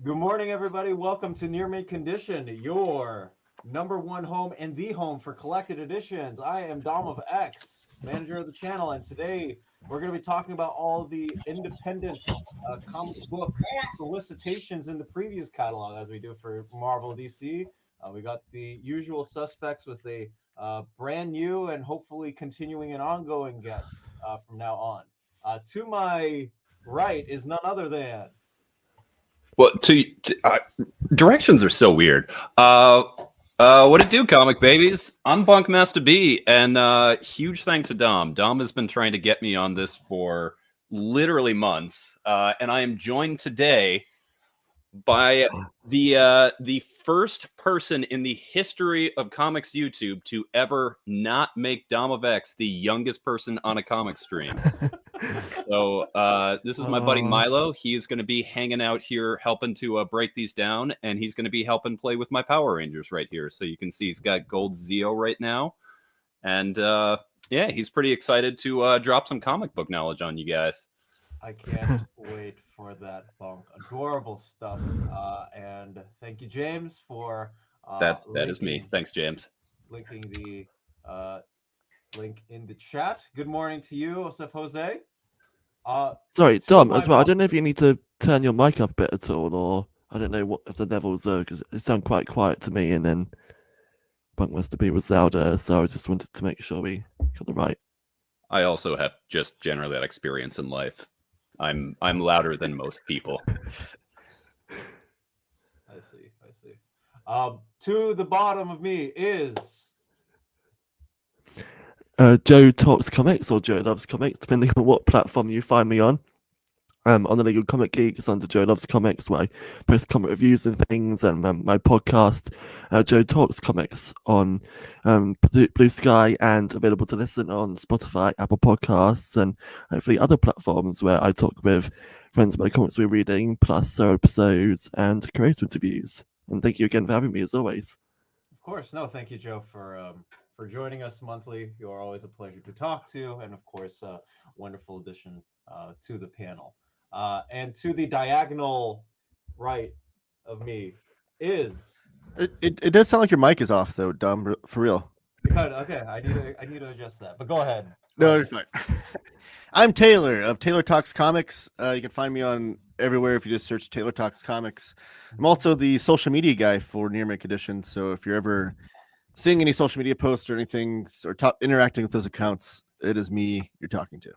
Good morning, everybody. Welcome to Near Mint Condition, your number one home and the home for collected editions. I am Dom of X, manager of the channel, and today we're going to be talking about all the independent comic book solicitations in the previous catalog, as we do for Marvel DC. We got the usual suspects with a brand new and hopefully continuing and ongoing guest from now on. To my right is none other than... Well, directions are so weird. What it do, comic babies? I'm Bunkmaster B, and huge thanks to Dom. Dom has been trying to get me on this for literally months, and I am joined today by the first person in the history of comics YouTube to ever not make Dom of X the youngest person on a comic stream. So this is my buddy Milo. He is going to be hanging out here helping to break these down, and he's going to be helping play with my Power Rangers right here. So you can see he's got gold Zeo right now, and yeah, he's pretty excited to drop some comic book knowledge on you guys. I can't wait for that, Bunk. Adorable stuff. And thank you, James, for that is me. Thanks, James. Linking the link in the chat. Good morning to you, Josef Jose. Sorry, Dom, as well. I don't know if you need to turn your mic up a bit at all, or I don't know what if the levels are, because it sounded quite quiet to me, and then Bunkmaster B was louder, so I just wanted to make sure we got the right. I also have just generally that experience in life. I'm louder than most people. I see. To the bottom of me is Joe Talks Comics, or Joe Loves Comics, depending on what platform you find me on. On the Legal Comic Geek, it's under Joe Loves Comics, where I post comic reviews and things, and my podcast, Joe Talks Comics, on Blue Sky, and available to listen on Spotify, Apple Podcasts, and hopefully other platforms where I talk with friends about the comics we're reading, plus solo episodes and creator interviews. And thank you again for having me, as always. Of course. No, thank you, Joe, for joining us monthly. You're always a pleasure to talk to, and of course, a wonderful addition to the panel. And to the diagonal right of me is... It does sound like your mic is off, though, Dom, for real. Okay, I need to adjust that, but go ahead. No, you're fine. I'm Taylor of Taylor Talks Comics. You can find me on everywhere if you just search Taylor Talks Comics. I'm also the social media guy for Near Mint Condition, so if you're ever seeing any social media posts or anything, or interacting with those accounts, it is me you're talking to.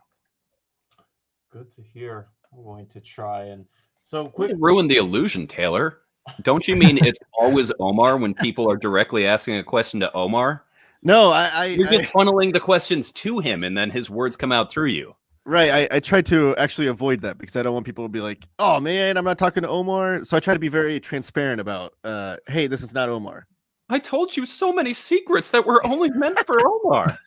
Good to hear. I'm going to try and... So quick, ruin the illusion, Taylor. Don't you mean it's always Omar when people are directly asking a question to Omar? No, you're just funneling the questions to him, and then his words come out through you. Right. I try to actually avoid that because I don't want people to be like, "Oh man, I'm not talking to Omar." So I try to be very transparent about, "Hey, this is not Omar." I told you so many secrets that were only meant for Omar.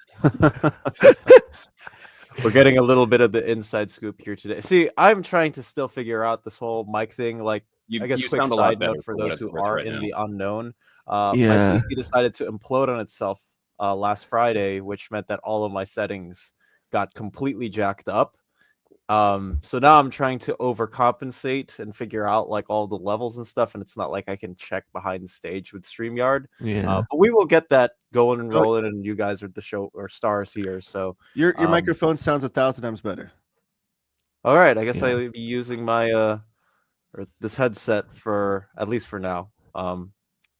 We're getting a little bit of the inside scoop here today. See, I'm trying to still figure out this whole mic thing. Like, I guess quick side note for those who are in the unknown. My PC decided to implode on itself last Friday, which meant that all of my settings got completely jacked up. So now I'm trying to overcompensate and figure out like all the levels and stuff, and it's not like I can check behind the stage with StreamYard. But we will get that going and rolling, and you guys are the show or stars here. So your microphone sounds 1,000 times better. All right, I guess I'll be using my or this headset for at least for now,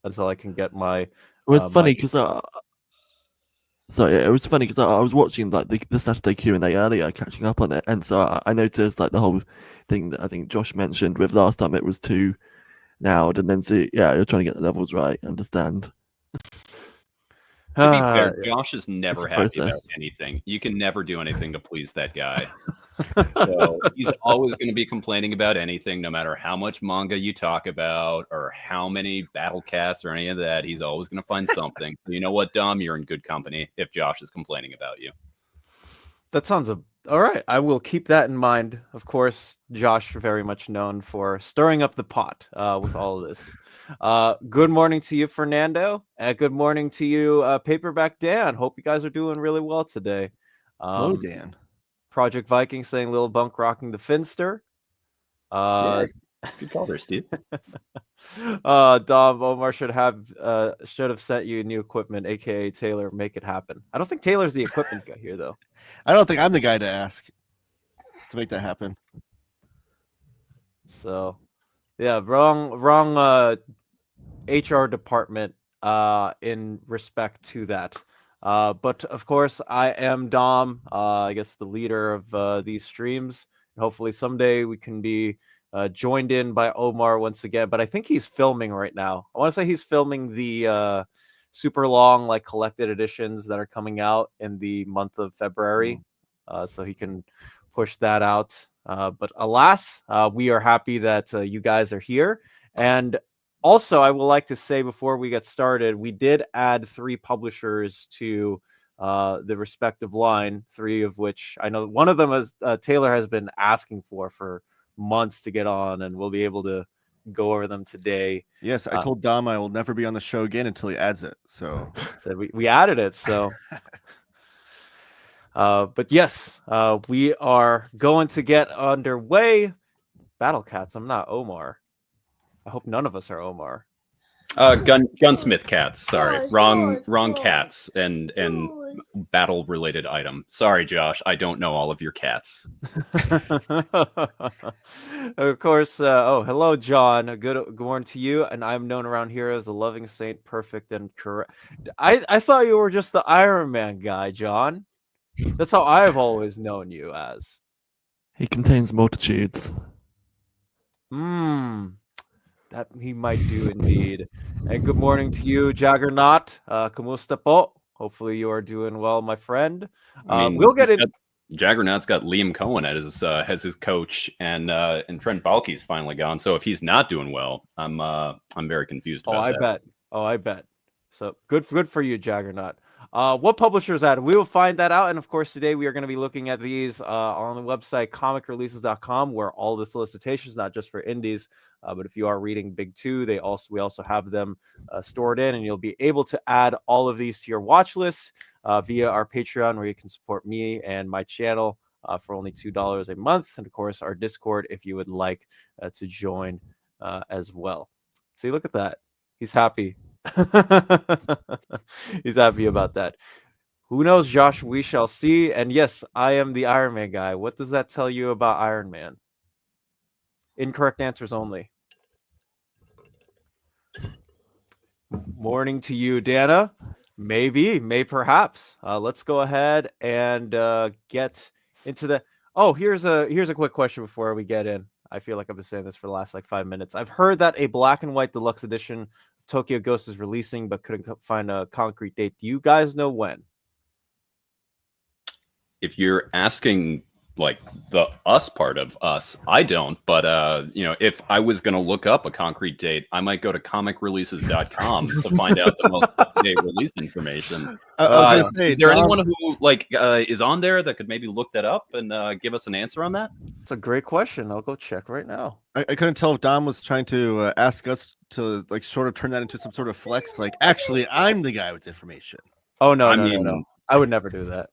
until I can get my. Well, it's funny because So yeah, it was funny because I was watching like the Saturday Q&A earlier, catching up on it, and so I noticed like the whole thing that I think Josh mentioned with last time it was too loud, and then you're trying to get the levels right. Understand? To be fair, Josh is never happy about anything. You can never do anything to please that guy. So he's always going to be complaining about anything, no matter how much manga you talk about or how many battle cats or any of that. He's always going to find something. You know what, Dom? You're in good company if Josh is complaining about you. That sounds all right. I will keep that in mind. Of course, Josh, very much known for stirring up the pot with all of this. Good morning to you, Fernando. And good morning to you, Paperback Dan. Hope you guys are doing really well today. Hello, Dan. Project Viking saying Little Bunk rocking the Finster. Good call there, Steve. Dom, Omar should have sent you new equipment, aka Taylor. Make it happen. I don't think Taylor's the equipment guy here, though. I don't think I'm the guy to ask to make that happen. So, yeah, wrong HR department in respect to that. But of course, I am Dom. I guess the leader of these streams. And hopefully, someday we can be joined in by Omar once again. But I think he's filming right now. I want to say he's filming the super long, like, collected editions that are coming out in the month of February. So he can push that out. But alas, we are happy that you guys are here. And also, I would like to say before we get started, we did add 3 publishers to the respective line, 3 of which I know one of them is Taylor has been asking for months to get on, and we'll be able to go over them today. Yes, I told Dom I will never be on the show again until he adds it. So we added it. So, but yes, we are going to get underway. Battle Cats. I'm not Omar. I hope none of us are Omar. Gunsmith cats. Sorry, wrong cats and battle related item. Sorry, Josh. I don't know all of your cats. Of course. Hello, John. Good morning to you. And I'm known around here as the loving saint, perfect and correct. I thought you were just the Iron Man guy, John. That's how I've always known you as. He contains multitudes. That he might do indeed. And good morning to you, Jaggernaut. Kumusta po? Hopefully you are doing well, my friend. We'll get it. Jaggernaut's got Liam Cohen as his coach, and Trent Baalke's finally gone. So if he's not doing well, I'm very confused about that. I bet. So good for you, Jaggernaut. What publishers added? We will find that out. And of course, today we are going to be looking at these on the website comicreleases.com, where all the solicitations, not just for indies, but if you are reading Big Two, we also have them stored in, and you'll be able to add all of these to your watch list via our Patreon, where you can support me and my channel for only $2 a month, and of course our Discord if you would like to join as well. See, look at that. He's happy. He's happy about that. Who knows, Josh? We shall see. And yes, I am the Iron Man guy. What does that tell you about Iron Man? Incorrect answers only. Morning to you, Dana. May perhaps. Let's go ahead and get into the. Oh, here's a quick question before we get in. I feel like I've been saying this for the last 5 minutes. I've heard that a black and white deluxe edition of Tokyo Ghost is releasing, but couldn't find a concrete date. Do you guys know when? If you're asking the us part of us, I don't, but if I was going to look up a concrete date, I might go to comicreleases.com to find out the most up-to-date release information. Is there anyone who is on there that could maybe look that up and give us an answer on that? It's a great question. I'll go check right now. I couldn't tell if Dom was trying to ask us to sort of turn that into some sort of flex. Actually, I'm the guy with information. Oh no. I would never do that.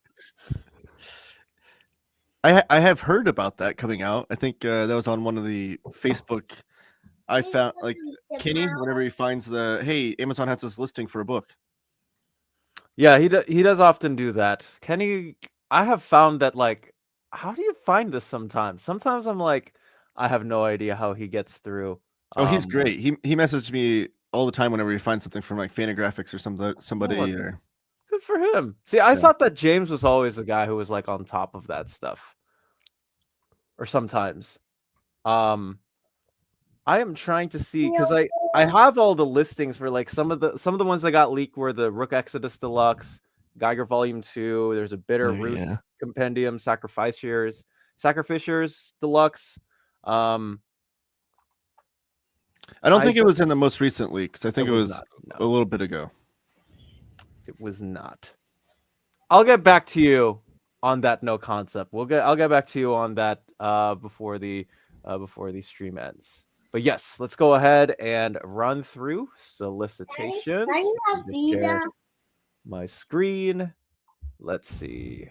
I have heard about that coming out. I think that was on one of the Facebook. I found Kenny, whenever he finds hey, Amazon has this listing for a book. Yeah, he does often do that. Kenny, I have found that how do you find this sometimes? Sometimes I'm I have no idea how he gets through. Oh, he's great. He messaged me all the time whenever he finds something from Fantagraphics or somebody. Good for him. See, I thought that James was always the guy who was on top of that stuff. Or sometimes. I am trying to see because I have all the listings for some of the ones that got leaked were the Rook Exodus Deluxe, Geiger Volume 2, there's a Bitter Root Compendium, Sacrificers Deluxe. I don't think it was in the most recent leaks. I think it was a little bit ago. It was not. I'll get back to you on that no concept. I'll get back to you on that before the stream ends. But yes, let's go ahead and run through solicitations. Just share my screen. Let's see.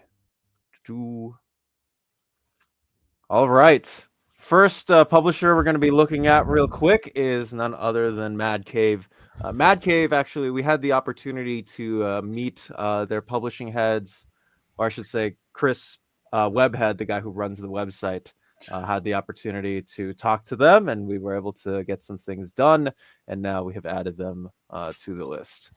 All right. First publisher we're going to be looking at real quick is none other than Mad Cave. Mad Cave, actually, we had the opportunity to meet their publishing heads, or I should say Chris Webhead, the guy who runs the website, had the opportunity to talk to them, and we were able to get some things done, and now we have added them to the list.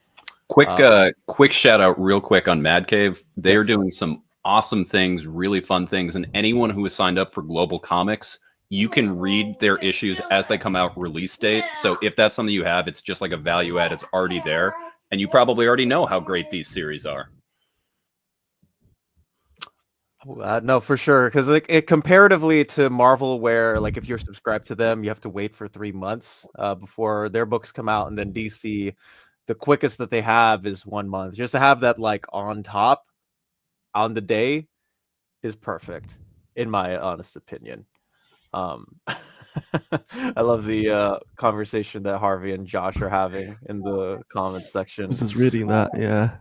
Quick shout out real quick on Mad Cave. They are doing some awesome things, really fun things, and anyone who has signed up for Global Comics, you can read their issues as they come out release date. So if that's something you have, it's just like a value add. It's already there, and you probably already know how great these series are. No, for sure, because it comparatively to Marvel, where like if you're subscribed to them, you have to wait for 3 months before their books come out, and then DC, the quickest that they have is 1 month. Just to have that like on top on the day is perfect, in my honest opinion. I love the conversation that Harvey and Josh are having in the comments section. I was just reading that, yeah.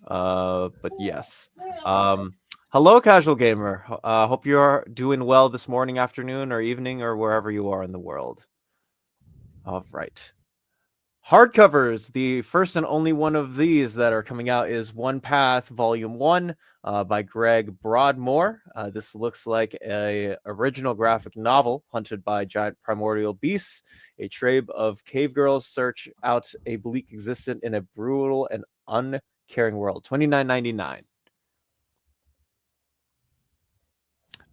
But yes. Hello, Casual Gamer. Hope you're doing well this morning, afternoon, or evening, or wherever you are in the world. All right. Hardcovers. The first and only one of these that are coming out is One Path Volume 1 by Greg Broadmoor. This looks like a original graphic novel hunted by giant primordial beasts. A tribe of cave girls search out a bleak existence in a brutal and uncaring world. $29.99.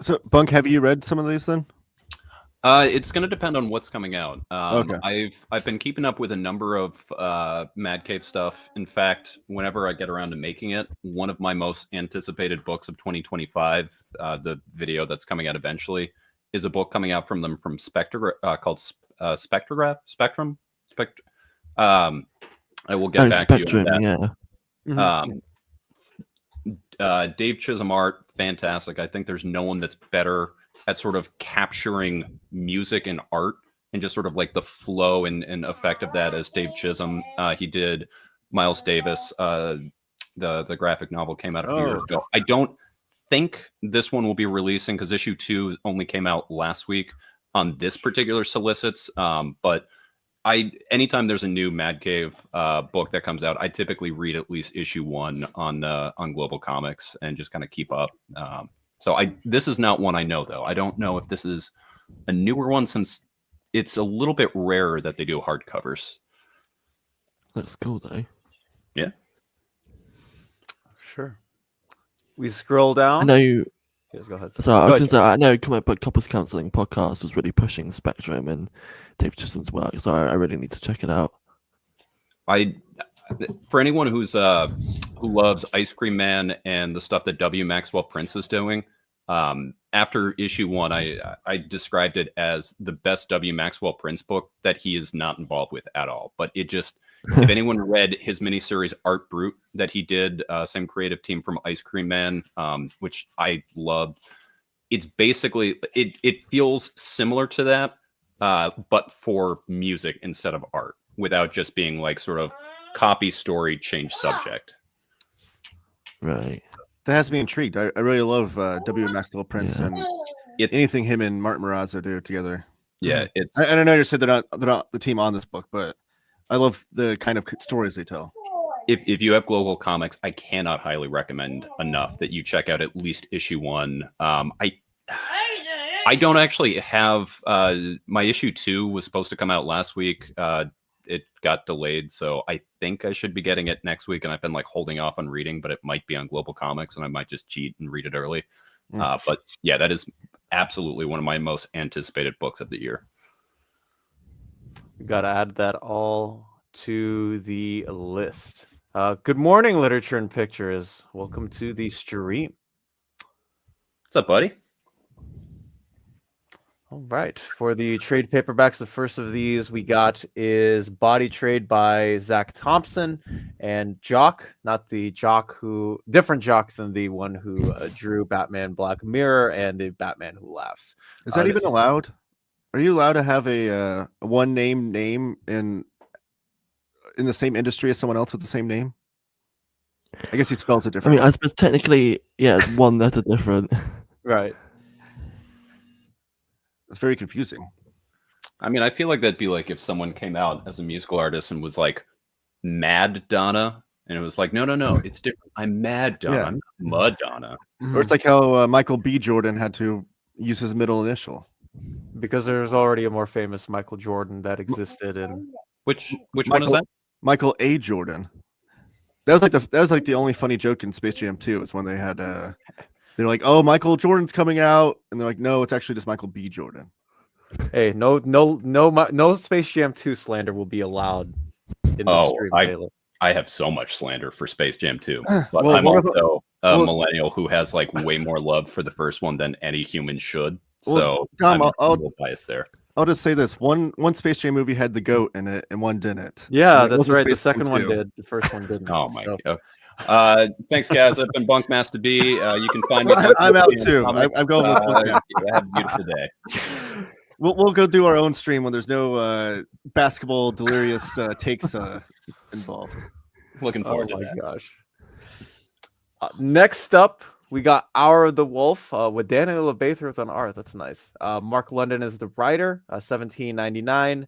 So, Bunk, have you read some of these then? It's going to depend on what's coming out. Okay. I've been keeping up with a number of Mad Cave stuff. In fact, whenever I get around to making it, one of my most anticipated books of 2025, the video that's coming out eventually, is a book coming out from them from called Spectrum. I will get back Spectrum, to you on that. Yeah. Dave Chisholm art, fantastic. I think there's no one that's better at sort of capturing music and art and just sort of like the flow and effect of that as Dave Chisholm. He did Miles Davis. The graphic novel came out a few years ago. I don't think this one will be releasing because issue 2 only came out last week on this particular solicits. But anytime there's a new Mad Cave book that comes out, I typically read at least issue 1 on Global Comics and just kind of keep up. So this is not one I know, though. I don't know if this is a newer one since it's a little bit rarer that they do hardcovers. That's cool, though. Yeah. Sure. We scroll down. I know. Yes, go ahead. So I was going to say, I know Comic Book Couples Counseling podcast was really pushing Spectrum and Dave Chisholm's work, so I really need to check it out. For anyone who loves Ice Cream Man and the stuff that W. Maxwell Prince is doing, after issue 1, I described it as the best W. Maxwell Prince book that he is not involved with at all. But it just, if anyone read his miniseries Art Brute that he did, same creative team from Ice Cream Man, which I loved, it's basically, it feels similar to that, but for music instead of art, without just being like sort of copy story, change subject. Right. That has me intrigued. I really love W. Maxwell Prince and anything him and Martin Marazzo do together. Yeah, it's. I know you said they're not the team on this book, but I love the kind of stories they tell. If you have Global Comics, I cannot highly recommend enough that you check out at least issue 1. I don't actually have my issue 2 was supposed to come out last week. It got delayed, so I think I should be getting it next week, and I've been like holding off on reading, but it might be on Global Comics, and I might just cheat and read it early. But yeah, that is absolutely one of my most anticipated books of the year. We got to add that all to the list. Good morning, Literature and Pictures. Welcome to the stream. What's up, buddy? All right. For the trade paperbacks, the first of these we got is Body Trade by Zach Thompson and Jock, not the Jock who, different Jock than the one who drew Batman Black Mirror and the Batman Who Laughs. Is that even allowed? Are you allowed to have a one name in the same industry as someone else with the same name? I guess he spells it differently. I mean, I suppose technically, yeah, it's one letter different. Right. It's very confusing. I mean, I feel like that'd be like if someone came out as a musical artist and was like Mad Donna, and it was like, no, it's different. I'm Mad Donna. I'm not Madonna. Or it's like how Michael B. Jordan had to use his middle initial. Because there's already a more famous Michael Jordan that existed, and which one is that? Michael A. Jordan. That was like the only funny joke in Space Jam 2 is when they had they're like, oh, Michael Jordan's coming out, and they're like, no, it's actually just Michael B. Jordan. Hey, no Space Jam 2 slander will be allowed in the stream, Taylor. I have so much slander for Space Jam 2, but I'm also a millennial who has like way more love for the first one than any human should. So Tom, I'm a little biased there. I'll just say this: one Space Jam movie had the goat in it, and one didn't. Yeah, that's right. The second one did. The first one didn't. Oh my god! Thanks, guys. I've been Bunkmaster B. You can find me. I'm out too. I'm going with Bunkmaster. Have a beautiful day. We'll go do our own stream when there's no basketball delirious takes involved. Looking forward to that. Oh my gosh. Next up, we got Hour of the Wolf with Daniel Abathurth on art. That's nice. Mark London is the writer, $17.99.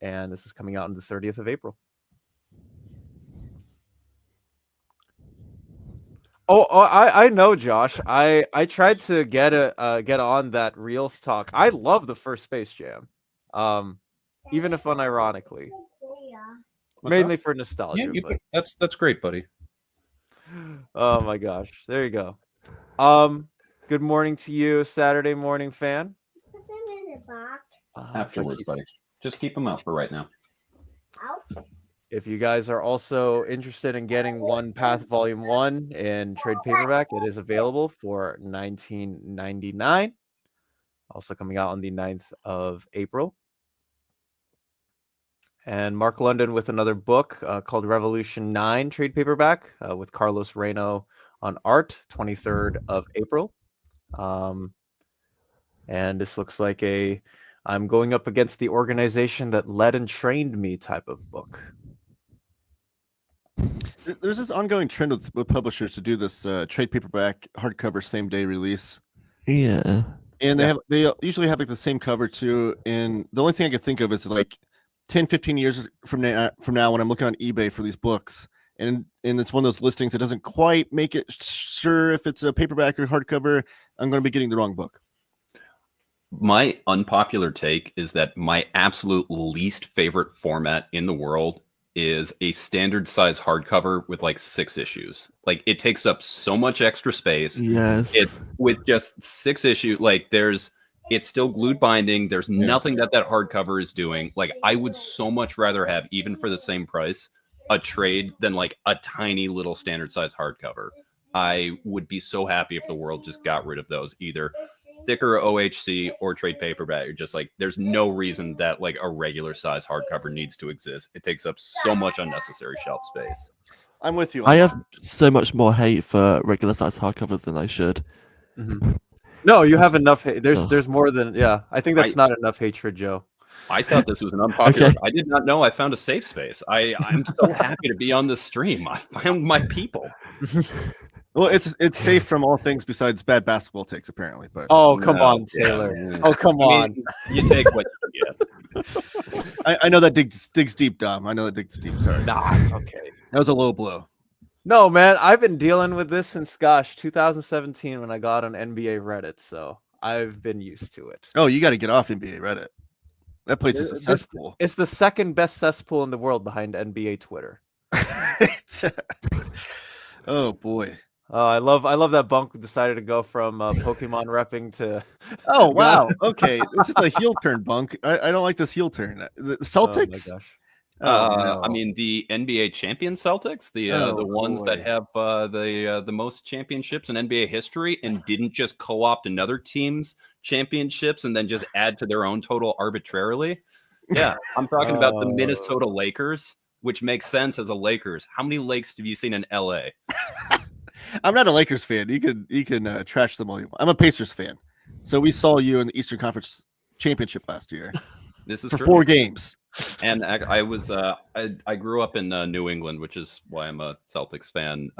And this is coming out on the 30th of April. I know, Josh. I tried to get on that Reels talk. I love the first Space Jam, even if unironically, mainly for nostalgia. Yeah, that's great, buddy. Oh my gosh, there you go. Good morning to you, Saturday morning fan. Put them in the box. Afterwards, buddy. Just keep them out for right now. If you guys are also interested in getting One Path Volume 1 in trade paperback, it is available for $19.99. Also coming out on the 9th of April. And Mark London with another book called Revolution 9 trade paperback with Carlos Reno on art, 23rd of April. And this looks like I'm going up against the organization that led and trained me type of book. There's this ongoing trend with publishers to do this trade paperback hardcover same day release. Yeah. And they usually have like the same cover too. And the only thing I could think of is like 10, 15 years from now when I'm looking on eBay for these books, and it's one of those listings that doesn't quite make it sure if it's a paperback or hardcover, I'm going to be getting the wrong book. My unpopular take is that my absolute least favorite format in the world is a standard size hardcover with like 6 issues. Like it takes up so much extra space. Yes. It's with just 6 issues. Like it's still glued binding. There's nothing that hardcover is doing. Like I would so much rather have, even for the same price, a trade than like a tiny little standard size hardcover. I would be so happy if the world just got rid of those, either thicker OHC or trade paperback. You're just like, there's no reason that like a regular size hardcover needs to exist. It takes up so much unnecessary shelf space. I'm with you. I have so much more hate for regular size hardcovers than I should. Mm-hmm. No, you have enough hate. There's more than I think that's not enough hatred, Joe. I thought this was an unpopular. Okay. I did not know I found a safe space. I'm so happy to be on this stream. I found my people. Well, it's safe from all things besides bad basketball takes, apparently. But come on, Taylor. Oh, come on. You take what you get. I know that digs deep, Dom. I know that digs deep. Sorry. Nah, it's okay. That was a low blow. No, man, I've been dealing with this since 2017 when I got on NBA Reddit, so I've been used to it. Oh, you got to get off NBA Reddit. That place is a cesspool. It's the second best cesspool in the world behind NBA Twitter. Oh boy. I love that Bunk decided to go from Pokemon repping to. Oh wow. Okay, this is a heel turn, Bunk. I don't like this heel turn. The Celtics. Oh my gosh. No. I mean the NBA champion Celtics, the ones that have the most championships in NBA history, and didn't just co-opt another team's championships and then just add to their own total arbitrarily. Yeah, I'm talking about the Minnesota Lakers, which makes sense as a Lakers. How many lakes have you seen in LA? I'm not a Lakers fan. You can trash them all you want. I'm a Pacers fan. So we saw you in the Eastern Conference Championship last year. This is for true. 4 games. And I grew up in New England, which is why I'm a Celtics fan.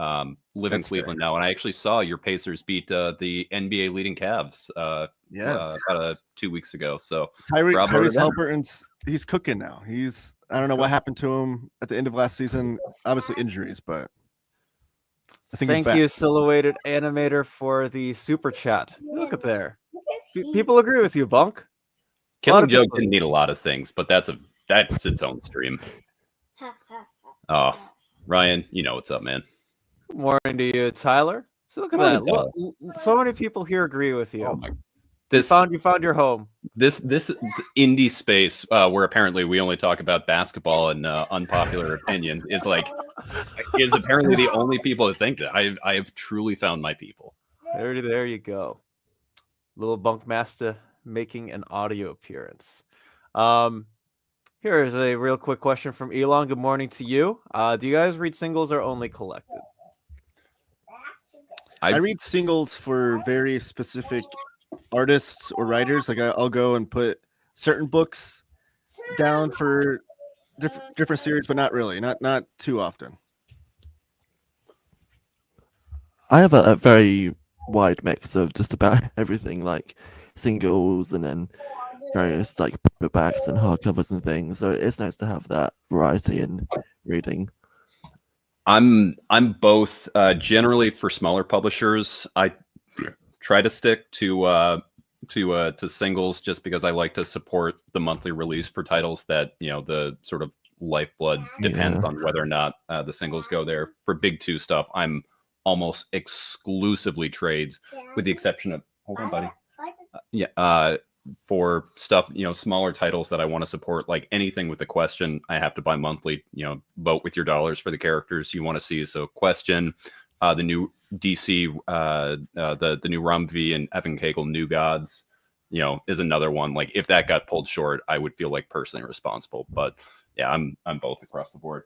Live in Cleveland now, and I actually saw your Pacers beat the NBA leading Cavs about 2 weeks ago. So Tyrese Haliburton's he's cooking now. I don't know what happened to him at the end of last season. Obviously injuries, but I think thank you, Silhouetted Animator, for the super chat. Look at there. People agree with you, Bunk. Killing Joke didn't need a lot of things, but that's its own stream. Oh, Ryan, you know what's up, man. Good morning to you, Tyler. So look at that. Look, so many people here agree with you. Oh my! You found your home. This indie space where apparently we only talk about basketball and unpopular opinions is apparently the only people that think that I have truly found my people. There you go. Little Bunk Master making an audio appearance. Here is a real quick question from Elon. Good morning to you. Do you guys read singles or only collected? I read singles for very specific artists or writers. Like I'll go and put certain books down for different series, but not really, not too often. I have a very wide mix of just about everything, like singles and then various like paperbacks and hardcovers and things. So it's nice to have that variety in reading. I'm both. Generally, for smaller publishers, I try to stick to singles just because I like to support the monthly release for titles that the sort of lifeblood depends on whether or not the singles go there. For big 2 stuff, I'm almost exclusively trades, with the exception of for stuff, smaller titles that I want to support, like anything with a question, I have to buy monthly. Vote with your dollars for the characters you want to see. So Question, the new DC, the new Rum V and Evan Kagel New Gods, is another one. Like if that got pulled short, I would feel like personally responsible. But yeah, I'm both across the board.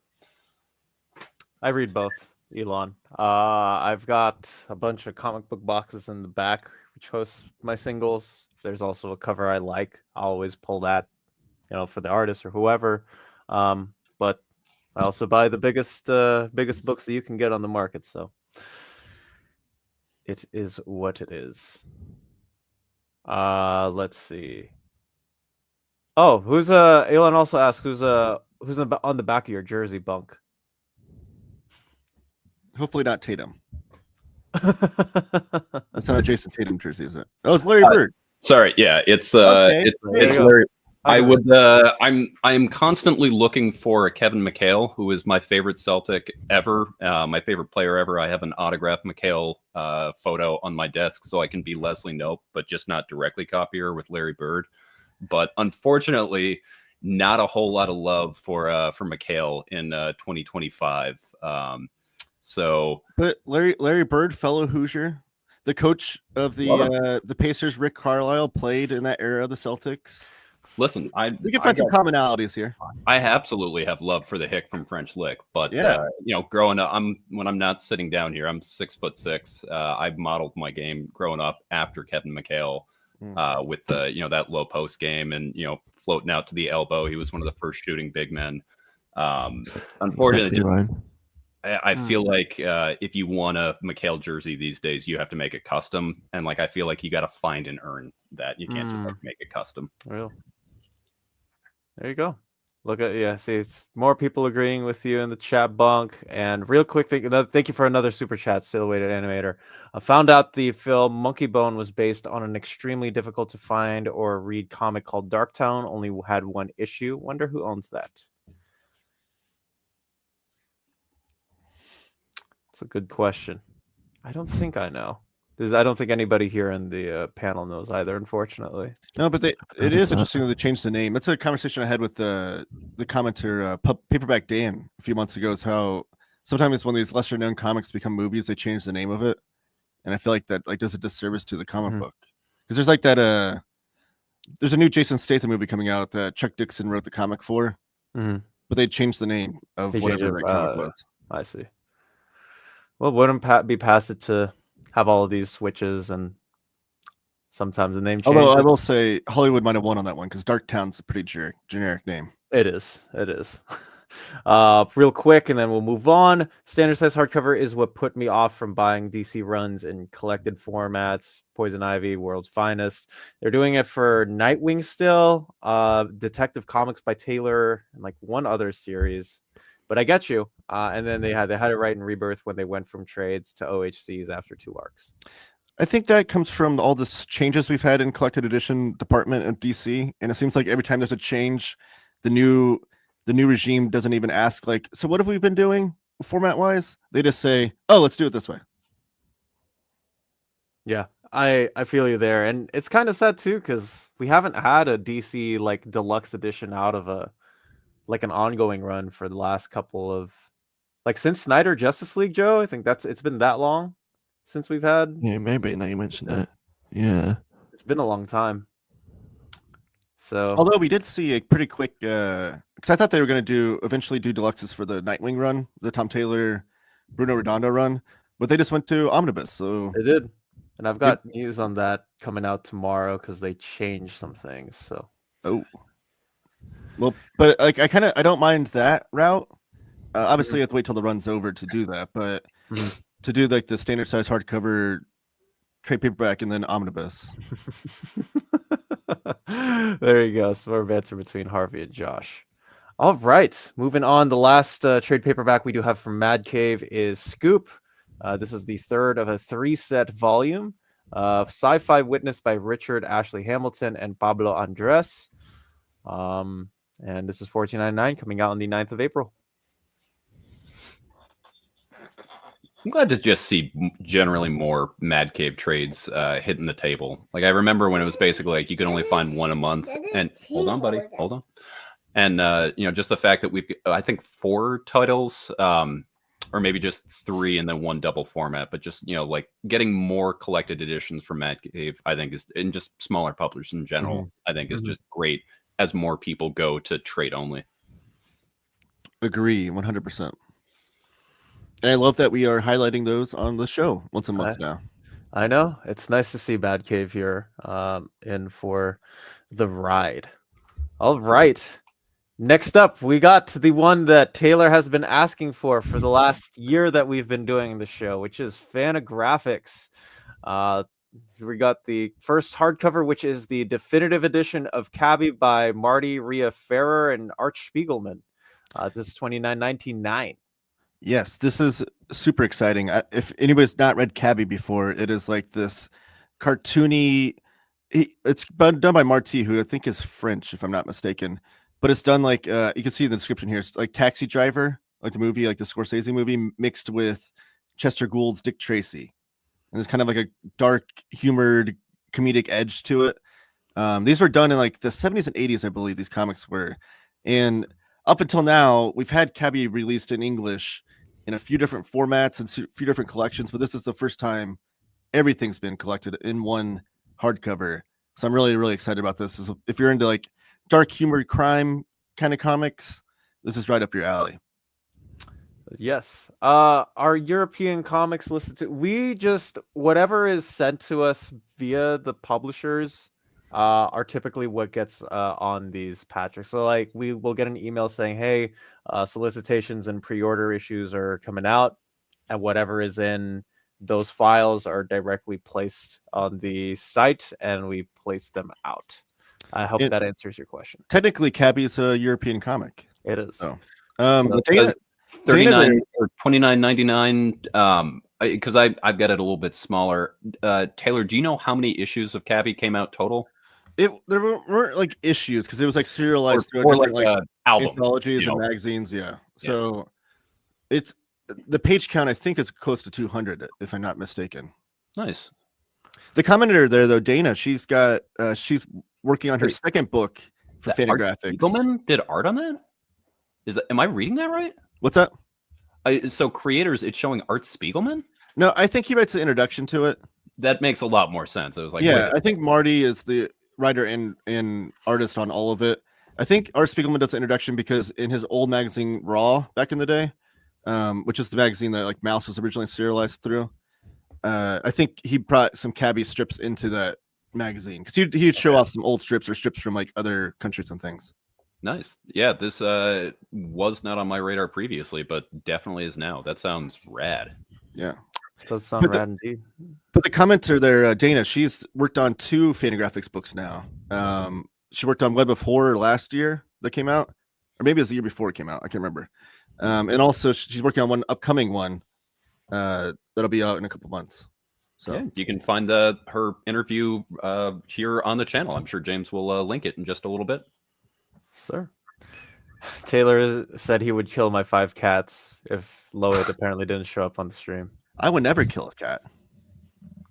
I read both, Elon. I've got a bunch of comic book boxes in the back, which hosts my singles. If there's also a cover I like, I'll always pull that, for the artist or whoever. But I also buy the biggest books that you can get on the market. So it is what it is. Let's see. Oh, who's Elon also asked who's on the back of your jersey, Bunk? Hopefully not Tatum. That's not a Jason Tatum jersey, is it? Oh, it's Larry Bird. Sorry, yeah, it's Larry. I'm constantly looking for a Kevin McHale, who is my favorite Celtic ever, my favorite player ever. I have an autographed McHale photo on my desk, so I can be Leslie Knope, but just not directly copy her with Larry Bird. But unfortunately, not a whole lot of love for McHale in 2025. But Larry Bird, fellow Hoosier, the coach of the Pacers, Rick Carlisle, played in that era of the Celtics. Listen, we can find some commonalities here. I absolutely have love for the hick from French Lick, but growing up, when I'm not sitting down here, I'm 6'6". I've modeled my game growing up after Kevin McHale, with that low post game and floating out to the elbow. He was one of the first shooting big men. Unfortunately, I feel like if you want a McHale jersey these days, you have to make it custom, and I feel like you got to find and earn that. You can't just make it custom. Real. There you go. Look at see more people agreeing with you in the chat, Bunk. And real quick, thank you for another super chat, Silhouetted Animator. I found out the film Monkey Bone was based on an extremely difficult to find or read comic called Darktown. Only had 1 issue. Wonder who owns that. It's a good question. I don't think I know. I don't think anybody here in the panel knows either, unfortunately. No, but it is interesting that they changed the name. That's a conversation I had with the commenter, Paperback Dan, a few months ago, is how sometimes when these lesser known comics become movies, they change the name of it. And I feel like that does a disservice to the comic book. Because there's there's a new Jason Statham movie coming out that Chuck Dixon wrote the comic for. But they changed the name of whatever that comic was. I see. Well, wouldn't be past it to have all of these switches and sometimes the name changes. Although I will say Hollywood might have won on that one because Darktown's a pretty generic name. It is. Real quick, and then we'll move on. Standard size hardcover is what put me off from buying DC runs in collected formats. Poison Ivy, World's Finest. They're doing it for Nightwing still, Detective Comics by Taylor, and like one other series. But I get you. And then they had it right in Rebirth when they went from trades to OHCs after 2 arcs. I think that comes from all the changes we've had in collected edition department at DC, and it seems like every time there's a change, the new regime doesn't even ask like, so what have we been doing format wise? They just say, oh, let's do it this way. Yeah, I feel you there, and it's kind of sad too because we haven't had a DC like deluxe edition out of an ongoing run for the last couple of since Snyder Justice League, Joe. I think it's been that long since we've had. Yeah, maybe now you mentioned it. Yeah, it's been a long time. So, although we did see a pretty quick, because I thought they were going to eventually do deluxes for the Nightwing run, the Tom Taylor, Bruno Redondo run, but they just went to Omnibus. So they did, and I've got news on that coming out tomorrow because they changed some things. So, well, but like I don't mind that route. Obviously, you have to wait till the run's over to do that, but to do like the standard size hardcover, trade paperback, and then Omnibus. There you go. Some more banter between Harvey and Josh. All right, moving on. The last trade paperback we do have from Mad Cave is Scoop. This is the third of a 3-set volume of Sci-Fi Witness by Richard Ashley Hamilton and Pablo Andres. And this is $14.99 coming out on the 9th of April. I'm glad to just see generally more Mad Cave trades hitting the table. Like I remember when it was basically like you could only find one a month. And hold on, buddy, hold on. And just the fact that we've I think 4 titles, or maybe just 3 and then 1 double format, but just like getting more collected editions from Mad Cave, I think is, and just smaller publishers in general, I think is just great as more people go to trade only. Agree, 100%. And I love that we are highlighting those on the show once a month now. I know. It's nice to see Bad Cave here in for the ride. All right. Next up, we got to the one that Taylor has been asking for the last year that we've been doing the show, which is Fantagraphics. We got the first hardcover, which is the definitive edition of Cabby by Marty Rhea Ferrer and Arch Spiegelman. This is $29.99. Yes, this is super exciting. If anybody's not read Cabby before, it is like this cartoony. It's done by Marty, who I think is French, if I'm not mistaken. But it's done like you can see in the description here. It's like Taxi Driver, like the movie, like the Scorsese movie, mixed with Chester Gould's Dick Tracy, and it's kind of like a dark, humored, comedic edge to it. These were done in like the 70s and 80s, I believe. These comics were, and up until now, we've had Cabby released in English in a few different formats and a few different collections, but this is the first time everything's been collected in one hardcover. So I'm really, really excited about this. If you're into like dark humor, crime kind of comics, this is right up your alley. Yes. Our European comics listed we just whatever is sent to us via the publishers are typically what gets on these patches. So like we will get an email saying, hey, solicitations and pre-order issues are coming out, and whatever is in those files are directly placed on the site and we place them out. I hope that answers your question. Technically, Cabby is a European comic. It is. Oh. $39 or $29.99. Because I've got it a little bit smaller. Taylor, do you know how many issues of Cabby came out total? There weren't like issues because it was like serialized or like albums, anthologies and magazines. Yeah. So it's the page count. I think is close to 200, if I'm not mistaken. Nice. The commentator there, though, Dana, she's working on her second book for Fantagraphics. Spiegelman did art on that? Am I reading that right? What's that? So creators, it's showing Art Spiegelman? No, I think he writes the introduction to it. That makes a lot more sense. I was like, yeah, I think Marty is the writer and artist on all of it. I think Art Spiegelman does the introduction because in his old magazine Raw back in the day, which is the magazine that like Mouse was originally serialized through, I think he brought some Cabby strips into that magazine because he'd show off some old strips or strips from like other countries and things. Nice. Yeah, this was not on my radar previously, but definitely is now. That sounds rad. Yeah. Does sound rad indeed. But the commenter there, Dana, she's worked on 2 Fantagraphics books now. She worked on Web of Horror last year that came out, or maybe it was the year before it came out. I can't remember. And also she's working on one upcoming one that'll be out in a couple months. So yeah, you can find her interview here on the channel. I'm sure James will link it in just a little bit. Sir. Taylor said he would kill my 5 cats if Loet apparently didn't show up on the stream. I would never kill a cat.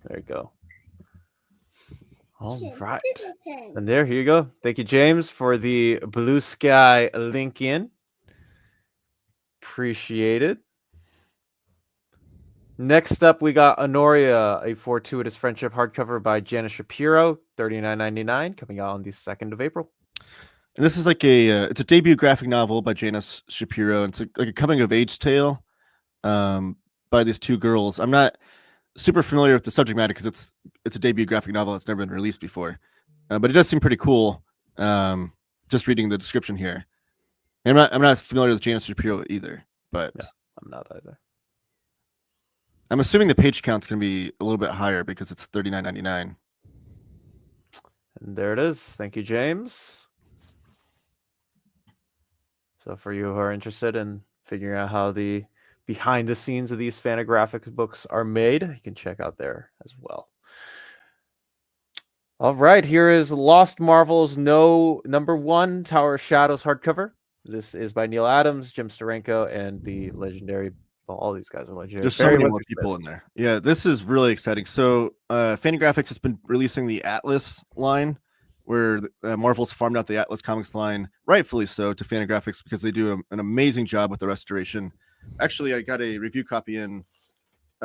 There you go. All right. And here you go. Thank you, James, for the Blue Sky link in. Appreciate it. Next up, we got Honoria, a Fortuitous Friendship hardcover by Janice Shapiro, $39.99, coming out on the 2nd of April. And this is like it's a debut graphic novel by Janice Shapiro. It's like a coming of age tale by these 2 girls. I'm not super familiar with the subject matter because it's a debut graphic novel that's never been released before, but it does seem pretty cool. Just reading the description here, and I'm not familiar with Janice Shapiro either, but yeah, I'm not either. I'm assuming the page count's going to be a little bit higher because it's $39.99. And there it is. Thank you, James. So for you who are interested in figuring out how the behind the scenes of these Fantagraphics books are made, you can check out there as well. All right, here is Lost Marvel's #1 Tower of Shadows hardcover. This is by Neil Adams, Jim Steranko, and the legendary. Well, all these guys are legendary. There's so many more people in there. Yeah, this is really exciting. So Fantagraphics has been releasing the Atlas line, where Marvel's farmed out the Atlas Comics line, rightfully so, to Fantagraphics because they do an amazing job with the restoration. Actually, I got a review copy in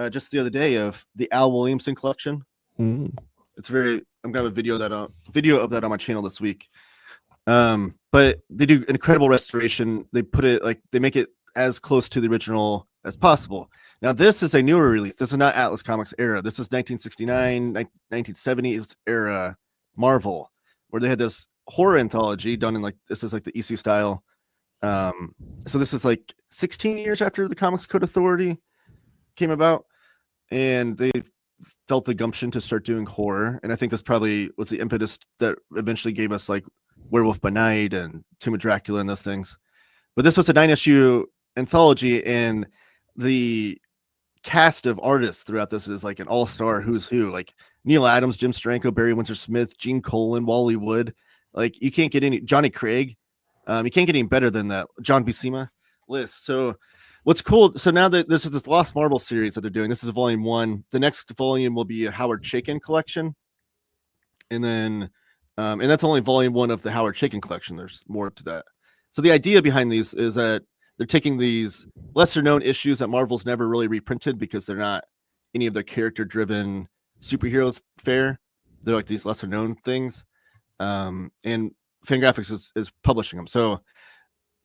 just the other day of the Al Williamson collection. It's very. I'm gonna have a video of that on my channel this week. But they do incredible restoration. They put it they make it as close to the original as possible. Now, this is a newer release. This is not Atlas Comics era. This is 1969, 1970s era Marvel, where they had this horror anthology done in this is like the EC style. So this is 16 years after the Comics Code Authority came about, and they felt the gumption to start doing horror. And I think this probably was the impetus that eventually gave us Werewolf by Night and Tomb of Dracula and those things. But this was a 9-issue anthology, and the cast of artists throughout this is an all-star who's who, Neil Adams, Jim Steranko, Barry Windsor Smith, Gene Colan, Wally Wood. You can't get any Johnny Craig. You can't get any better than that. John Buscema list. So what's cool? So now that this is this Lost Marvel series that they're doing, this is volume 1. The next volume will be a Howard Chaykin collection, and then and that's only volume 1 of the Howard Chaykin collection. There's more to that. So the idea behind these is that they're taking these lesser known issues that Marvel's never really reprinted because they're not any of their character driven superheroes fare. They're these lesser known things. And Fantagraphics is publishing them. So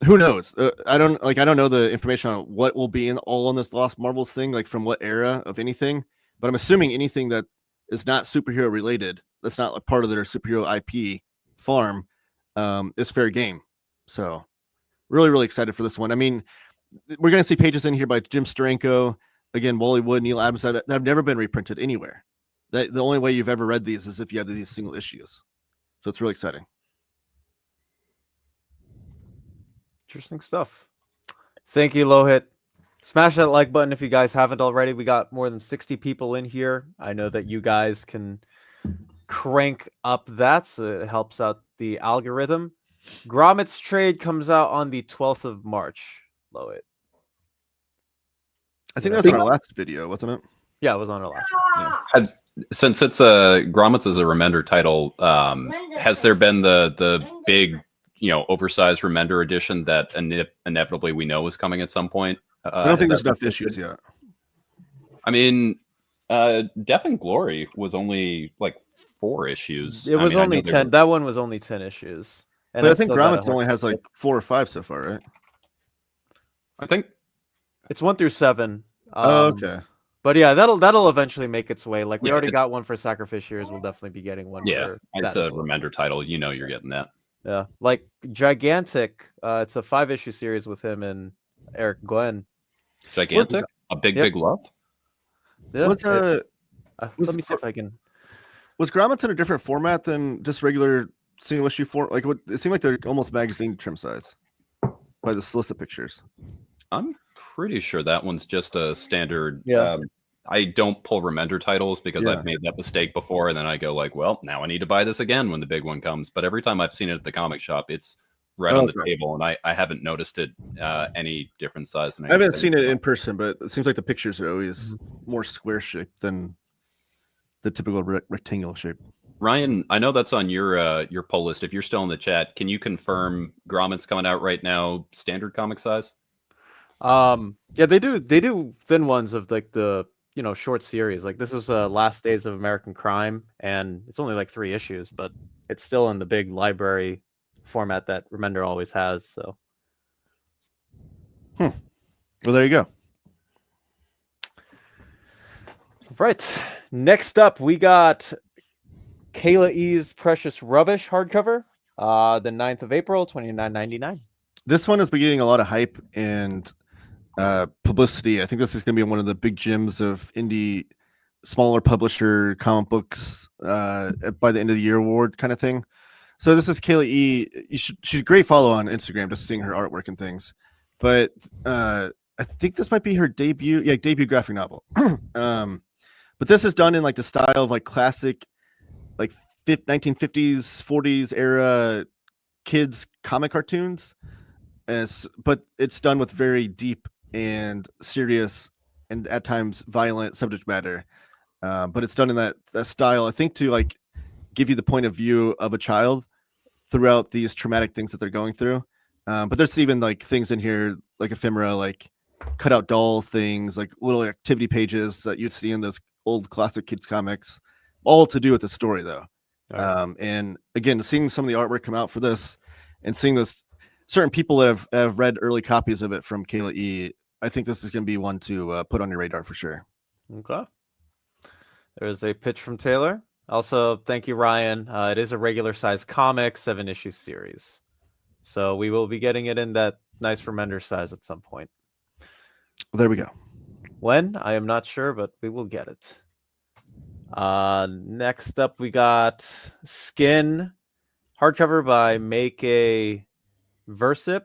who knows? I don't know the information on what will be in this Lost Marvels thing, from what era of anything, but I'm assuming anything that is not superhero related, that's not a part of their superhero IP farm, is fair game. So really, really excited for this one. I mean, we're going to see pages in here by Jim Steranko, again, Wally Wood, Neil Adams, that have never been reprinted anywhere. The only way you've ever read these is if you have these single issues. So it's really exciting. Interesting stuff. Thank you, Lohit. Smash that like button if you guys haven't already. We got more than 60 people in here. I know that you guys can crank up that, so it helps out the algorithm. Gromit's trade comes out on the 12th of March, Lohit. I think that was on our last video, wasn't it? Yeah, it was on our last one. Yeah. Since it's Gromit's is a Remender title, has there been the big, oversized Remender edition that inevitably we know is coming at some point? I don't think there's enough issues yet. I mean, Death and Glory was only 4 issues. It was only 10. That one was only 10 issues. And but I think Gromit's only has 4 or 5 so far, right? I think it's 1 through 7. Okay. But yeah, that'll eventually make its way. Like we already got one for Sacrificiers. We'll definitely be getting one. Yeah, for it's a Remender title. You know, you're getting that. Yeah, like Gigantic. It's a 5-issue series with him and Eric Glenn. Gigantic, a big love. Yeah. What's let me see if I can. Was Grommets in a different format than just regular single issue form? Like, it seemed like they're almost magazine trim size by the solicit pictures. I'm pretty sure that one's just a standard. Yeah. I don't pull Remender titles because I've made that mistake before, and then I go like, well, now I need to buy this again when the big one comes. But every time I've seen it at the comic shop, it's right on the table, and I haven't noticed it any different size than I haven't seen it in person, but it seems like the pictures are always more square shaped than the typical rectangular shape. Ryan, I know that's on your pull list. If you're still in the chat, can you confirm Grommet's coming out right now, standard comic size? Yeah, they do thin ones of like the short series. Like this is Last Days of American Crime, and it's only like 3 issues, but it's still in the big library format that Remender always has. So, well, there you go. Right. Next up, we got Kayla E's Precious Rubbish hardcover, the 9th of April, $29.99. This one has been getting a lot of hype and publicity. I think this is going to be one of the big gems of indie, smaller publisher comic books by the end of the year award kind of thing. So this is Kayla E. She's a great follow on Instagram, just seeing her artwork and things. But I think this might be her debut graphic novel. But this is done in like the style of like classic, like 1950s, 40s era kids comic cartoons. But it's done with very deep and serious and at times violent subject matter. But it's done in that style, I think, to like give you the point of view of a child throughout these traumatic things that they're going through. But there's even like things in here like ephemera, like cutout doll things, like little activity pages that you'd see in those old classic kids comics, all to do with the story though. And again, seeing some of the artwork come out for this and seeing this certain people that have read early copies of it from Kayla E, I think this is going to be one to put on your radar for sure. Okay. There's a pitch from Taylor. Also, thank you, Ryan. It is a regular size comic, 7-issue series. So we will be getting it in that nice Remender size at some point. Well, there we go. When? I am not sure, but we will get it. Next up, we got Skin, hardcover by Make a Versip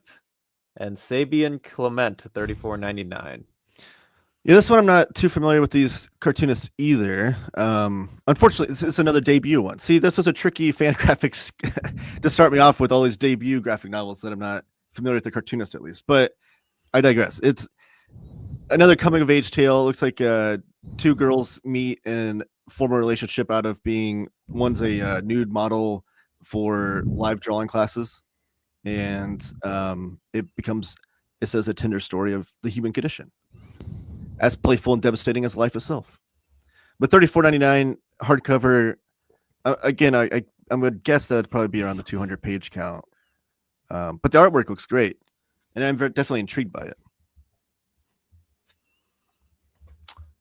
and Sabian Clement, $34.99. Yeah, this one I'm not too familiar with these cartoonists either. Unfortunately, this is another debut one. See, this was a tricky Fantagraphics to start me off with all these debut graphic novels that I'm not familiar with the cartoonist at least. But I digress. It's another coming of age tale. It looks like 2 girls meet and form a relationship out of being one's a nude model for live drawing classes, and it says a tender story of the human condition, as playful and devastating as life itself. But $34.99 hardcover. Again, I'm gonna guess that would probably be around the 200 page count. But the artwork looks great, and I'm definitely intrigued by it.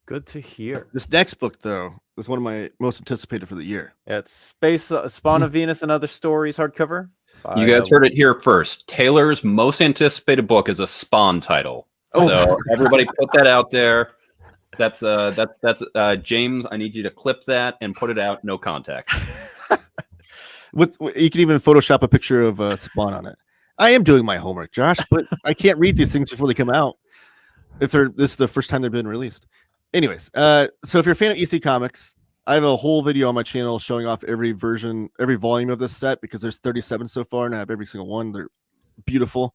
Good to hear. This next book, though, is one of my most anticipated for the year. It's Space Spawn of Venus and Other Stories hardcover. You guys heard it here first. Taylor's most anticipated book is a Spawn title. So everybody put that out there. That's James. I need you to clip that and put it out. No context. You can even Photoshop a picture of Spawn on it. I am doing my homework, Josh, but I can't read these things before they come out. This is the first time they've been released. Anyways, so if you're a fan of EC Comics, I have a whole video on my channel showing off every volume of this set, because there's 37 so far, and I have every single one. They're beautiful.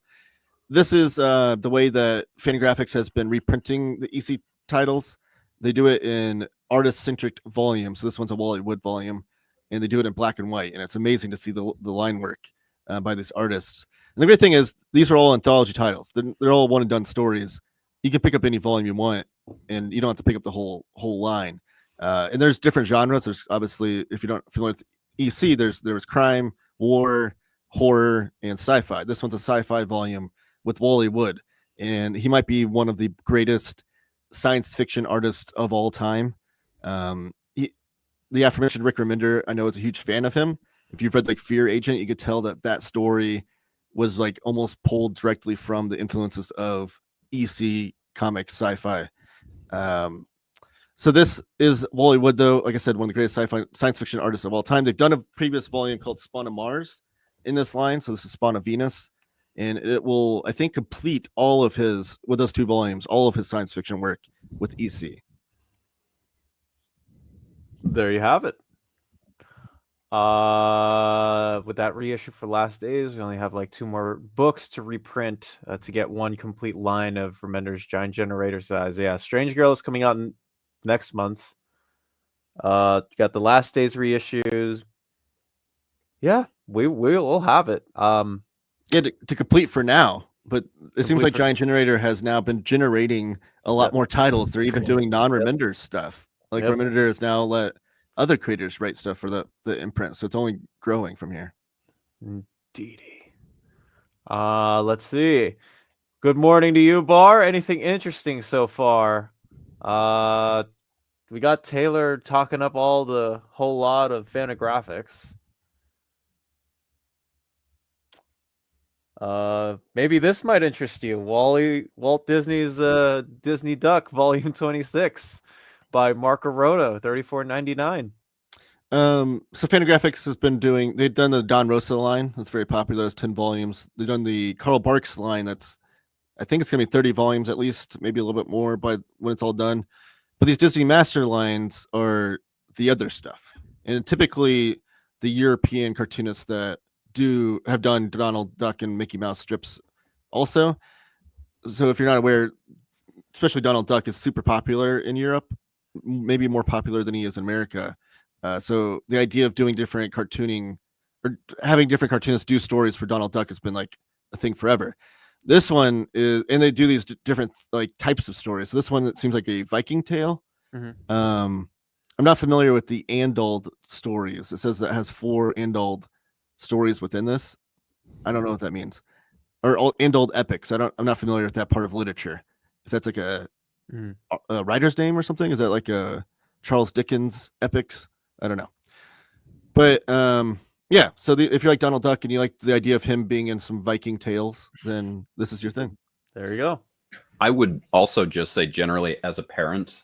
This is the way that Fantagraphics has been reprinting the EC titles. They do it in artist-centric volumes. So this one's a Wally Wood volume, and they do it in black and white, and it's amazing to see the line work by these artists. And the great thing is these are all anthology titles. They're all one-and-done stories. You can pick up any volume you want, and you don't have to pick up the whole line. And there's different genres. There's obviously, if you don't familiar with EC, there's crime, war, horror, and sci-fi. This one's a sci-fi volume with Wally Wood, and he might be one of the greatest science fiction artist of all time. The aforementioned Rick Remender, I know, is a huge fan of him. If you've read like Fear Agent, you could tell that story was like almost pulled directly from the influences of EC comics, sci-fi. So this is Wally Wood, though, like I said, one of the greatest sci-fi science fiction artists of all time. They've done a previous volume called Spawn of Mars in this line, so this is Spawn of Venus, and it will, I think, complete all of his, with those 2 volumes, all of his science fiction work with EC. There you have it. With that reissue for Last Days, we only have like 2 more books to reprint to get one complete line of Remender's Giant Generator size. Yeah, Strange Girl is coming out next month. Got the Last Days reissues. Yeah, we'll have it. Yeah, to complete for now, but it seems like Giant Generator has now been generating a lot more titles. They're even doing non-Remender stuff. Like Remender has now let other creators write stuff for the imprint, so it's only growing from here. Indeedy. Let's see. Good morning to you, Bar. Anything interesting so far? We got Taylor talking up all the whole lot of Fantagraphics. Maybe this might interest you. Walt Disney's Disney Duck Volume 26 by Marco Rota, $34.99. So Fantagraphics has been they've done the Don Rosa line, that's very popular, it's 10 volumes. They've done the Carl Barks line, I think it's gonna be 30 volumes at least, maybe a little bit more by when it's all done. But these Disney Master lines are the other stuff. And typically the European cartoonists that have done Donald Duck and Mickey Mouse strips also. So if you're not aware, especially Donald Duck is super popular in Europe, maybe more popular than he is in America. So the idea of doing different cartooning or having different cartoonists do stories for Donald Duck has been like a thing forever. This one is, and they do these different like types of stories. So this one, it seems like a Viking tale. Mm-hmm. I'm not familiar with the Andold stories. It says that it has 4 Andold stories within this. I don't know what that means. Or Andold epics. I'm not familiar with that part of literature. If that's like a writer's name or something, is that like a Charles Dickens epics? I don't know. But yeah, so if you like Donald Duck and you like the idea of him being in some Viking tales, then this is your thing. There you go. I would also just say generally as a parent,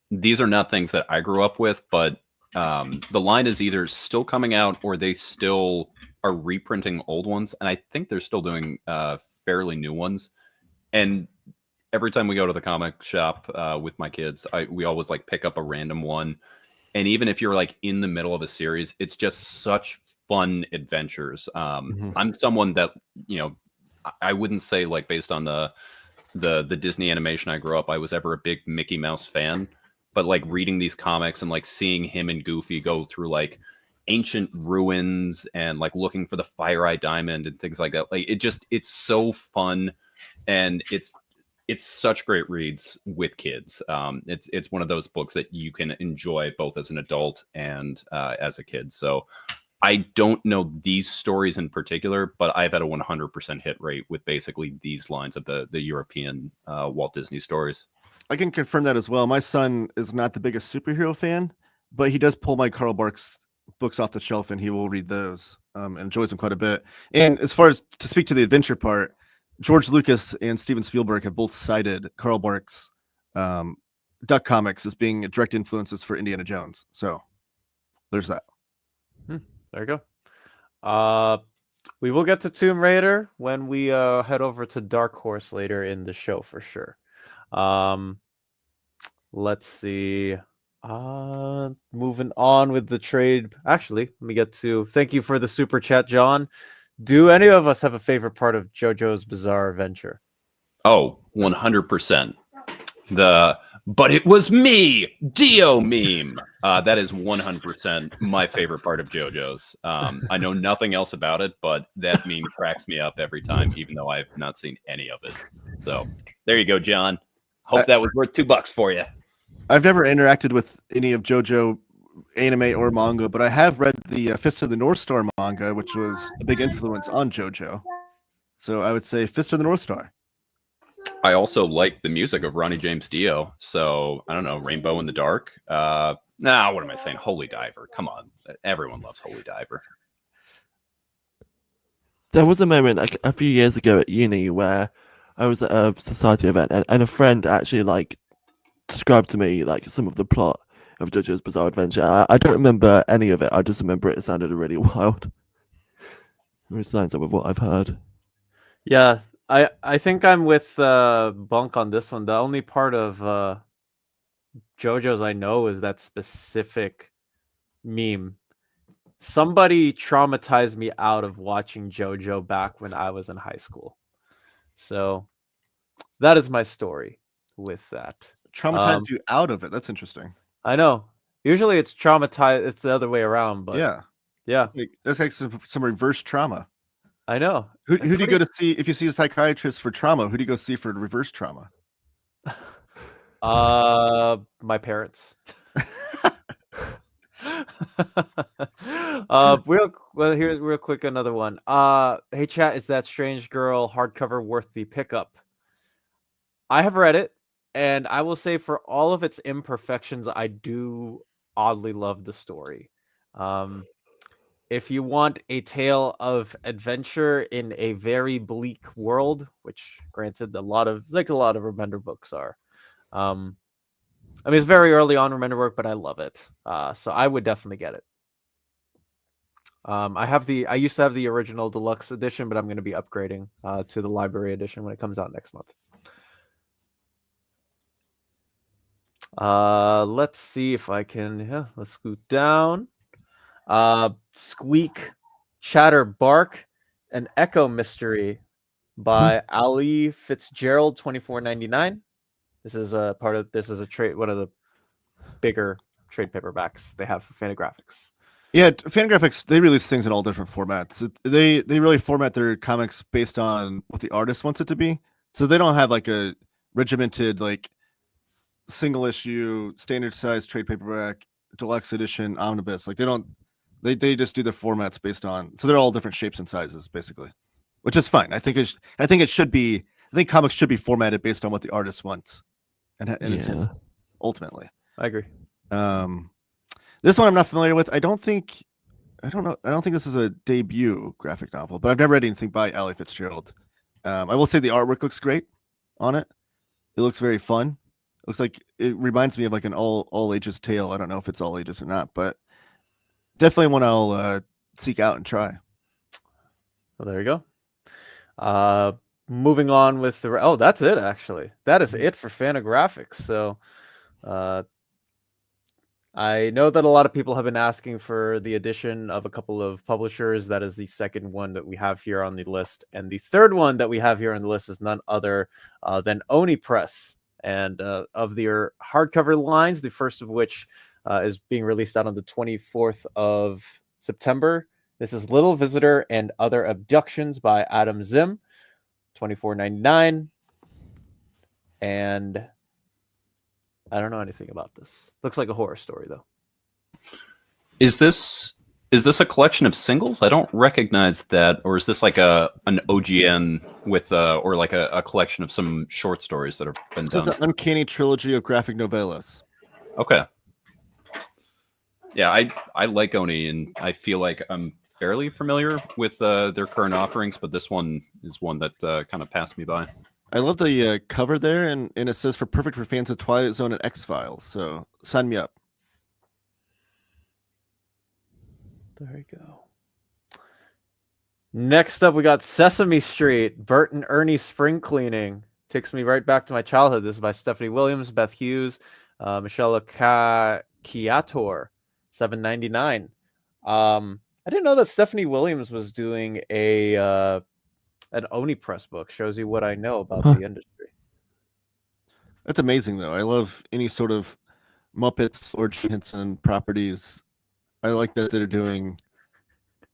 these are not things that I grew up with, but the line is either still coming out or they still are reprinting old ones. And I think they're still doing fairly new ones. And every time we go to the comic shop with my kids, we always like pick up a random one. And even if you're like in the middle of a series, it's just such fun adventures. I'm someone that, I wouldn't say like based on the Disney animation I grew up, I was ever a big Mickey Mouse fan. But like reading these comics and like seeing him and Goofy go through like ancient ruins and like looking for the Fire Eye Diamond and things like that, like it's so fun, and it's such great reads with kids. It's one of those books that you can enjoy both as an adult and as a kid. So I don't know these stories in particular, but I've had a 100% hit rate with basically these lines of the European Walt Disney stories. I can confirm that as well. My son is not the biggest superhero fan, but he does pull my Carl Barks books off the shelf and he will read those and enjoys them quite a bit. And as far as to speak to the adventure part, George Lucas and Steven Spielberg have both cited Carl Barks' Duck comics as being direct influences for Indiana Jones. So there's that. There you go. We will get to Tomb Raider when we head over to Dark Horse later in the show for sure. Let's see. Moving on with the trade. Actually, let me get to thank you for the super chat, John. Do any of us have a favorite part of JoJo's Bizarre Adventure? Oh, 100%. But it was me, Dio meme. That is 100% my favorite part of JoJo's. I know nothing else about it, but that meme cracks me up every time, even though I've not seen any of it. So there you go, John. Hope that was worth $2 for you. I've never interacted with any of JoJo anime or manga, but I have read the Fist of the North Star manga, which was a big influence on JoJo. So I would say Fist of the North Star. I also like the music of Ronnie James Dio. So I don't know, Rainbow in the Dark. What am I saying? Holy Diver. Come on. Everyone loves Holy Diver. There was a moment like a few years ago at uni where I was at a society event and a friend actually described to me some of the plot of JoJo's Bizarre Adventure. I don't remember any of it. I just remember it sounded really wild. Which lines up with what I've heard. Yeah, I think I'm with Bunk on this one. The only part of JoJo's I know is that specific meme. Somebody traumatized me out of watching JoJo back when I was in high school. So that is my story with that. Traumatized you out of it. That's interesting. I know. Usually it's traumatized. It's the other way around, but yeah. That's like some reverse trauma. I know. Who do you go to see if you see a psychiatrist for trauma? Who do you go see for reverse trauma? My parents. Here's real quick another one. Hey chat, is that Strange Girl hardcover worth the pickup? I have read it, and I will say for all of its imperfections, I do oddly love the story. If you want a tale of adventure in a very bleak world, which granted a lot of Remender books are. I mean, it's very early on Remender work, but I love it. So I would definitely get it. I used to have the original deluxe edition, but I'm going to be upgrading to the library edition when it comes out next month. Let's see if I can. Let's scoot down. Squeak, Chatter, Bark, an Echo Mystery by Ali Fitzgerald, $24.99. This is a trade, one of the bigger trade paperbacks they have for Fantagraphics. Yeah, Fantagraphics, they release things in all different formats. They really format their comics based on what the artist wants it to be. So they don't have like a regimented single issue, standard size trade paperback, deluxe edition, omnibus. They just do their formats based on, so they're all different shapes and sizes basically, which is fine. I think comics should be formatted based on what the artist wants, and ultimately, I agree. This one I'm not familiar with. I don't think this is a debut graphic novel, but I've never read anything by Ali Fitzgerald. I will say the artwork looks great on it. It looks very fun. It looks like it reminds me of an all ages tale. I don't know if it's all ages or not, but definitely one I'll seek out and try. Well, there you go. Moving on with that's it actually. That is it for Fantagraphics. So I know that a lot of people have been asking for the addition of a couple of publishers. That is the second one that we have here on the list. And the third one that we have here on the list is none other than Oni Press. And of their hardcover lines, the first of which is being released out on the 24th of September. This is Little Visitor and Other Abductions by Adam Zim, $24.99. And I don't know anything about this. Looks like a horror story, though. Is this a collection of singles? I don't recognize that. Or is this like an OGN with or like a collection of some short stories that have been done? It's an uncanny trilogy of graphic novellas. Okay. Yeah, I like Oni, and I feel like I'm fairly familiar with their current offerings, but this one is one that kind of passed me by. I love the cover there, and it says perfect for fans of Twilight Zone and X-Files. So sign me up. There you go. Next up, we got Sesame Street, Bert and Ernie Spring Cleaning. Takes me right back to my childhood. This is by Stephanie Williams, Beth Hughes, Michelle Kiator, $7.99. I didn't know that Stephanie Williams was doing an Oni Press book. Shows you what I know about the industry. That's amazing, though. I love any sort of Muppets or Gene Henson properties. I like that they're doing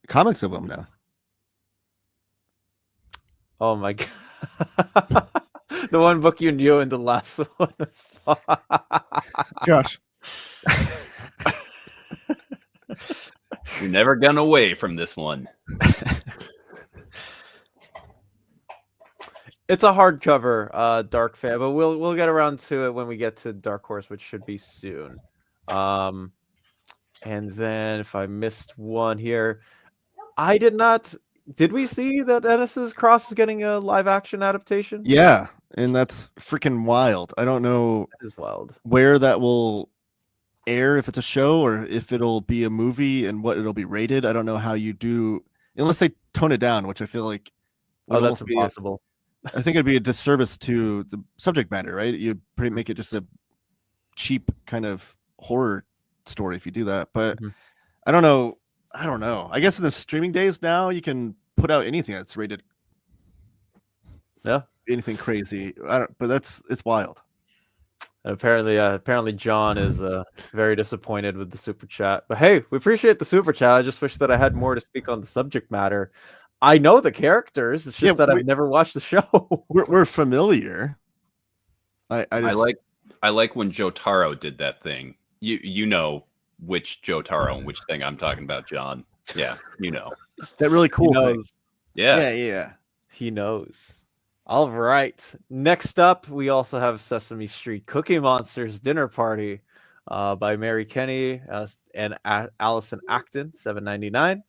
comics of them now. Oh my god. The one book you knew and the last one was Josh. You're never gonna away from this one. It's a hardcover, Dark fan, but we'll get around to it when we get to Dark Horse, which should be soon. And then if I missed one here, I did not. Did we see that Ennis's Cross is getting a live action adaptation? Yeah, and that's freaking wild. I don't know That is wild. where that will air, if it's a show or if it'll be a movie and what it'll be rated. I don't know how you do, unless they tone it down, which I feel like that's impossible. I think it'd be a disservice to the subject matter, right? You'd pretty make it just a cheap kind of horror story if you do that. But I don't know. I guess in the streaming days now, you can put out anything that's rated. Yeah. Anything crazy. But it's wild. And apparently John is very disappointed with the super chat. But hey, we appreciate the super chat. I just wish that I had more to speak on the subject matter. I know the characters. It's just that I've never watched the show. We're familiar. I like when Jotaro did that thing. You know which Jotaro and which thing I'm talking about, John. Yeah, you know. That really cool thing. Yeah. He knows. All right. Next up, we also have Sesame Street Cookie Monsters Dinner Party by Mary Kenny and Allison Acton, $7.99.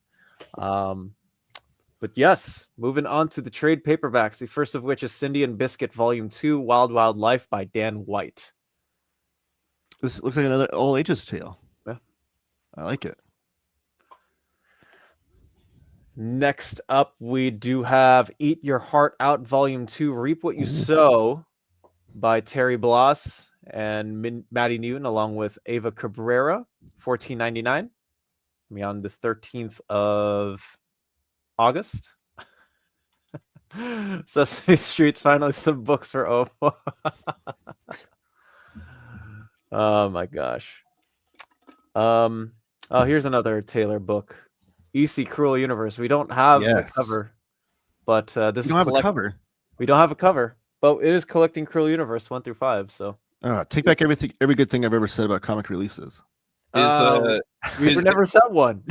But yes, moving on to the trade paperbacks, the first of which is Cindy and Biscuit Volume 2, Wild Wild Life by Dan White. This looks like another all ages tale. Yeah. I like it. Next up, we do have Eat Your Heart Out Volume 2, Reap What You Sow by Terry Bloss and Maddie Newton, along with Ava Cabrera, $14.99. On the 13th of August. Sesame Street's finally some books for Ovo. Oh my gosh. Here's another Taylor book. EC Cruel Universe. We don't have a cover, but this is a cover. We don't have a cover, but it is collecting Cruel Universe 1 through 5. So take back every good thing I've ever said about comic releases. We've never said one.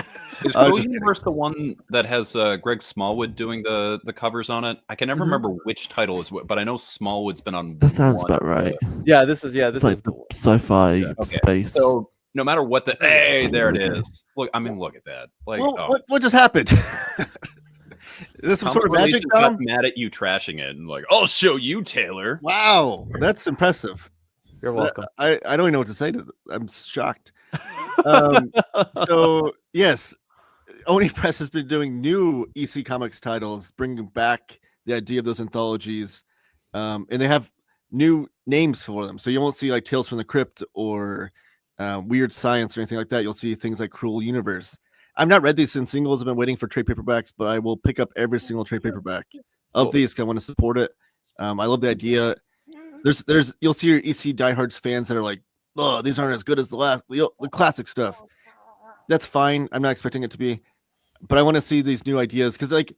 Is Cruel Universe the one that has Greg Smallwood doing the covers on it? I can never remember which title is what, but I know Smallwood's been on. That sounds about right. This is like the sci-fi space. So no matter what there it is. Look at that. Like, what just happened? Is some sort of magic? Got mad at you trashing it and like, I'll show you, Taylor. Wow, that's impressive. You're welcome. I don't even know what to say to them. I'm shocked. So yes, Oni Press has been doing new EC Comics titles, bringing back the idea of those anthologies, and they have new names for them. So you won't see like Tales from the Crypt or Weird Science or anything like that. You'll see things like Cruel Universe. I've not read these in singles. I've been waiting for trade paperbacks, but I will pick up every single trade paperback of these because I want to support it. I love the idea. You'll see your EC diehards fans that are like, oh, these aren't as good as the classic stuff. That's fine. I'm not expecting it to be, but I want to see these new ideas because like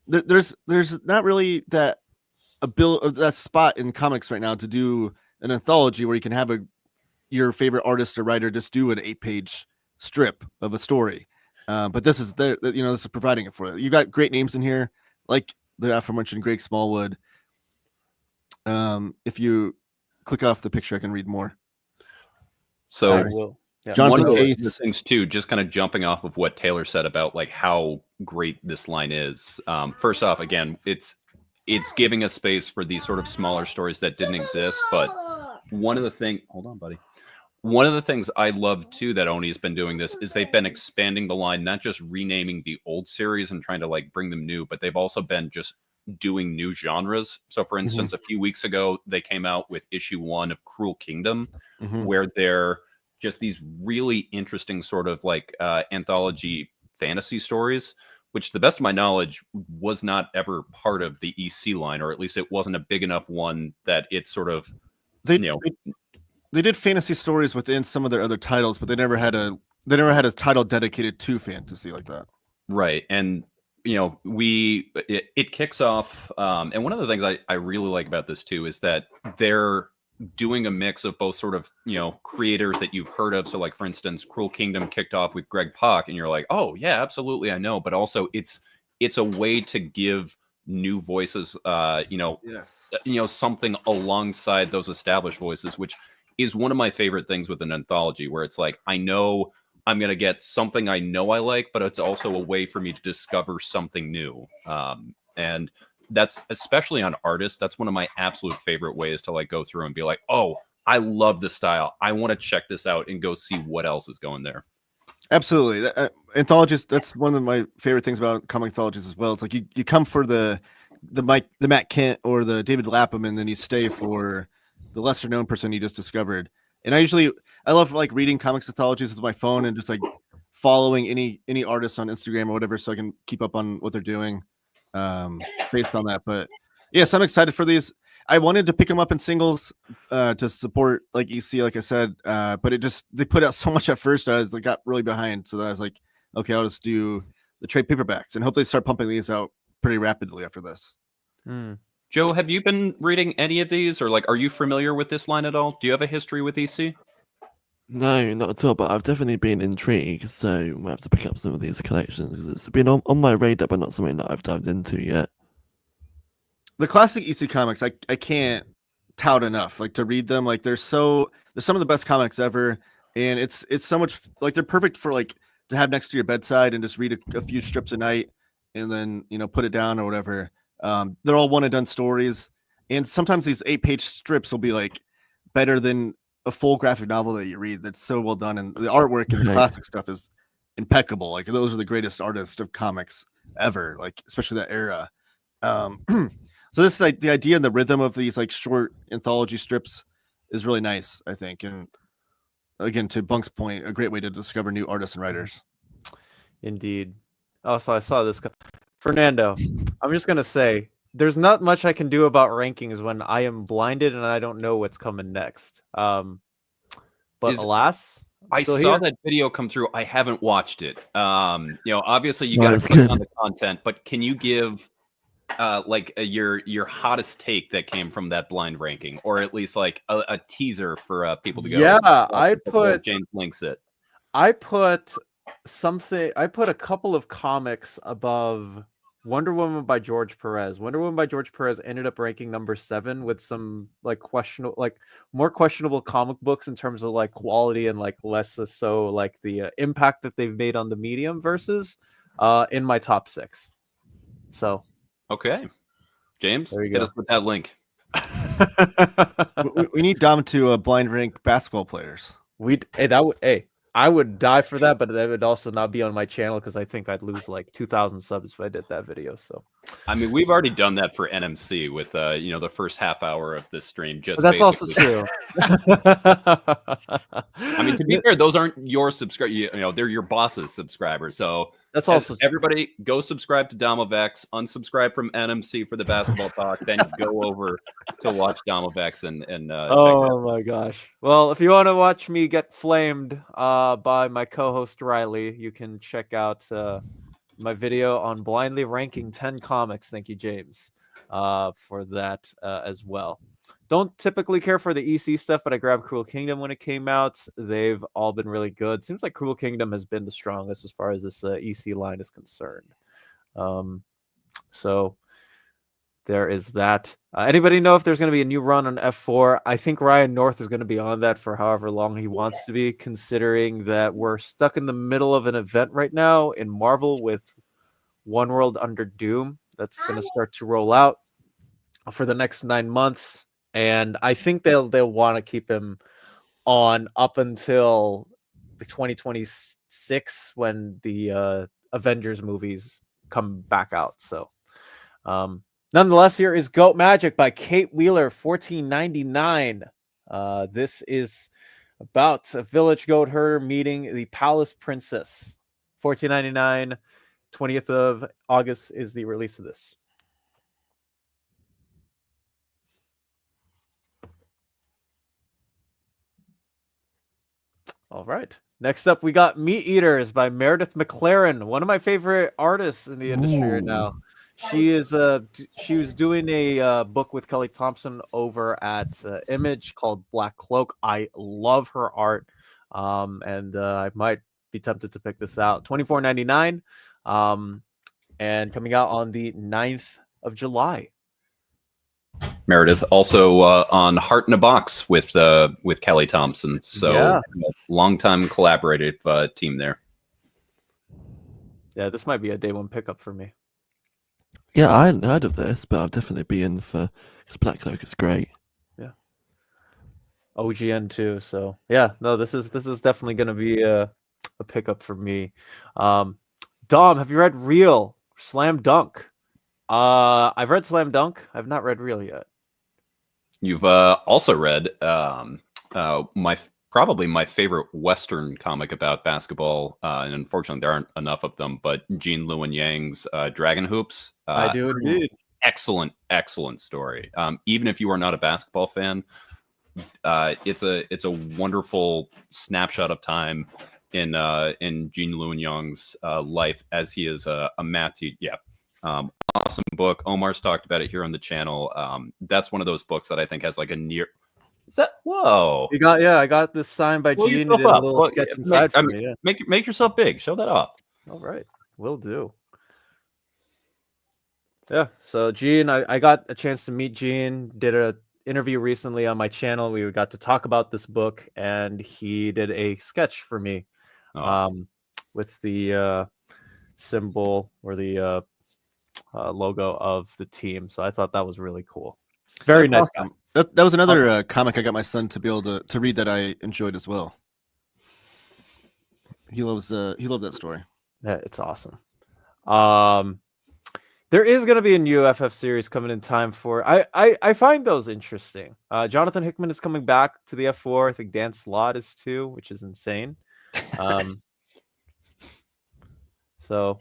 there's not really that spot in comics right now to do an anthology where you can have your favorite artist or writer just do an 8-page strip of a story. But this is this is providing it for you. You got great names in here, like the aforementioned Greg Smallwood. If you click off the picture, I can read more. So John one of the things too, just kind of jumping off of what Taylor said about like how great this line is. First off, again, it's giving us space for these sort of smaller stories that didn't exist. But one of the things I love too that Oni has been doing this is they've been expanding the line, not just renaming the old series and trying to like bring them new, but they've also been just doing new genres. So for instance, a few weeks ago, they came out with issue 1 of Cruel Kingdom, where they're just these really interesting sort of like anthology fantasy stories, which to the best of my knowledge was not ever part of the EC line, or at least it wasn't a big enough one that it's sort of, they did fantasy stories within some of their other titles, but they never had a title dedicated to fantasy like that. Right. And it kicks off, and one of the things I really like about this too is that they're doing a mix of both sort of creators that you've heard of. So like for instance, Cruel Kingdom kicked off with Greg Pak, and you're like, oh yeah, absolutely, I know. But also it's a way to give new voices, Yes. Something alongside those established voices, which is one of my favorite things with an anthology, where it's like, I know I'm going to get something I know I like, but it's also a way for me to discover something new. And that's, especially on artists, that's one of my absolute favorite ways to like go through and be like, oh, I love this style. I want to check this out and go see what else is going there. Absolutely. Anthologies, that's one of my favorite things about comic anthologies as well. It's like you come for the Matt Kent or the David Lapham, and then you stay for the lesser known person you just discovered. And I love like reading comics anthologies with my phone and just like following any artist on Instagram or whatever, so I can keep up on what they're doing based on that. But yes, I'm excited for these. I wanted to pick them up in singles to support like EC, like I said, but they put out so much at first. I got really behind, so I was like, okay, I'll just do the trade paperbacks and hope they start pumping these out pretty rapidly after this. Joe, have you been reading any of these, or like, are you familiar with this line at all? Do you have a history with EC? No, not at all, but I've definitely been intrigued, so we have to pick up some of these collections because it's been on my radar, but not something that I've dived into yet. The classic EC comics, I can't tout enough. Like to read them, like they're some of the best comics ever, and it's so much like they're perfect for like to have next to your bedside and just read a few strips a night, and then put it down or whatever. They're all one and done stories, and sometimes these 8-page strips will be like better than a full graphic novel that you read. That's so well done, and the artwork and the classic stuff is impeccable. Like those are the greatest artists of comics ever, like especially that era. So this is like the idea and the rhythm of these like short anthology strips is really nice, I think. And again, to Bunk's point, a great way to discover new artists and writers. Indeed. Also, I saw this. Fernando, I'm just going to say, there's not much I can do about rankings when I am blinded and I don't know what's coming next. But alas, I saw that video come through. I haven't watched it. Obviously you got to click on the content, but can you give your hottest take that came from that blind ranking, or at least like a teaser for people to go? Yeah, I put James links it. I put a couple of comics above Wonder Woman by George Perez. Wonder Woman by George Perez ended up ranking number 7 with some more questionable comic books in terms of like quality and like less so like the impact that they've made on the medium versus in my top 6. So okay, James, hit us with that link. we need Dom to blind rank basketball players. I would die for that, but that would also not be on my channel because I think I'd lose like 2,000 subs if I did that video. So, I mean, we've already done that for NMC with the first half hour of this stream. Just but that's also true. I mean, to be fair, those aren't your subscribers. They're your boss's subscribers. So that's also everybody go subscribe to Dom of X, unsubscribe from NMC for the basketball talk, then go over to watch Dom of X and oh my gosh. Well, if you want to watch me get flamed by my co-host Riley, you can check out my video on blindly ranking 10 comics. Thank you, James, for that as well. Don't typically care for the EC stuff, but I grabbed Cruel Kingdom when it came out. They've all been really good. Seems like Cruel Kingdom has been the strongest as far as this EC line is concerned. So there is that. Anybody know if there's going to be a new run on F4? I think Ryan North is going to be on that for however long he wants to be, considering that we're stuck in the middle of an event right now in Marvel with One World Under Doom. That's going to start to roll out for the next 9 months. And I think they'll want to keep him on up until the 2026 when the Avengers movies come back out. So, nonetheless, here is Goat Magic by Kate Wheeler, $14.99. This is about a village goat herder meeting the palace princess. $14.99. 20th of August is the release of this. All right. Next up, we got Meat Eaters by Meredith McLaren, one of my favorite artists in the industry right now. She was doing a book with Kelly Thompson over at Image called Black Cloak. I love her art, and I might be tempted to pick this out. $24.99, and coming out on the 9th of July. Meredith also on Heart in a Box with Kelly Thompson. So longtime collaborative team there. Yeah, this might be a day one pickup for me. Yeah, I hadn't heard of this, but I'll definitely be in for because Black Cloak is great. Yeah. OGN too. So yeah, no, this is definitely going to be a pickup for me. Dom, have you read Real Slam Dunk? I've read Slam Dunk. I've not read Real yet. You've also read probably my favorite Western comic about basketball, and unfortunately there aren't enough of them, but Gene Luen Yang's Dragon Hoops. I do indeed. Excellent story. Even if you are not a basketball fan, it's a wonderful snapshot of time in Gene Luen Yang's life as he is a math teacher. Yeah. Awesome book. Omar's talked about it here on the channel. That's one of those books that I think has like a near. Is that whoa? I got this signed by Gene. Did a little sketch inside for me. Yeah. Make yourself big. Show that off. All right, will do. Yeah. So Gene, I got a chance to meet Gene. Did a interview recently on my channel. We got to talk about this book, and he did a sketch for me, with the symbol or the logo of the team. So I thought that was really cool. Very nice. Awesome. That was another comic I got my son to be able to read that I enjoyed as well. He loved that story. Yeah, it's awesome. There is going to be a new FF series coming in time for. I find those interesting. Jonathan Hickman is coming back to the F4. I think Dan Slott is too, which is insane. So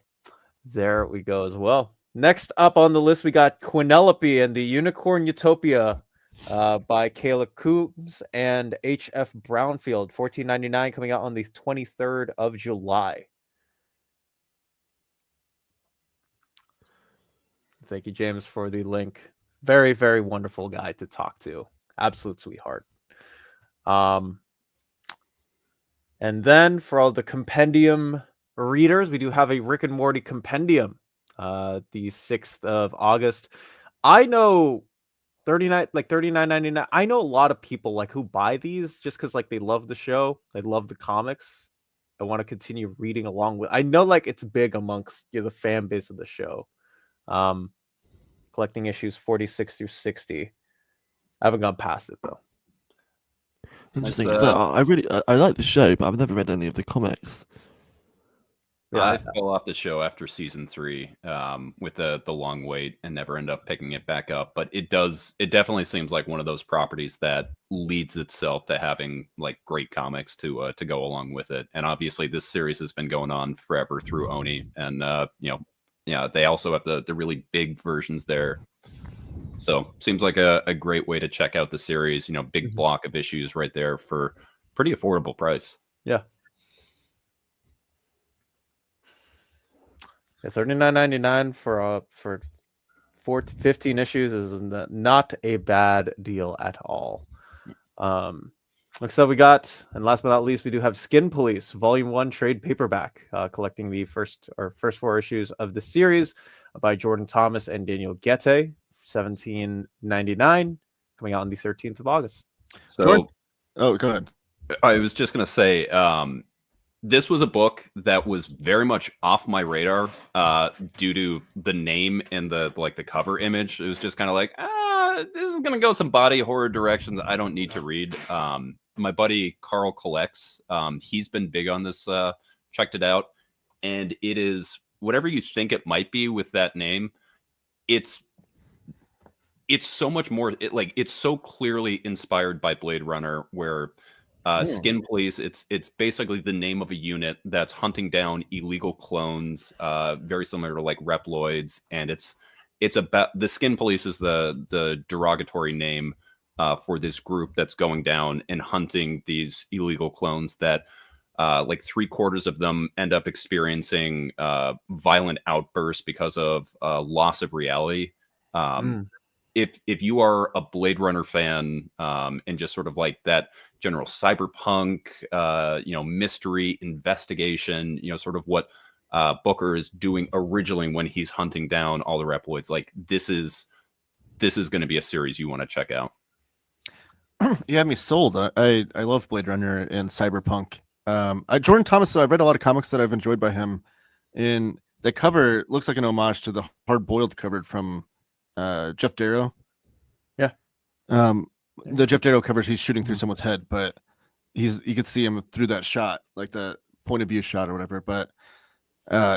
there we go as well. Next up on the list, we got Quinelope and the Unicorn Utopia by Kayla Coombs and H.F. Brownfield, $14.99, coming out on the 23rd of July. Thank you, James, for the link. Very, very wonderful guy to talk to. Absolute sweetheart. And then for all the compendium readers, we do have a Rick and Morty compendium. The 6th of August. I know $39.99. I know a lot of people like who buy these just because like they love the show, they love the comics. I want to continue reading along with. I know like it's big amongst the fan base of the show. Collecting issues 46 through 60. I haven't gone past it though. Interesting, because I like the show, but I've never read any of the comics. Yeah, I fell off the show after season 3 with the long wait and never end up picking it back up. But it definitely seems like one of those properties that leads itself to having like great comics to go along with it. And obviously this series has been going on forever through Oni, and they also have the really big versions there. So seems like a great way to check out the series. Big block of issues right there for pretty affordable price. Yeah. $39.99 for 15 issues is not a bad deal at all. So we got, and last but not least, we do have Skin Police Volume 1 trade paperback, collecting the first 4 issues of the series by Jordan Thomas and Daniel Guette, $17.99, coming out on the 13th of August. So, Jordan? Oh, go ahead. I was just gonna say, this was a book that was very much off my radar due to the name and the cover image. It was just kind of like, this is gonna go some body horror directions I don't need to read. My buddy Carl collects. He's been big on this. Checked it out, and it is whatever you think it might be with that name. It's so much more. It's so clearly inspired by Blade Runner, where Skin Police, it's basically the name of a unit that's hunting down illegal clones, very similar to like Reploids, and it's about the Skin Police is the derogatory name for this group that's going down and hunting these illegal clones that like 3/4 of them end up experiencing violent outbursts because of loss of reality. If you are a Blade Runner fan and just sort of like that general cyberpunk, mystery investigation, sort of what Booker is doing originally when he's hunting down all the Reploids. Like this is going to be a series you want to check out. You have me sold. I love Blade Runner and Cyberpunk. Jordan Thomas, I've read a lot of comics that I've enjoyed by him. And the cover looks like an homage to the Hard Boiled cover from Jeff Darrow. Yeah. The Jeff Darrow covers, he's shooting through someone's head, but you can see him through that shot, like the point of view shot or whatever. But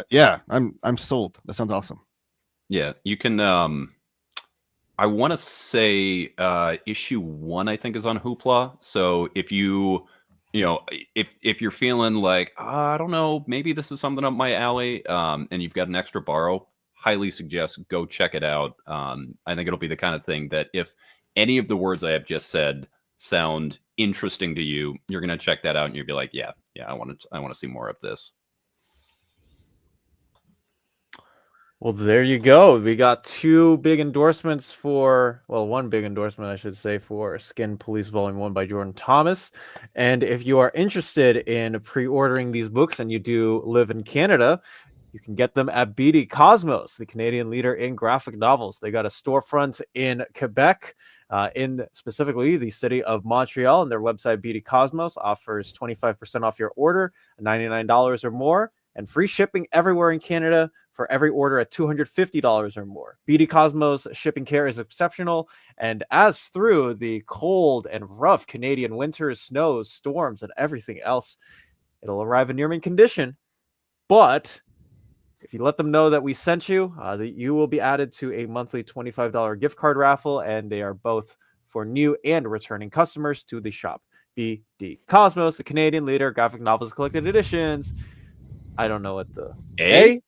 yeah, I'm sold. That sounds awesome. Yeah, you can. I want to say issue 1, I think, is on Hoopla. So if you know, if you're feeling like, I don't know, maybe this is something up my alley, and you've got an extra borrow, highly suggest go check it out. I think it'll be the kind of thing that if any of the words I have just said sound interesting to you, you're gonna check that out and you'll be like, yeah, I want to see more of this. Well, there you go. We got 2 big endorsements for, well, 1 big endorsement, I should say, for Skin Police Volume 1 by Jordan Thomas. And if you are interested in pre-ordering these books and you do live in Canada, you can get them at BD Cosmos, the Canadian leader in graphic novels. They got a storefront in Quebec, in specifically the city of Montreal, and their website, BD Cosmos, offers 25% off your order, $99 or more, and free shipping everywhere in Canada for every order at $250 or more. BD Cosmos shipping care is exceptional, and as through the cold and rough Canadian winters, snows, storms, and everything else, it'll arrive in near mint condition. But if you let them know that we sent you, that you will be added to a monthly $25 gift card raffle, and they are both for new and returning customers to the shop. BD Cosmos, the Canadian leader, graphic novels, collected editions. I don't know what the A.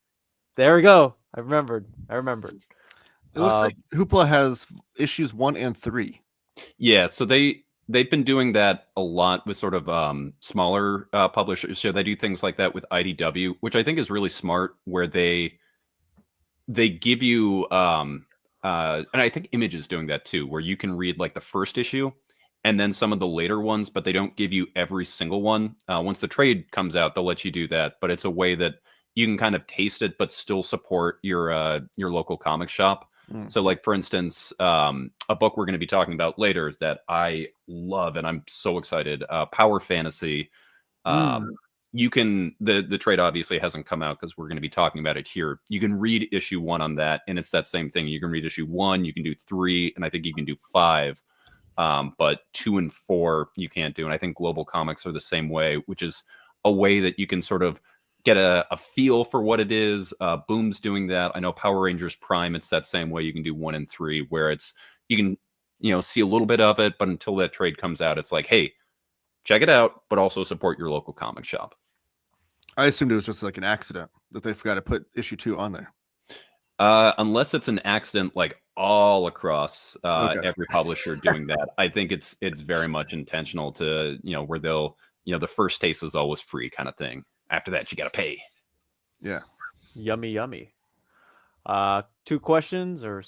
There we go. I remembered. It looks like Hoopla has issues 1 and 3. Yeah, so they've been doing that a lot with sort of smaller publishers. So they do things like that with IDW, which I think is really smart, where they give you and I think Image is doing that too, where you can read like the first issue and then some of the later ones, but they don't give you every single one. Once the trade comes out, they'll let you do that, but it's a way that you can kind of taste it, but still support your local comic shop. So like, for instance, a book we're going to be talking about later is that I love, and I'm so excited, Power Fantasy. You can, the trade obviously hasn't come out because we're going to be talking about it here. You can read issue 1 on that, and it's that same thing. You can read issue 1, you can do 3, and I think you can do 5. But 2 and 4 you can't do. And I think Global Comics are the same way, which is a way that you can sort of get a feel for what it is. Boom's doing that. I know Power Rangers Prime, it's that same way. You can do 1 and 3, where it's, you can, see a little bit of it, but until that trade comes out, it's like, hey, check it out, but also support your local comic shop. I assumed it was just like an accident that they forgot to put issue 2 on there. Unless it's an accident, like all across every publisher doing that. I think it's very much intentional to, where they'll, the first taste is always free kind of thing. After that, you got to pay. Yeah. Yummy. 2 questions or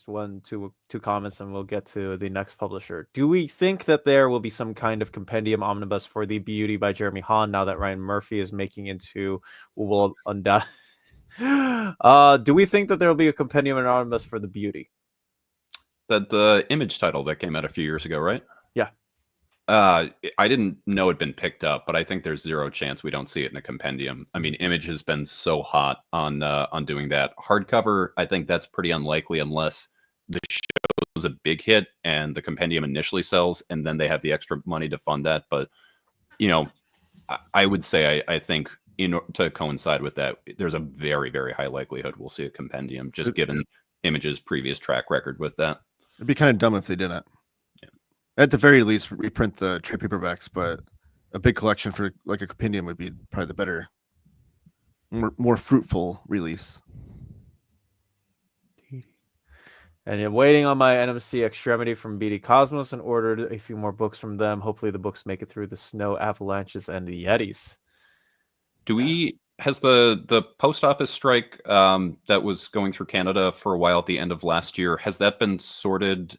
two comments, and we'll get to the next publisher. Do we think that there will be some kind of compendium omnibus for The Beauty by Jeremy Hahn now that Ryan Murphy is making into will undoubtedly? Do we think that there will be a compendium omnibus for The Beauty? The Image title that came out a few years ago, right? Yeah. I didn't know it'd been picked up, but I think there's zero chance we don't see it in a compendium. I mean, Image has been so hot on doing that. Hardcover, I think that's pretty unlikely unless the show is a big hit and the compendium initially sells, and then they have the extra money to fund that. But, I would say I think to coincide with that, there's a very, very high likelihood we'll see a compendium, just given Image's previous track record with that. It'd be kind of dumb if they didn't. At the very least, reprint the trade paperbacks, but a big collection for like a compendium would be probably the better, more fruitful release. And I'm waiting on my NMC Extremity from BD Cosmos and ordered a few more books from them. Hopefully the books make it through the snow avalanches and the Yetis. Has the post office strike that was going through Canada for a while at the end of last year, has that been sorted?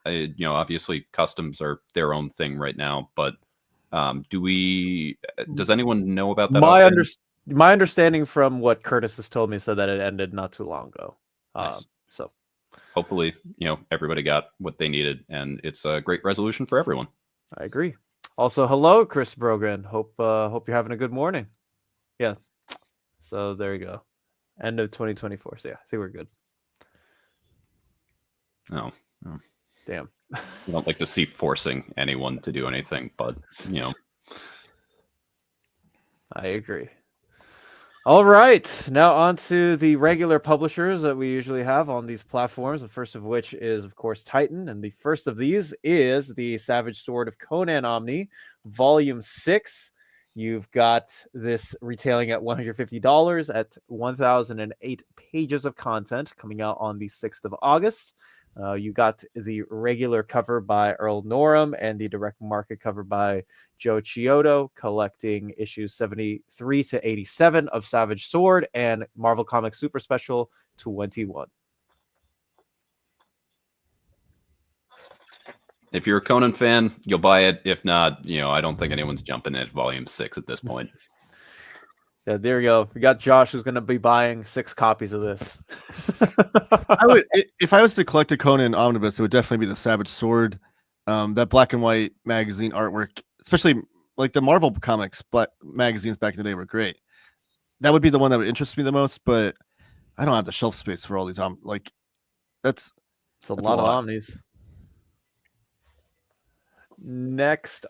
Obviously customs are their own thing right now, but does anyone know about that? my understanding from what Curtis has told me said that it ended not too long ago. Nice. So hopefully, everybody got what they needed, and it's a great resolution for everyone. I agree. Also, hello, Chris Brogan. Hope you're having a good morning. Yeah. So there you go. End of 2024. So yeah, I think we're good. Oh. Damn. I don't like to see forcing anyone to do anything, but I agree. All right, now on to the regular publishers that we usually have on these platforms. The first of which is, of course, Titan, and the first of these is the Savage Sword of Conan Omni, Volume 6. You've got this retailing at $150 at 1,008 pages of content, coming out on the 6th of August. You got the regular cover by Earl Norham and the direct market cover by Joe Chiodo, collecting issues 73 to 87 of Savage Sword and Marvel Comics Super Special 21. If you're a Conan fan, you'll buy it. If not, I don't think anyone's jumping at Volume 6 at this point. Yeah, there you go. We got Josh, who's going to be buying 6 copies of this. I would, if I was to collect a Conan omnibus, it would definitely be the Savage Sword. That black and white magazine artwork, especially like the Marvel Comics magazines back in the day, were great. That would be the one that would interest me the most. But I don't have the shelf space for all these. That's a lot of omnis. Next,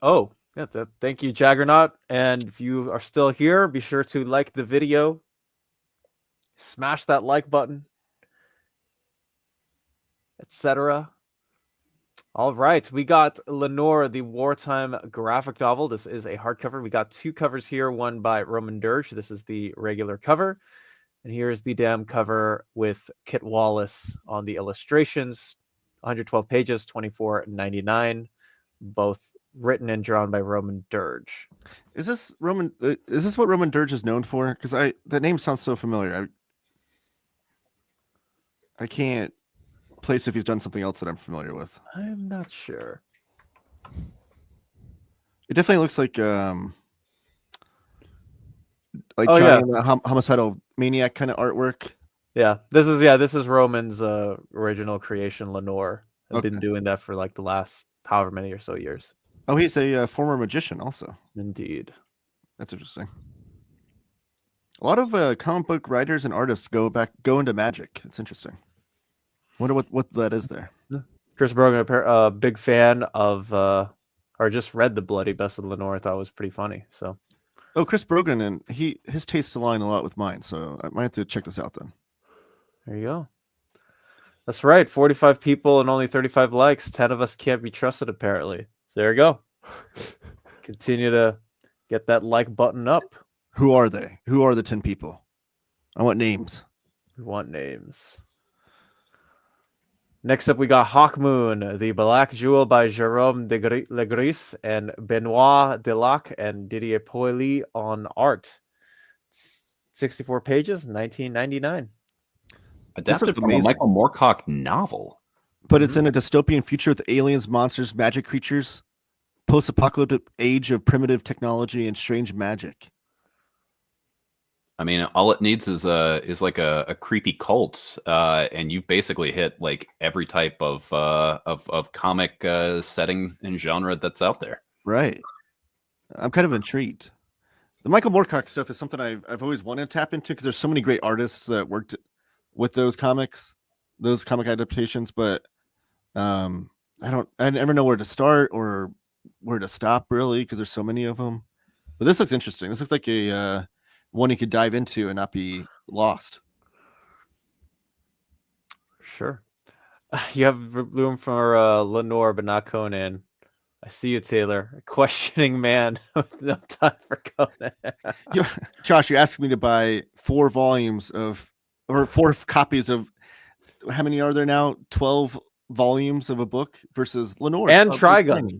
thank you, Jaggernaut. And if you are still here, be sure to like the video, smash that like button, etc. All right, we got Lenore, the wartime graphic novel. This is a hardcover. We got 2 covers here, one by Roman Dirge. This is the regular cover. And here's the damn cover with Kit Wallace on the illustrations. 112 pages, $24.99. Both written and drawn by Roman Dirge. Is this what Roman Dirge is known for? Because that name sounds so familiar. I can't place if he's done something else that I'm familiar with. I'm not sure. It definitely looks like Johnny and the Homicidal Maniac kind of artwork. Yeah, this is Roman's original creation. Lenore has been doing that for like the last however many or so years. Oh, he's a former magician also. Indeed. That's interesting. A lot of comic book writers and artists go into magic. It's interesting. Wonder what that is there. Chris Brogan, a big fan of, or just read the Bloody Best of Lenore. I thought it was pretty funny. So, Chris Brogan, and his tastes align a lot with mine. So I might have to check this out then. There you go. That's right. 45 people and only 35 likes. 10 of us can't be trusted, apparently. So there you go. Continue to get that like button up. Who are they? Who are the 10 people? I want names. We want names. Next up, we got Hawkmoon, the Black Jewel by Jérôme Legris and Benoit Delac and Didier Poilly on art. 64 pages, $19.99. Adapted from a Michael Moorcock novel. But it's in a dystopian future with aliens, monsters, magic creatures, post-apocalyptic age of primitive technology and strange magic. I mean, all it needs is like a creepy cult, and you basically hit like every type of comic setting and genre that's out there. Right. I'm kind of intrigued. The Michael Moorcock stuff is something I've always wanted to tap into because there's so many great artists that worked with those comic adaptations, but I never know where to start or where to stop really because there's so many of them. But this looks interesting. This looks like a one you could dive into and not be lost. Sure. You have room for Lenore, but not Conan. I see you, Taylor. A questioning man with no time for Conan. Josh, you asked me to buy 4 copies of, how many are there now? 12 volumes of a book versus Lenore. And Trigun.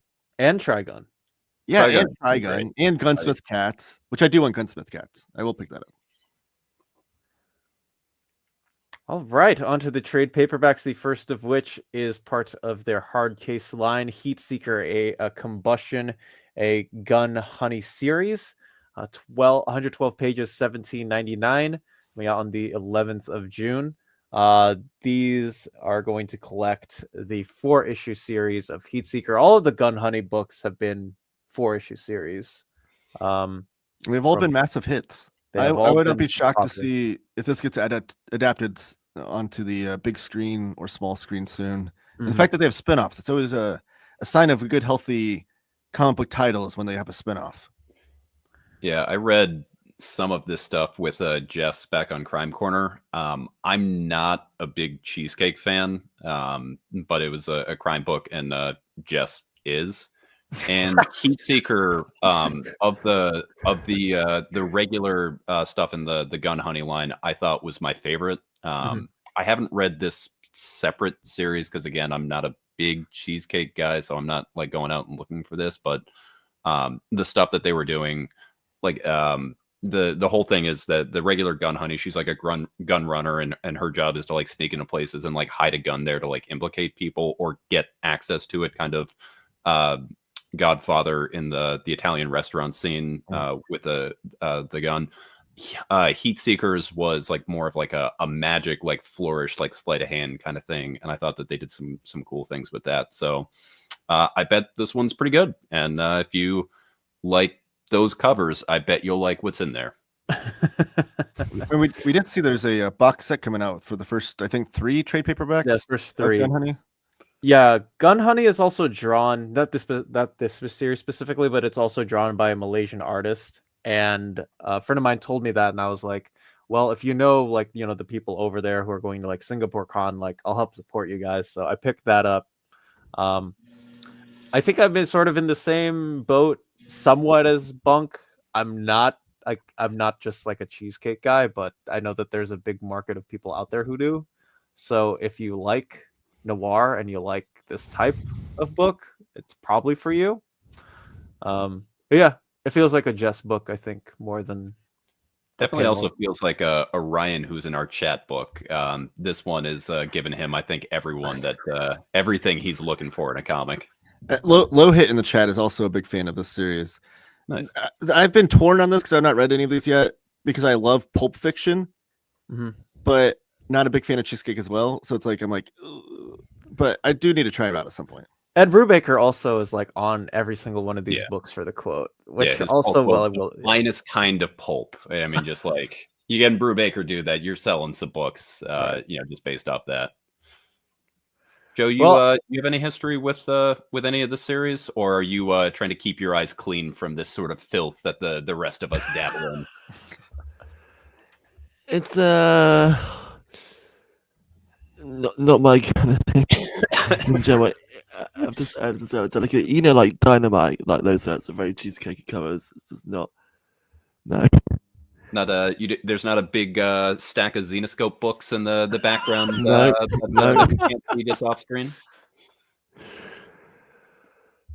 Yeah, and Trigun. And Gunsmith Cats, which I do want Gunsmith Cats. I will pick that up. All right, on to the trade paperbacks, the first of which is part of their hard case line, Heatseeker, a combustion, a gun honey series. 112 pages, $17.99. We out on the 11th of June. These are going to collect the 4-issue series of Heatseeker. All of the Gun Honey books have been 4-issue series. They've all been massive hits. I would not be shocked to see if this gets adapted onto the big screen or small screen soon. Mm-hmm. And the fact that they have spinoffs, it's always a sign of a good, healthy comic book titles when they have a spinoff. Yeah, I read some of this stuff with Jess back on Crime Corner. I'm not a big Cheesecake fan, but it was a crime book, and Jess is. And Heatseeker, of the regular stuff in the Gun Honey line, I thought was my favorite. I haven't read this separate series because, again, I'm not a big Cheesecake guy, so I'm not like going out and looking for this. But the stuff that they were doing, like the whole thing is that the regular Gun Honey, she's like a gun runner, and her job is to like sneak into places and like hide a gun there to like implicate people or get access to it, kind of Godfather in the Italian restaurant scene with the gun. Heatseekers was like more of like a magic, like flourish, like sleight of hand kind of thing, and I thought that they did some cool things with that. So I bet this one's pretty good, and if you like those covers, I bet you'll like what's in there. we did see there's a box set coming out for the first, I think, 3 trade paperbacks. Yes, first 3. Gun Honey. Yeah, Gun Honey is also drawn, not this series specifically, but it's also drawn by a Malaysian artist. And a friend of mine told me that, and I was like, well, if you know, like, you know, the people over there who are going to like Singapore Con, like, I'll help support you guys. So I picked that up. I think I've been sort of in the same boat somewhat as Bunk. I'm not just like a Cheesecake guy, but I know that there's a big market of people out there who do. So if you like noir and you like this type of book, it's probably for you. But yeah, it feels like a Jess book, I think, more than definitely also feels like a Ryan who's in our chat book. This one is giving him, I think, everyone that everything he's looking for in a comic. Low Hit in the chat is also a big fan of this series. Nice. I've been torn on this because I've not read any of these yet, because I love pulp fiction, but not a big fan of Cheesecake as well. So it's like, I'm like, ugh. But I do need to try it out at some point. Ed Brubaker also is like on every single one of these books for the quote, which also mine is kind of pulp. I mean, just like you get Brubaker do that, you're selling some books, just based off that. Joe, you have any history with any of the series, or are you trying to keep your eyes clean from this sort of filth that the rest of us dabble in? It's not my kind of thing. Joe, I've just like, you know, like Dynamite, like those sorts of very cheesecakey covers. It's just not. No. There's not a big stack of Xenoscope books in the background. No. That we can't see just off screen.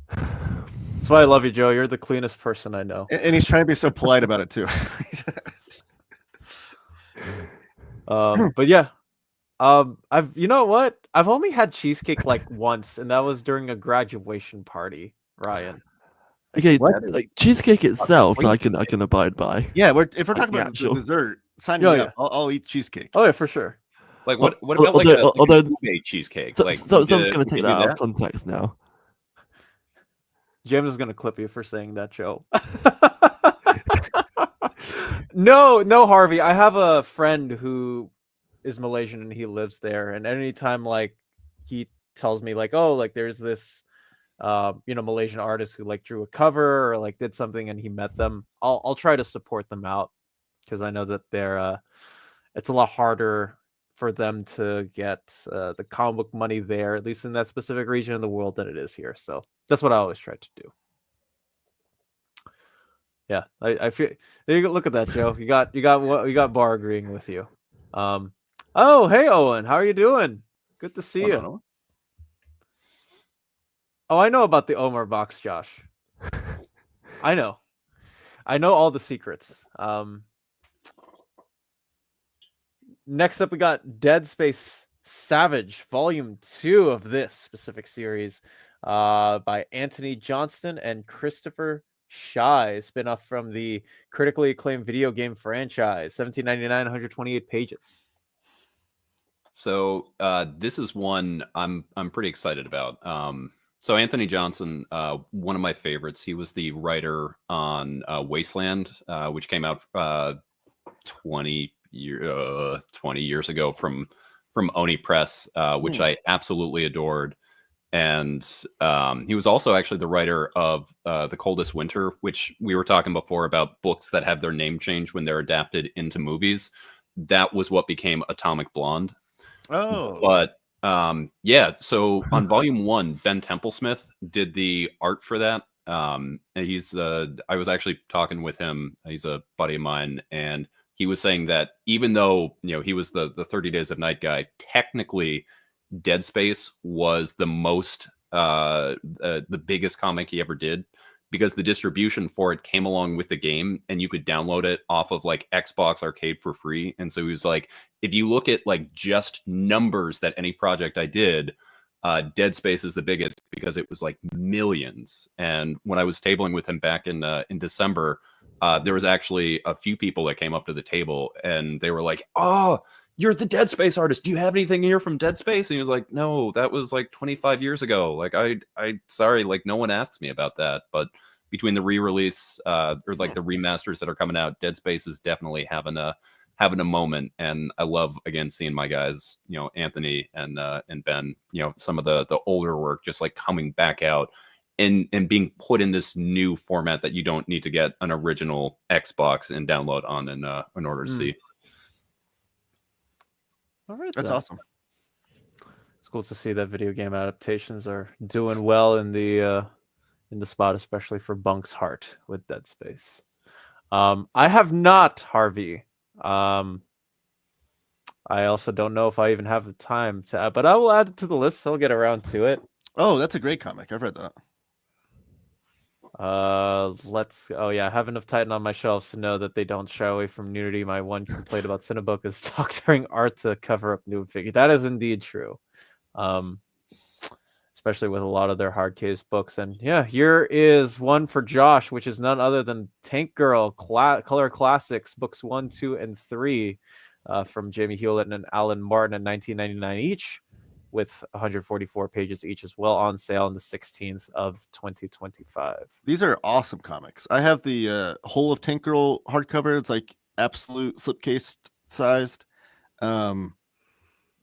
That's why I love you, Joe. You're the cleanest person I know. And he's trying to be so polite about it too. But yeah, you know what? I've only had cheesecake like once, and that was during a graduation party, Ryan. Okay, like cheesecake itself, I can abide by. Yeah, if we're talking about dessert, sign me up. I'll eat cheesecake. Oh yeah, for sure. Like what about although a cheesecake? Like someone's going to take that out of context now. James is going to clip you for saying that, Joe. No, Harvey. I have a friend who is Malaysian and he lives there, and anytime like he tells me like, oh, like there's this Malaysian artist who like drew a cover or like did something and he met them, I'll try to support them out, because I know that they're it's a lot harder for them to get the comic book money there, at least in that specific region of the world, than it is here. So that's what I always try to do. Yeah, I feel. Look at that, Joe. You got Bar agreeing with you. Oh, hey, Owen, how are you doing? Good to see you. Oh, I know about the Omar box, Josh. I know all the secrets. Next up, we got Dead Space Savage, Volume 2 of this specific series, by Anthony Johnston and Christopher Shy, spin-off from the critically acclaimed video game franchise. $17.99, 128 pages. So this is one I'm pretty excited about. So Anthony Johnson, one of my favorites. He was the writer on Wasteland, which came out 20 years ago from Oni Press, which I absolutely adored. And he was also actually the writer of The Coldest Winter, which we were talking before about books that have their name changed when they're adapted into movies. That was what became Atomic Blonde. Oh, But yeah, so on volume 1, Ben Templesmith did the art for that. And he's I was actually talking with him. He's a buddy of mine, and he was saying that even though he was the 30 Days of Night guy, technically Dead Space was the most the biggest comic he ever did, because the distribution for it came along with the game, and you could download it off of like Xbox Arcade for free. And so he was like, if you look at like just numbers that any project I did, Dead Space is the biggest because it was like millions. And when I was tabling with him back in December, there was actually a few people that came up to the table and they were like, "Oh, you're the Dead Space artist. Do you have anything here from Dead Space?" And he was like, "No, that was like 25 years ago. Like, I sorry, like no one asks me about that." But between the re-release or like the remasters that are coming out, Dead Space is definitely having a moment. And I love, again, seeing my guys, Anthony and Ben, some of the older work just like coming back out and being put in this new format that you don't need to get an original Xbox and download on in order to see. All right, that's awesome. It's cool to see that video game adaptations are doing well in the spot, especially for Bunk's heart with Dead Space. I have not, Harvey. I also don't know if I even have the time to add, but I will add it to the list. So I'll get around to it. Oh, that's a great comic. I've read that. I have enough Titan on my shelves to know that they don't shy away from nudity. My one complaint about Cinebook is doctoring art to cover up new figure. That is indeed true. Especially with a lot of their hard case books. And yeah, here is one for Josh, which is none other than Tank Girl Color Classics, books 1, 2, and 3, from Jamie Hewlett and Alan Martin at $19.99 each, with 144 pages each as well, on sale on the 16th of 2025. These are awesome comics. I have the whole of Tank Girl hardcover. It's like absolute slipcase sized.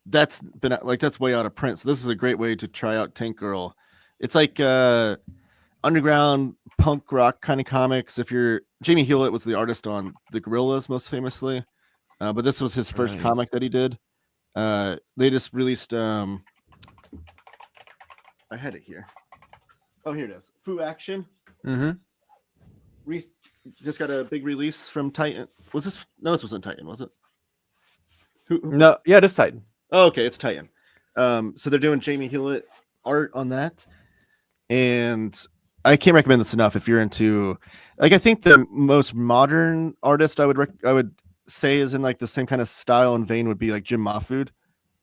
That's been that's way out of print. So this is a great way to try out Tank Girl. It's like underground punk rock kind of comics. If you're Jamie Hewlett was the artist on the Gorillaz most famously, but this was his first comic that he did. They just released I had it here. Oh, here it is. Fu Action. Just got a big release from Titan. Was this? No, this wasn't Titan, was it? No, yeah, it is Titan. Oh, okay, it's Titan. So they're doing Jamie Hewlett art on that, and I can't recommend this enough if you're into. Like, I think the most modern artist I would say is in like the same kind of style and vein would be like Jim Mahfood.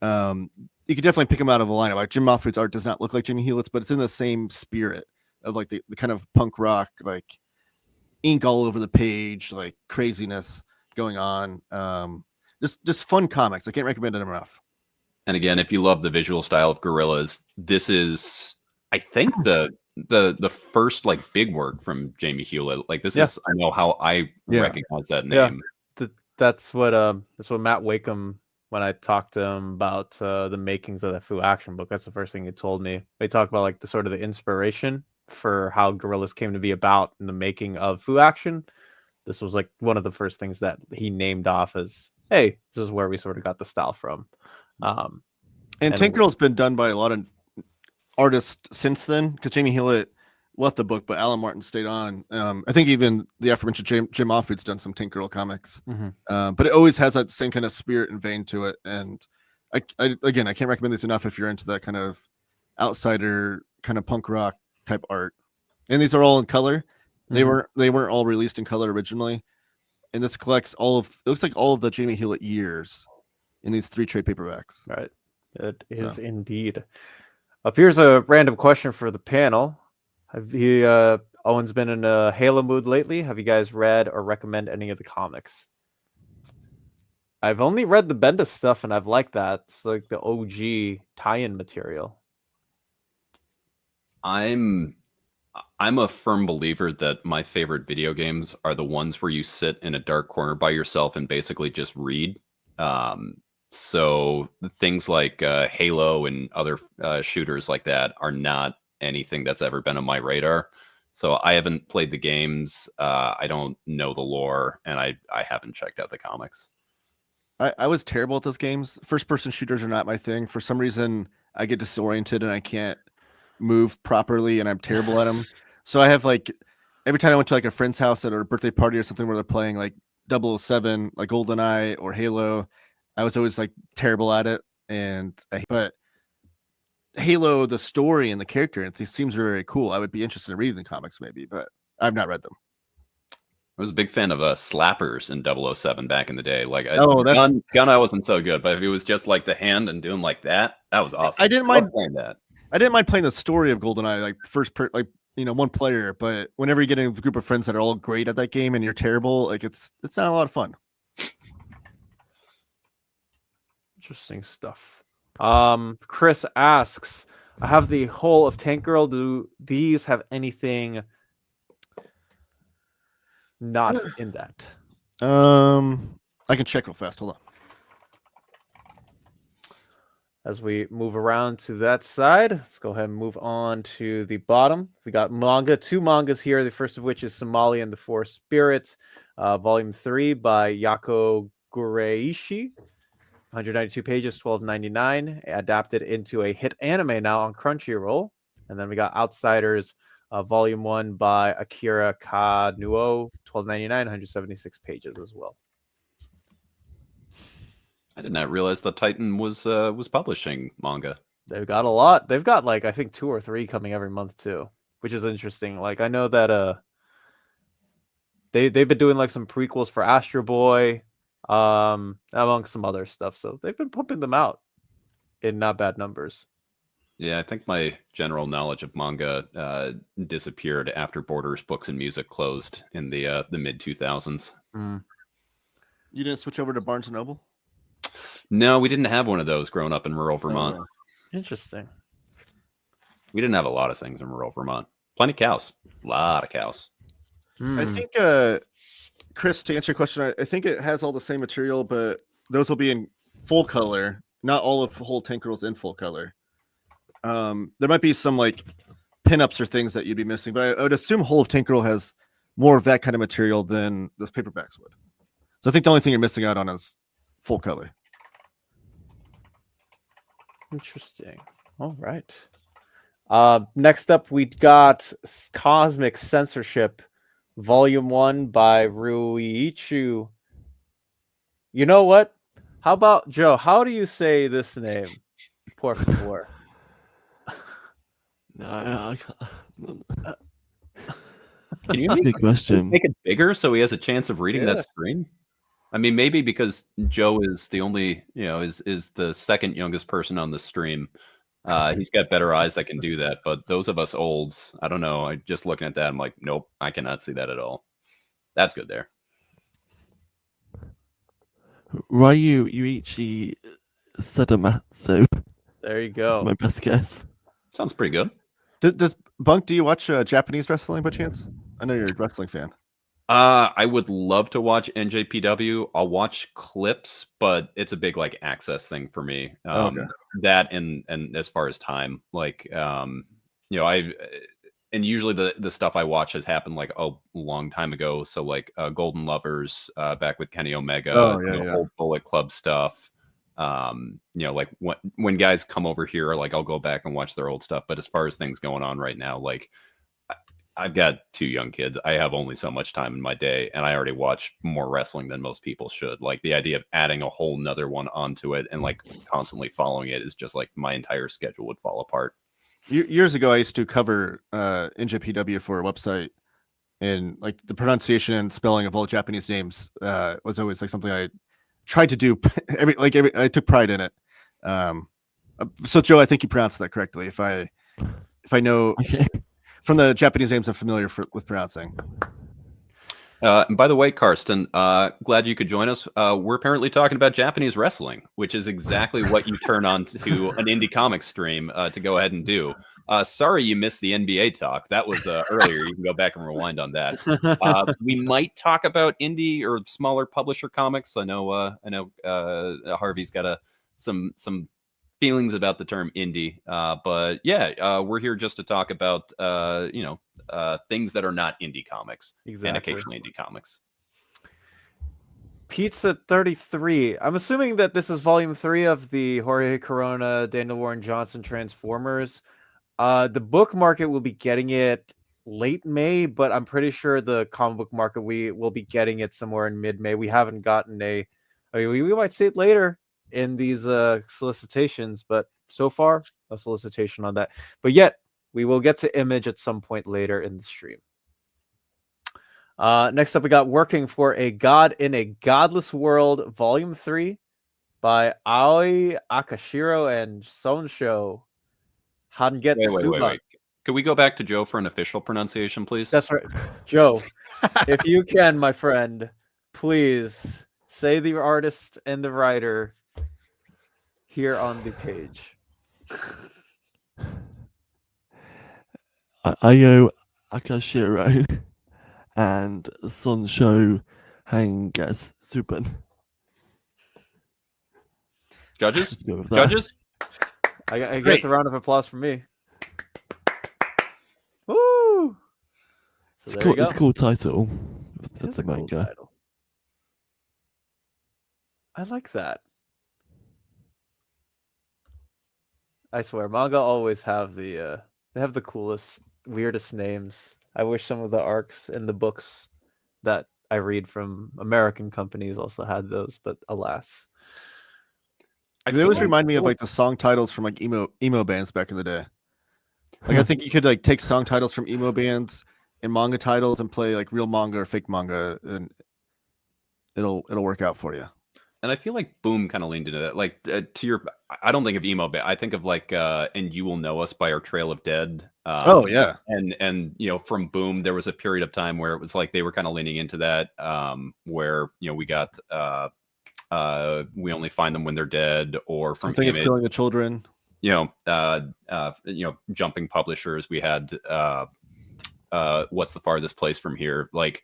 You could definitely pick him out of the lineup. Like, Jim Mahfood's art does not look like Jamie Hewlett's, but it's in the same spirit of like the kind of punk rock, like ink all over the page, like craziness going on. Just fun comics. I can't recommend it enough. And again, if you love the visual style of Gorillaz, this is, I think, the first like big work from Jamie Hewlett. Like, this is, I know how I recognize that name. Yeah. That's what Matt Wakeham, when I talked to him about the makings of that Fu Action book, that's the first thing he told me. They talked about like the sort of the inspiration for how Gorillaz came to be about in the making of Fu Action. This was like one of the first things that he named off as, hey, this is where we sort of got the style from. And Tank Girl's been done by a lot of artists since then, because Jamie Hewlett left the book, but Alan Martin stayed on. I think even the aforementioned Jim Mahfood's done some Tank Girl comics, but it always has that same kind of spirit and vein to it. And I can't recommend this enough if you're into that kind of outsider kind of punk rock type art. And these are all in color. They weren't all released in color originally. And this collects it looks like all of the Jamie Hewlett years in these 3 trade paperbacks. Right. It is indeed. Up here's a random question for the panel. Owen's been in a Halo mood lately. Have you guys read or recommend any of the comics? I've only read the Bendis stuff, and I've liked that. It's like the OG tie-in material. I'm a firm believer that my favorite video games are the ones where you sit in a dark corner by yourself and basically just read. So things like Halo and other shooters like that are not anything that's ever been on my radar. So I haven't played the games. I don't know the lore, and I haven't checked out the comics. I was terrible at those games. First-person shooters are not my thing. For some reason, I get disoriented and I can't move properly, and I'm terrible at them. So I have like every time I went to like a friend's house at a birthday party or something where they're playing like 007, like GoldenEye or Halo, I was always like terrible at it. But Halo, the story and the character, and it seems very cool. I would be interested in reading the comics maybe, but I've not read them. I was a big fan of Slappers in 007 back in the day. Like, gun I wasn't so good, but if it was just like the hand and doing like that, that was awesome. I didn't mind playing that. I didn't mind playing the story of GoldenEye, like one player. But whenever you get in a group of friends that are all great at that game and you're terrible, like it's not a lot of fun. Interesting stuff. Chris asks, I have the whole of Tank Girl. Do these have anything not in that? I can check real fast. Hold on. As we move around to that side, let's go ahead and move on to the bottom. We got two mangas here. The first of which is Somali and the Four Spirits, Volume 3 by Yako Gureishi. 192 pages, $12.99, adapted into a hit anime now on Crunchyroll. And then we got Outsiders, Volume 1 by Akira Kanuo, $12.99, 176 pages as well. I did not realize that Titan was publishing manga. They've got a lot. They've got like I think 2 or 3 coming every month too, which is interesting. Like I know that they've been doing like some prequels for Astro Boy, among some other stuff. So they've been pumping them out in not bad numbers. Yeah, I think my general knowledge of manga disappeared after Borders Books and Music closed in the mid 2000s. You didn't switch over to Barnes and Noble? No, we didn't have one of those growing up in rural Vermont. Oh. Interesting. We didn't have a lot of things in rural Vermont. Plenty of cows. A lot of cows. I think, Chris, to answer your question, I think it has all the same material, but those will be in full color. Not all of the whole Tank Girl's in full color. There might be some like pinups or things that you'd be missing, but I would assume Whole of Tank Girl has more of that kind of material than those paperbacks would. So I think the only thing you're missing out on is full color. Interesting. All right. Next up, we got Cosmic Censorship, Volume 1 by Ruiichi. You know what? How about Joe? How do you say this name? Por favor. No, Can you that's a good question. make it bigger so he has a chance of reading that screen? I mean, maybe because Joe is the only, is the second youngest person on the stream. He's got better eyes that can do that. But those of us olds, I don't know. I just looking at that, I'm like, nope, I cannot see that at all. That's good there. Ryuichi Sadamatsu. There you go. That's my best guess. Sounds pretty good. Does Bunk, do you watch Japanese wrestling by chance? I know you're a wrestling fan. I would love to watch NJPW. I'll watch clips, but it's a big like access thing for me. Okay. That and as far as time, like and usually the stuff I watch has happened like a long time ago. So like Golden Lovers, back with Kenny Omega, old Bullet Club stuff. Like when guys come over here, like I'll go back and watch their old stuff. But as far as things going on right now, like I've got 2 young kids. I have only so much time in my day, and I already watch more wrestling than most people should. Like the idea of adding a whole nother one onto it and like constantly following it is just like my entire schedule would fall apart. Years ago, I used to cover NJPW for a website, and like the pronunciation and spelling of all Japanese names was always like something I tried to do. I took pride in it. So Joe, I think you pronounced that correctly. If I know. Okay. from the Japanese names I'm familiar with pronouncing. And by the way, Karsten, glad you could join us. We're apparently talking about Japanese wrestling, which is exactly what you turn on to an indie comic stream to go ahead and do. Sorry you missed the NBA talk. That was earlier. You can go back and rewind on that. We might talk about indie or smaller publisher comics. I know Harvey's got some feelings about the term indie, but yeah, we're here just to talk about things that are not indie comics, and occasionally indie comics. Pizza 33. I'm assuming that this is volume 3 of the Jorge Corona, Daniel Warren Johnson Transformers. The book market will be getting it late May, but I'm pretty sure the comic book market we will be getting it somewhere in mid-May. We haven't gotten we might see it later in these solicitations, but so far no solicitation on that. But yet we will get to Image at some point later in the stream. Next up, we got Working for a God in a Godless World, Volume 3 by Aoi Akashiro and Sonsho Hangetsuba. Wait. Could we go back to Joe for an official pronunciation, please? That's right. Joe, if you can, my friend, please say the artist and the writer here on the page. Ayo Akashiro and Sonsho Hangetsuba. Judges? Judges? I guess a round of applause for me. Woo! So it's a cool title. It's a cool title. I like that. I swear, manga always have they have the coolest, weirdest names. I wish some of the arcs in the books that I read from American companies also had those, but alas. They always remind me of like the song titles from like emo bands back in the day. Like I think you could like take song titles from emo bands and manga titles and play like real manga or fake manga, and it'll work out for you. And I feel like Boom kind of leaned into that. Like I don't think of emo band. I think of like "And You Will Know Us" by Our Trail of Dead. Oh yeah. And from Boom, there was a period of time where it was like they were kind of leaning into that, where we got We Only Find Them When They're Dead, or from Something Is Killing the Children. Jumping publishers. We had What's the Farthest Place from Here? Like,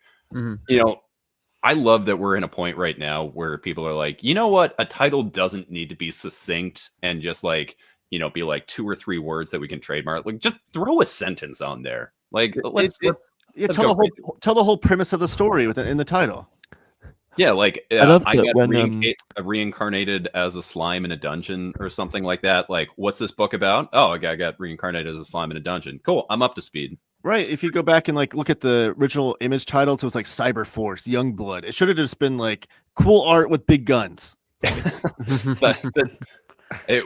I love that we're in a point right now where people are like, you know what? A title doesn't need to be succinct and just like, be like 2 or 3 words that we can trademark. Like, just throw a sentence on there. Like, let's tell the whole premise of the story in the title. Yeah, like I love I got when reincarnated as a slime in a dungeon or something like that. Like, what's this book about? Oh, I got reincarnated as a slime in a dungeon. Cool, I'm up to speed. Right. If you go back and like look at the original Image titles, it was like Cyber Force, Youngblood. It should have just been like cool art with big guns.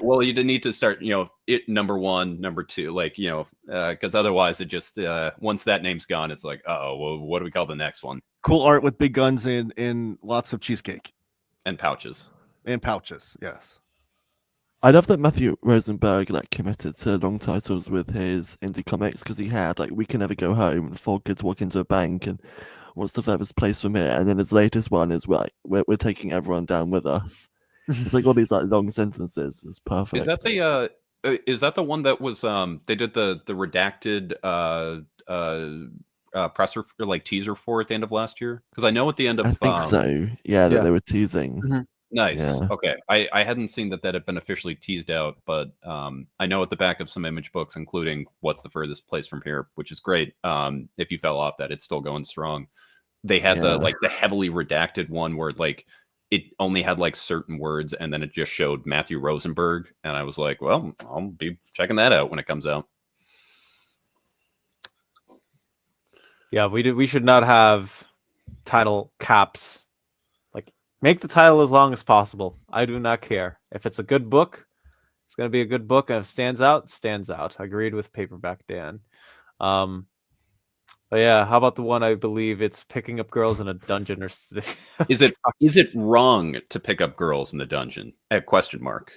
Well, you need to start, it number 1, number 2, like, because otherwise it just once that name's gone, it's like, well, what do we call the next one? Cool art with big guns and lots of cheesecake and pouches. Yes. I love that Matthew Rosenberg committed to long titles with his indie comics, because he had We Can Never Go Home and 4 Kids Walk Into a Bank and What's the Furthest Place from Here, and then his latest one is we're taking everyone down with us. It's like all these long sentences. It's perfect. Is that the one that was they did the redacted presser or teaser for at the end of last year? Because I know at the end of I think so. Yeah, that they were teasing. Mm-hmm. Nice. Yeah. Okay. I hadn't seen that had been officially teased out, but I know at the back of some Image books, including What's the Furthest Place from Here, which is great. If you fell off that, it's still going strong. They had the heavily redacted one where it only had certain words, and then it just showed Matthew Rosenberg, and I was like, well, I'll be checking that out when it comes out. Yeah, we should not have title caps. Make the title as long as possible. I do not care. If it's a good book, it's going to be a good book, and if it stands out, it stands out. I agreed with Paperback Dan. But yeah, how about the one, I believe it's Picking Up Girls in a Dungeon? Or is it wrong to pick up girls in the dungeon? Question mark.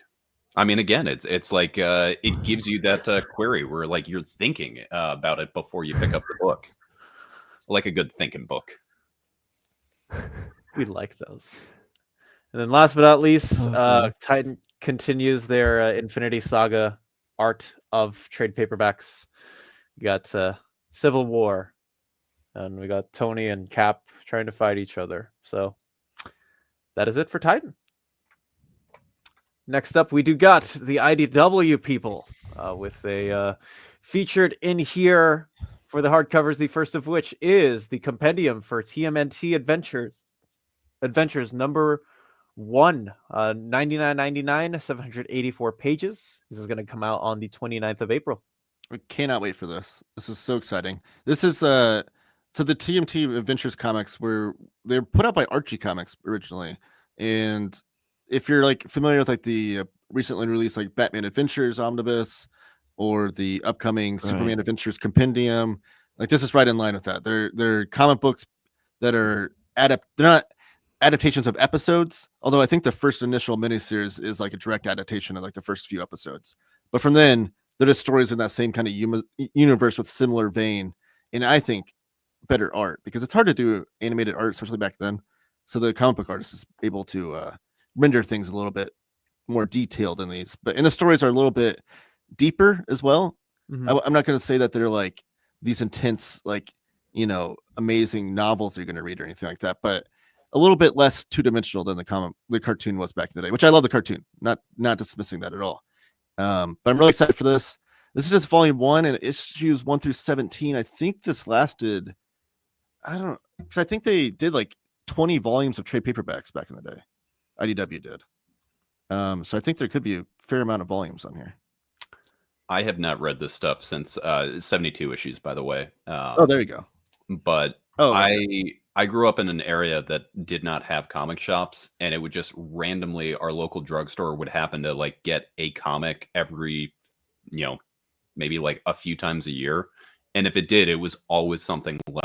I mean, again, it's like it gives you that query where like you're thinking about it before you pick up the book, like a good thinking book. We like those. And then last but not least, Titan continues their Infinity Saga art of trade paperbacks. We got Civil War, and we got Tony and Cap trying to fight each other. So that is it for Titan. Next up, we do got the IDW people with a featured in here for the hardcovers, the first of which is the compendium for TMNT Adventures number 1, 99.99, 784 pages. This is going to come out on the 29th of April. We cannot wait for this. This is so exciting. This is so the TMT Adventures comics they're put out by Archie Comics originally, and if you're like familiar with like the recently released like Batman Adventures Omnibus or the upcoming Superman Adventures Compendium, like this is right in line with that. They're comic books that are they're not adaptations of episodes, although I think the first initial miniseries is like a direct adaptation of like the first few episodes. But from then, they're just stories in that same kind of universe with similar vein, and I think better art, because it's hard to do animated art, especially back then. So the comic book artist is able to render things a little bit more detailed in these, and the stories are a little bit deeper as well. I'm not going to say that they're like these intense, like, amazing novels you're going to read or anything like that, but a little bit less two-dimensional than the cartoon was back in the day, which I love the cartoon, not dismissing that at all. But I'm really excited for this. This is just volume 1 and issues 1 through 17. I think this lasted, because I think they did like 20 volumes of trade paperbacks back in the day. IDW did. So I think there could be a fair amount of volumes on here. I have not read this stuff since 72 issues, by the way. Oh, there you go. But I grew up in an area that did not have comic shops, and it would just randomly, our local drugstore would happen to like get a comic every, maybe like a few times a year. And if it did, it was always something like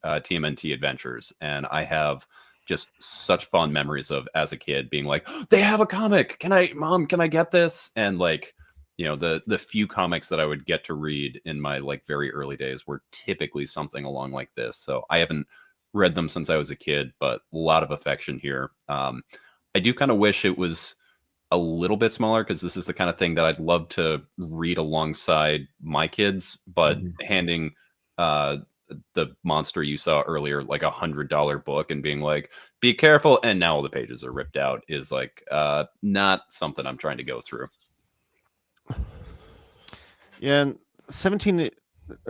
TMNT Adventures. And I have just such fond memories of, as a kid, being like, they have a comic. Mom, can I get this? And like, the few comics that I would get to read in my like very early days were typically something along like this. So I haven't read them since I was a kid, but a lot of affection here. I do kind of wish it was a little bit smaller, because this is the kind of thing that I'd love to read alongside my kids, but handing the monster you saw earlier like $100 book and being like, be careful, and now all the pages are ripped out is like not something I'm trying to go through. Yeah, and 17, it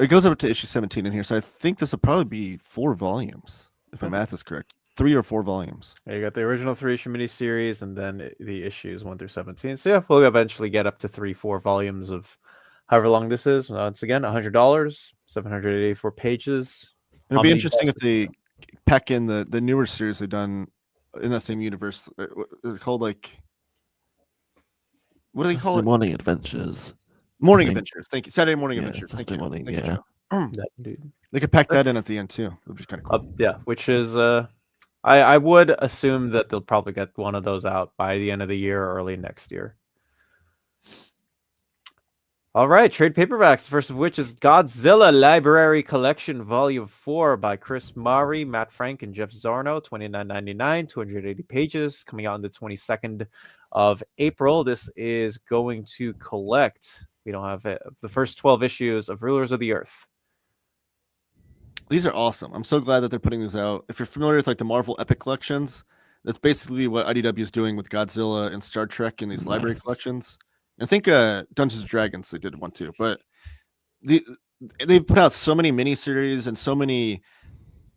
goes up to issue 17 in here, so I think this will probably be 4 volumes, if my math is correct. 3 or 4 volumes. Yeah, you got the original 3-issue miniseries, and then the issues 1 through 17. So yeah, we'll eventually get up to 3-4 volumes of however long this is. Once again, $100, 784 pages. It'll be interesting if they pack in the newer series they've done in that same universe. Is it called like, what do they call it? Morning Adventures. Morning Adventures. Thank you. Saturday Morning Adventures. Saturday Thank morning, you. Dude. They could pack that in at the end too. It would be kind of cool. Yeah, which is I would assume that they'll probably get one of those out by the end of the year or early next year. All right, trade paperbacks. The first of which is Godzilla Library Collection Volume 4 by Chris Mari, Matt Frank, and Jeff Zarno. $29.99, 280 pages, coming out on the 22nd of April. This is going to collect, we don't have it, the first 12 issues of Rulers of the Earth. These are awesome. I'm so glad that they're putting these out. If you're familiar with like the Marvel Epic collections, that's basically what IDW is doing with Godzilla and Star Trek in these library collections. I think Dungeons & Dragons, they did one too, but they've put out so many miniseries and so many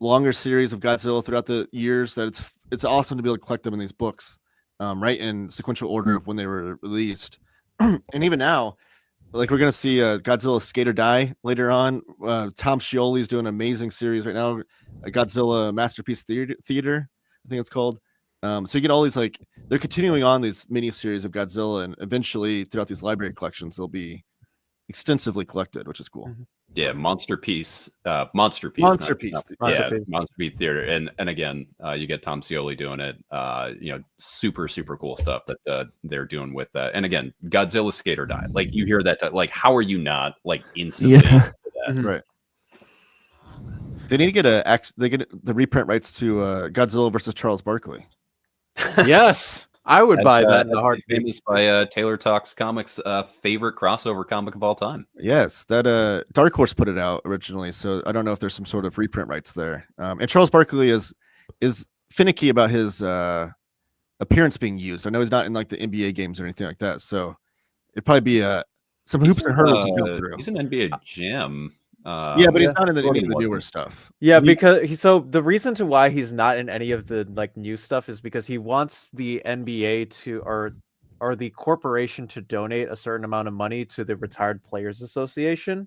longer series of Godzilla throughout the years that it's awesome to be able to collect them in these books, right in sequential order of when they were released. And even now, like we're gonna see Godzilla Skate or Die later on. Tom Scioli's doing an amazing series right now, Godzilla Masterpiece Theater, I think it's called. So you get all these, like, they're continuing on these mini series of Godzilla, and eventually throughout these library collections, they'll be extensively collected, which is cool. Yeah, Monster Piece, Monster Piece Theater, and again, you get Tom Scioli doing it. Super cool stuff that they're doing with that. And again, Godzilla Skate or Die. Like you hear that, like how are you not like instantly? Yeah. That? Right. They need to get the reprint rights to Godzilla versus Charles Barkley. Yes. I would buy that in a heartbeat. Famous by Taylor Talks Comics' favorite crossover comic of all time. Yes, that Dark Horse put it out originally, so I don't know if there's some sort of reprint rights there. And Charles Barkley is finicky about his appearance being used. I know he's not in like the NBA games or anything like that, so it'd probably be some hoops and hurdles to jump through. He's an NBA Jam. Yeah, but he's not in any of the newer stuff. Yeah, because so the reason to why he's not in any of the like new stuff is because he wants the NBA to or the corporation to donate a certain amount of money to the Retired Players Association,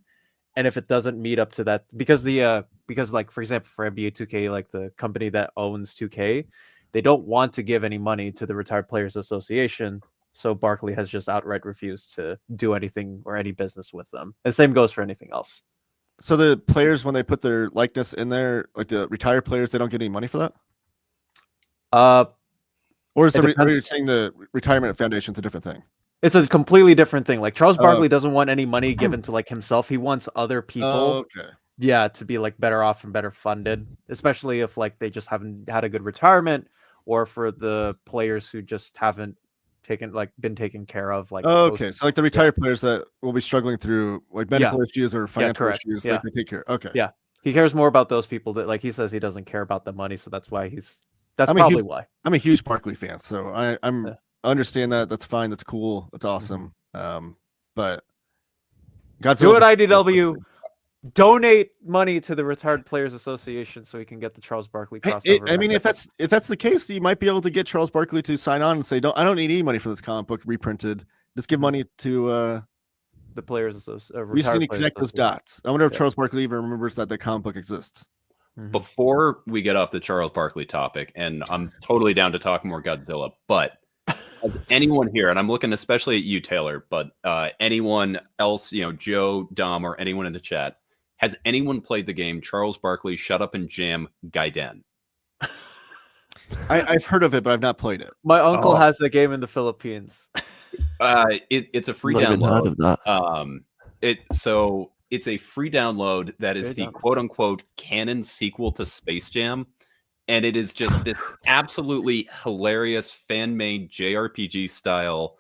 and if it doesn't meet up to that, because like for example for NBA 2K, like the company that owns 2K, they don't want to give any money to the Retired Players Association. So Barkley has just outright refused to do anything or any business with them. And same goes for anything else. So the players, when they put their likeness in there, like the retired players, they don't get any money for that? Or is are you saying the retirement foundation is a different thing? It's a completely different thing. Like Charles Barkley doesn't want any money given to like himself. He wants other people, to be like better off and better funded, especially if like they just haven't had a good retirement, or for the players who just haven't been taken care of. Like so like the retired players that will be struggling through like medical issues or financial issues, like they take care. Okay. He cares more about those people that, like, he says he doesn't care about the money, so that's why probably why. I'm a huge Barkley fan, so I understand that. That's fine. That's cool. That's awesome. But Godzilla, do it, IDW. Donate money to the Retired Players Association so he can get the Charles Barkley crossover. I mean, if that's the case, you might be able to get Charles Barkley to sign on and say, I don't need any money for this comic book reprinted. Just give money to the Players Association. We just need to connect those dots. I wonder if Charles Barkley even remembers that the comic book exists. Before we get off the Charles Barkley topic, and I'm totally down to talk more Godzilla, but has anyone here, and I'm looking especially at you, Taylor, but anyone else, Joe, Dom, or anyone in the chat, has anyone played the game Charles Barkley Shut Up and Jam Gaiden? I've heard of it, but I've not played it. My uncle has the game in the Philippines. It's a free download. Heard of that. It's a free download that is the quote unquote canon sequel to Space Jam. And it is just this absolutely hilarious fan-made JRPG style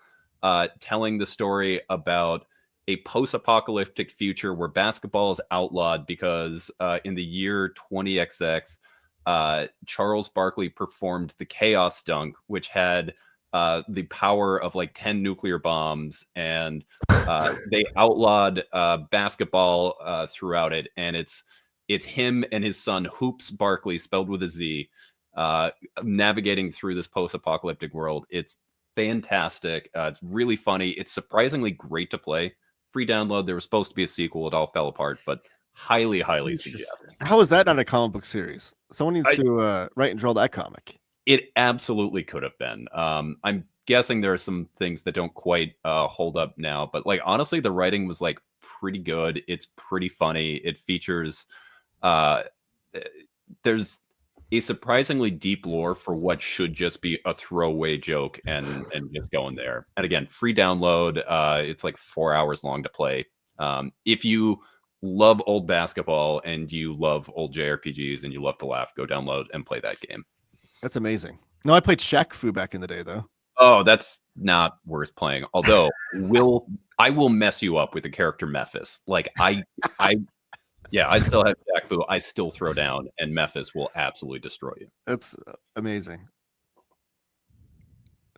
telling the story about a post-apocalyptic future where basketball is outlawed because in the year 20XX, Charles Barkley performed the Chaos Dunk, which had the power of like 10 nuclear bombs, and they outlawed basketball throughout it. And it's him and his son Hoops Barkley, spelled with a Z, navigating through this post-apocalyptic world. It's fantastic. It's really funny. It's surprisingly great to play. Free download. There was supposed to be a sequel. It all fell apart, but highly suggest. How is that not a comic book series? Someone needs to write and draw that comic. It absolutely could have been. I'm guessing there are some things that don't quite hold up now, but like honestly, the writing was like pretty good. It's pretty funny. It features there's a surprisingly deep lore for what should just be a throwaway joke and just going there. And again, free download. It's like 4 hours long to play. If you love old basketball and you love old JRPGs and you love to laugh, go download and play that game. That's amazing. No, I played Shaq Fu back in the day, though. Oh, that's not worth playing. Although, I will mess you up with the character Memphis. Like I still have Shaq Fu. I still throw down, and Memphis will absolutely destroy you. That's amazing.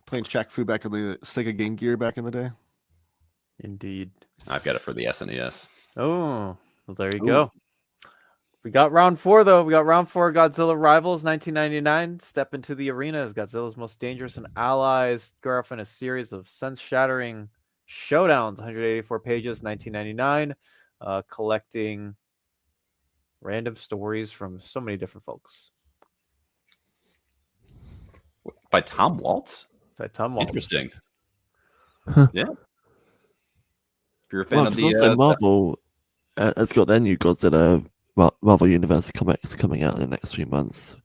Playing Shaq Fu back in the Sega Game Gear back in the day. Indeed. I've got it for the SNES. Oh, well, there you go. We got round 4, though. We got round 4, Godzilla Rivals, 1999. Step into the arena as Godzilla's most dangerous and allies go off in a series of sense-shattering showdowns. 184 pages, 1999. Collecting random stories from so many different folks. By Tom Waltz? By Tom Waltz. Interesting. Huh. Yeah. If you're a fan of the also Marvel it's got their new Godzilla Marvel Universe comics coming out in the next 3 months,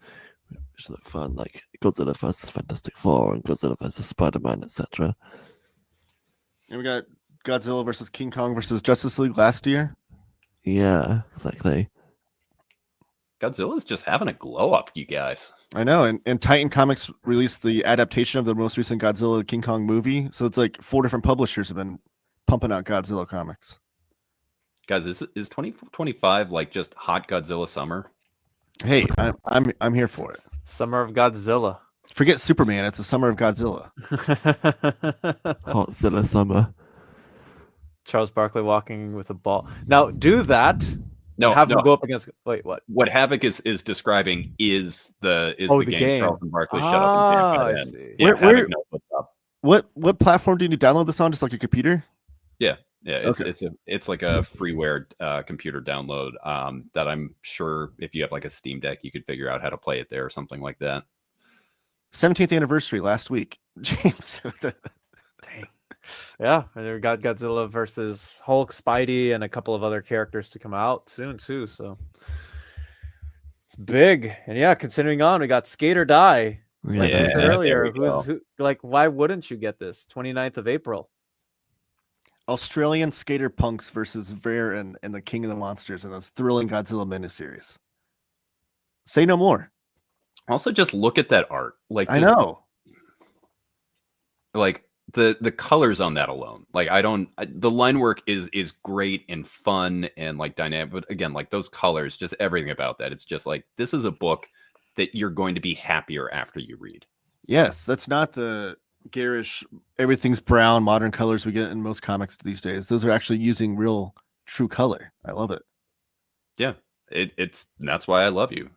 which look fun, like Godzilla versus Fantastic Four and Godzilla versus Spider-Man, etc. And we got Godzilla versus King Kong versus Justice League last year. Yeah, exactly. Godzilla's just having a glow up, you guys. I know, and Titan Comics released the adaptation of the most recent Godzilla King Kong movie. So it's like 4 different publishers have been pumping out Godzilla comics. Guys, is 2025 like just hot Godzilla summer? Hey, I'm here for it. Summer of Godzilla. Forget Superman. It's the summer of Godzilla. Hotzilla summer. Charles Barkley walking with a ball. Now do that. No, have him go up against. Wait, what? What Havoc is describing is the game. Charles Barkley shut up and I see. Yeah, where, knows what's up. What platform do you download this on? Just like your computer? Yeah, Okay. it's like a freeware computer download that I'm sure if you have like a Steam Deck, you could figure out how to play it there or something like that. 17th anniversary last week, James. Dang. Yeah, and we got Godzilla versus Hulk, Spidey, and a couple of other characters to come out soon too. So it's big, and yeah, continuing on, we got Skate or Die. Like I said earlier, who? Like, why wouldn't you get this? 29th of April. Australian skater punks versus Ver and the King of the Monsters in this thrilling Godzilla miniseries. Say no more. Also, just look at that art. Like, I know. Like the colors on that alone. Like, the line work is great and fun and like dynamic. But again, like those colors, just everything about that. It's just like, this is a book that you're going to be happier after you read. Yes, that's not the garish, everything's brown, modern colors we get in most comics these days. Those are actually using real, true color. I love it. Yeah, that's why I love you,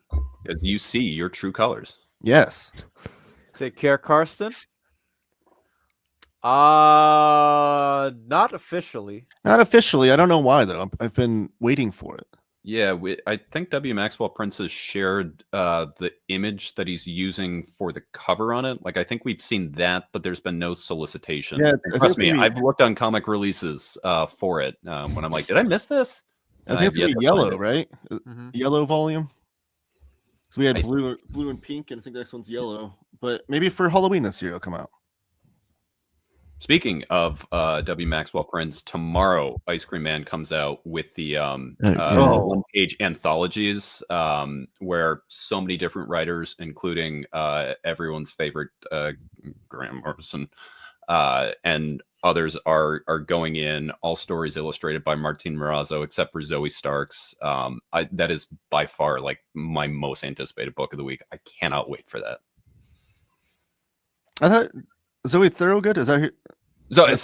because you see your true colors. Yes. Take care, Karsten. Not officially. Not officially. I don't know why though. I've been waiting for it. Yeah, I think W. Maxwell Prince has shared the image that he's using for the cover on it. Like, I think we've seen that, but there's been no solicitation. Yeah, trust me, I've looked on comic releases for it when I'm like, did I miss this? And I think it's gonna be yellow, right? Mm-hmm. Yellow volume. So we had blue and pink, and I think the next one's yellow. But maybe for Halloween this year it'll come out. Speaking of W. Maxwell Prince, tomorrow Ice Cream Man comes out with the one-page anthologies where so many different writers, including everyone's favorite Graham Morrison and others, are going in. All stories illustrated by Martin Morazzo, except for Zoe Starks. That is by far like my most anticipated book of the week. I cannot wait for that. I thought Zoe Thorogood, is that who? Zoe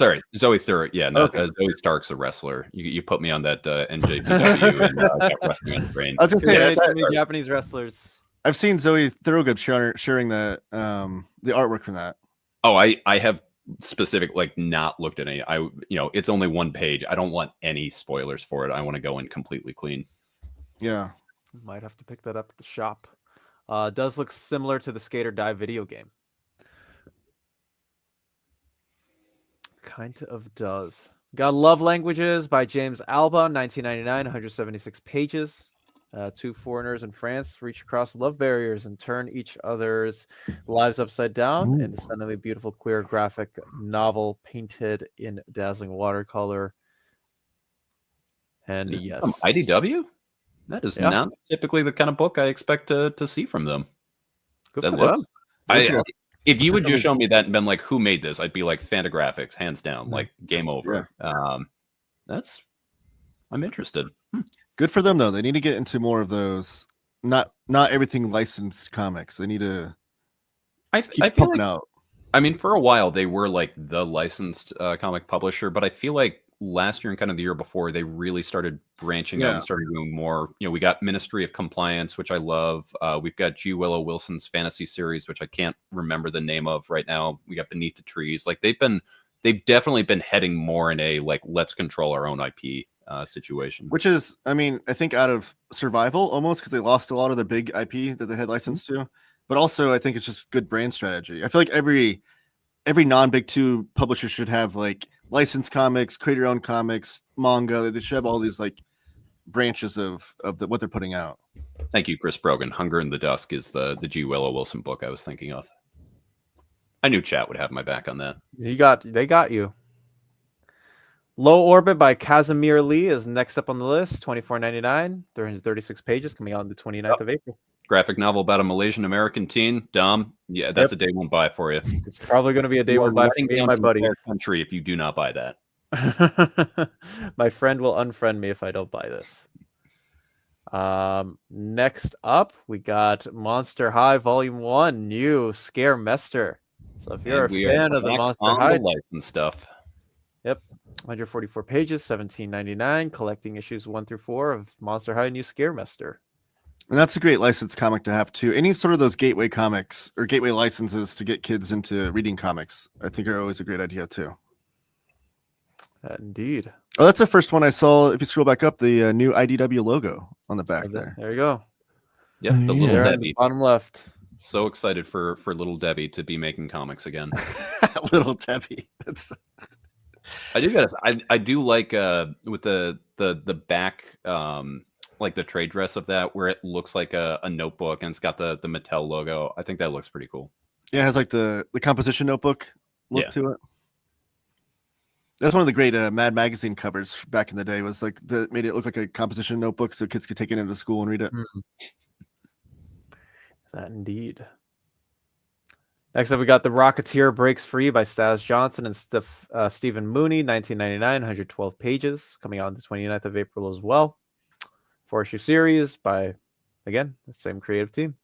Thorogood. Yeah, no, okay. Zoe Stark's a wrestler. You put me on that NJPW and got wrestling on the brain. I was going to say, Japanese wrestlers. I've seen Zoe Thorogood sharing the artwork from that. Oh, I have specific, like, not looked at any. It's only one page. I don't want any spoilers for it. I want to go in completely clean. Yeah. Might have to pick that up at the shop. Does look similar to the Skate or Die video game. Kind of does. Got Love Languages by James Alba, 1999, 176 pages. Two foreigners in France reach across love barriers and turn each other's lives upside down in the stunningly beautiful queer graphic novel painted in dazzling watercolor. And yes. From IDW? That is not typically the kind of book I expect to see from them. Good for them. If you would just show me that and been like, who made this? I'd be like, Fantagraphics, hands down, like game over. Yeah. I'm interested. Good for them though. They need to get into more of those. Not everything licensed comics. They need to keep pumping out. I mean, for a while they were like the licensed comic publisher, but I feel like last year and kind of the year before, they really started branching out and started doing more. We got Ministry of Compliance, which I love. We've got G. Willow Wilson's fantasy series, which I can't remember the name of right now. We got Beneath the Trees. Like they've definitely been heading more in a like, let's control our own IP situation. Which is, I mean, I think out of survival almost, because they lost a lot of the big IP that they had licensed to. But also I think it's just good brand strategy. I feel like every non-big two publisher should have like licensed comics, create your own comics, manga. They should have all these like branches of what they're putting out. Thank you, Chris Brogan. Hunger in the Dusk is the G. Willow Wilson book I was thinking of. I knew chat would have my back on that. They got you. Low Orbit by Casimir Lee is next up on the list. $24.99. 336 pages, coming out on the 29th of April. Graphic novel about a Malaysian American teen. Dom, yeah, that's a day one buy for you. It's probably going to be a day one buy for me and my buddy. Country, if you do not buy that. My friend will unfriend me if I don't buy this. Next up, we got Monster High Volume 1, new Scare Mester. So if you're a fan of the Monster High license stuff. Yep. 144 pages, $17.99, collecting issues 1 through 4 of Monster High New Scare Mester. And that's a great license comic to have too. Any sort of those gateway comics or gateway licenses to get kids into reading comics, I think are always a great idea too. Indeed. Oh, that's the first one I saw. If you scroll back up, the new IDW logo on the back there. There you go. Yep, the little Debbie. Bottom left. So excited for little Debbie to be making comics again. Little Debbie. I do guys. I do like with the back like the trade dress of that where it looks like a notebook and it's got the Mattel logo. I think that looks pretty cool. Yeah, it has like the composition notebook look to it. That's one of the great Mad Magazine covers back in the day. Was like made it look like a composition notebook so kids could take it into school and read it. That indeed. Next up, we got The Rocketeer Breaks Free by Stas Johnson and Stephen Mooney, 1999, 112 pages, coming out on the 29th of April as well. 4-issue series by, again, the same creative team.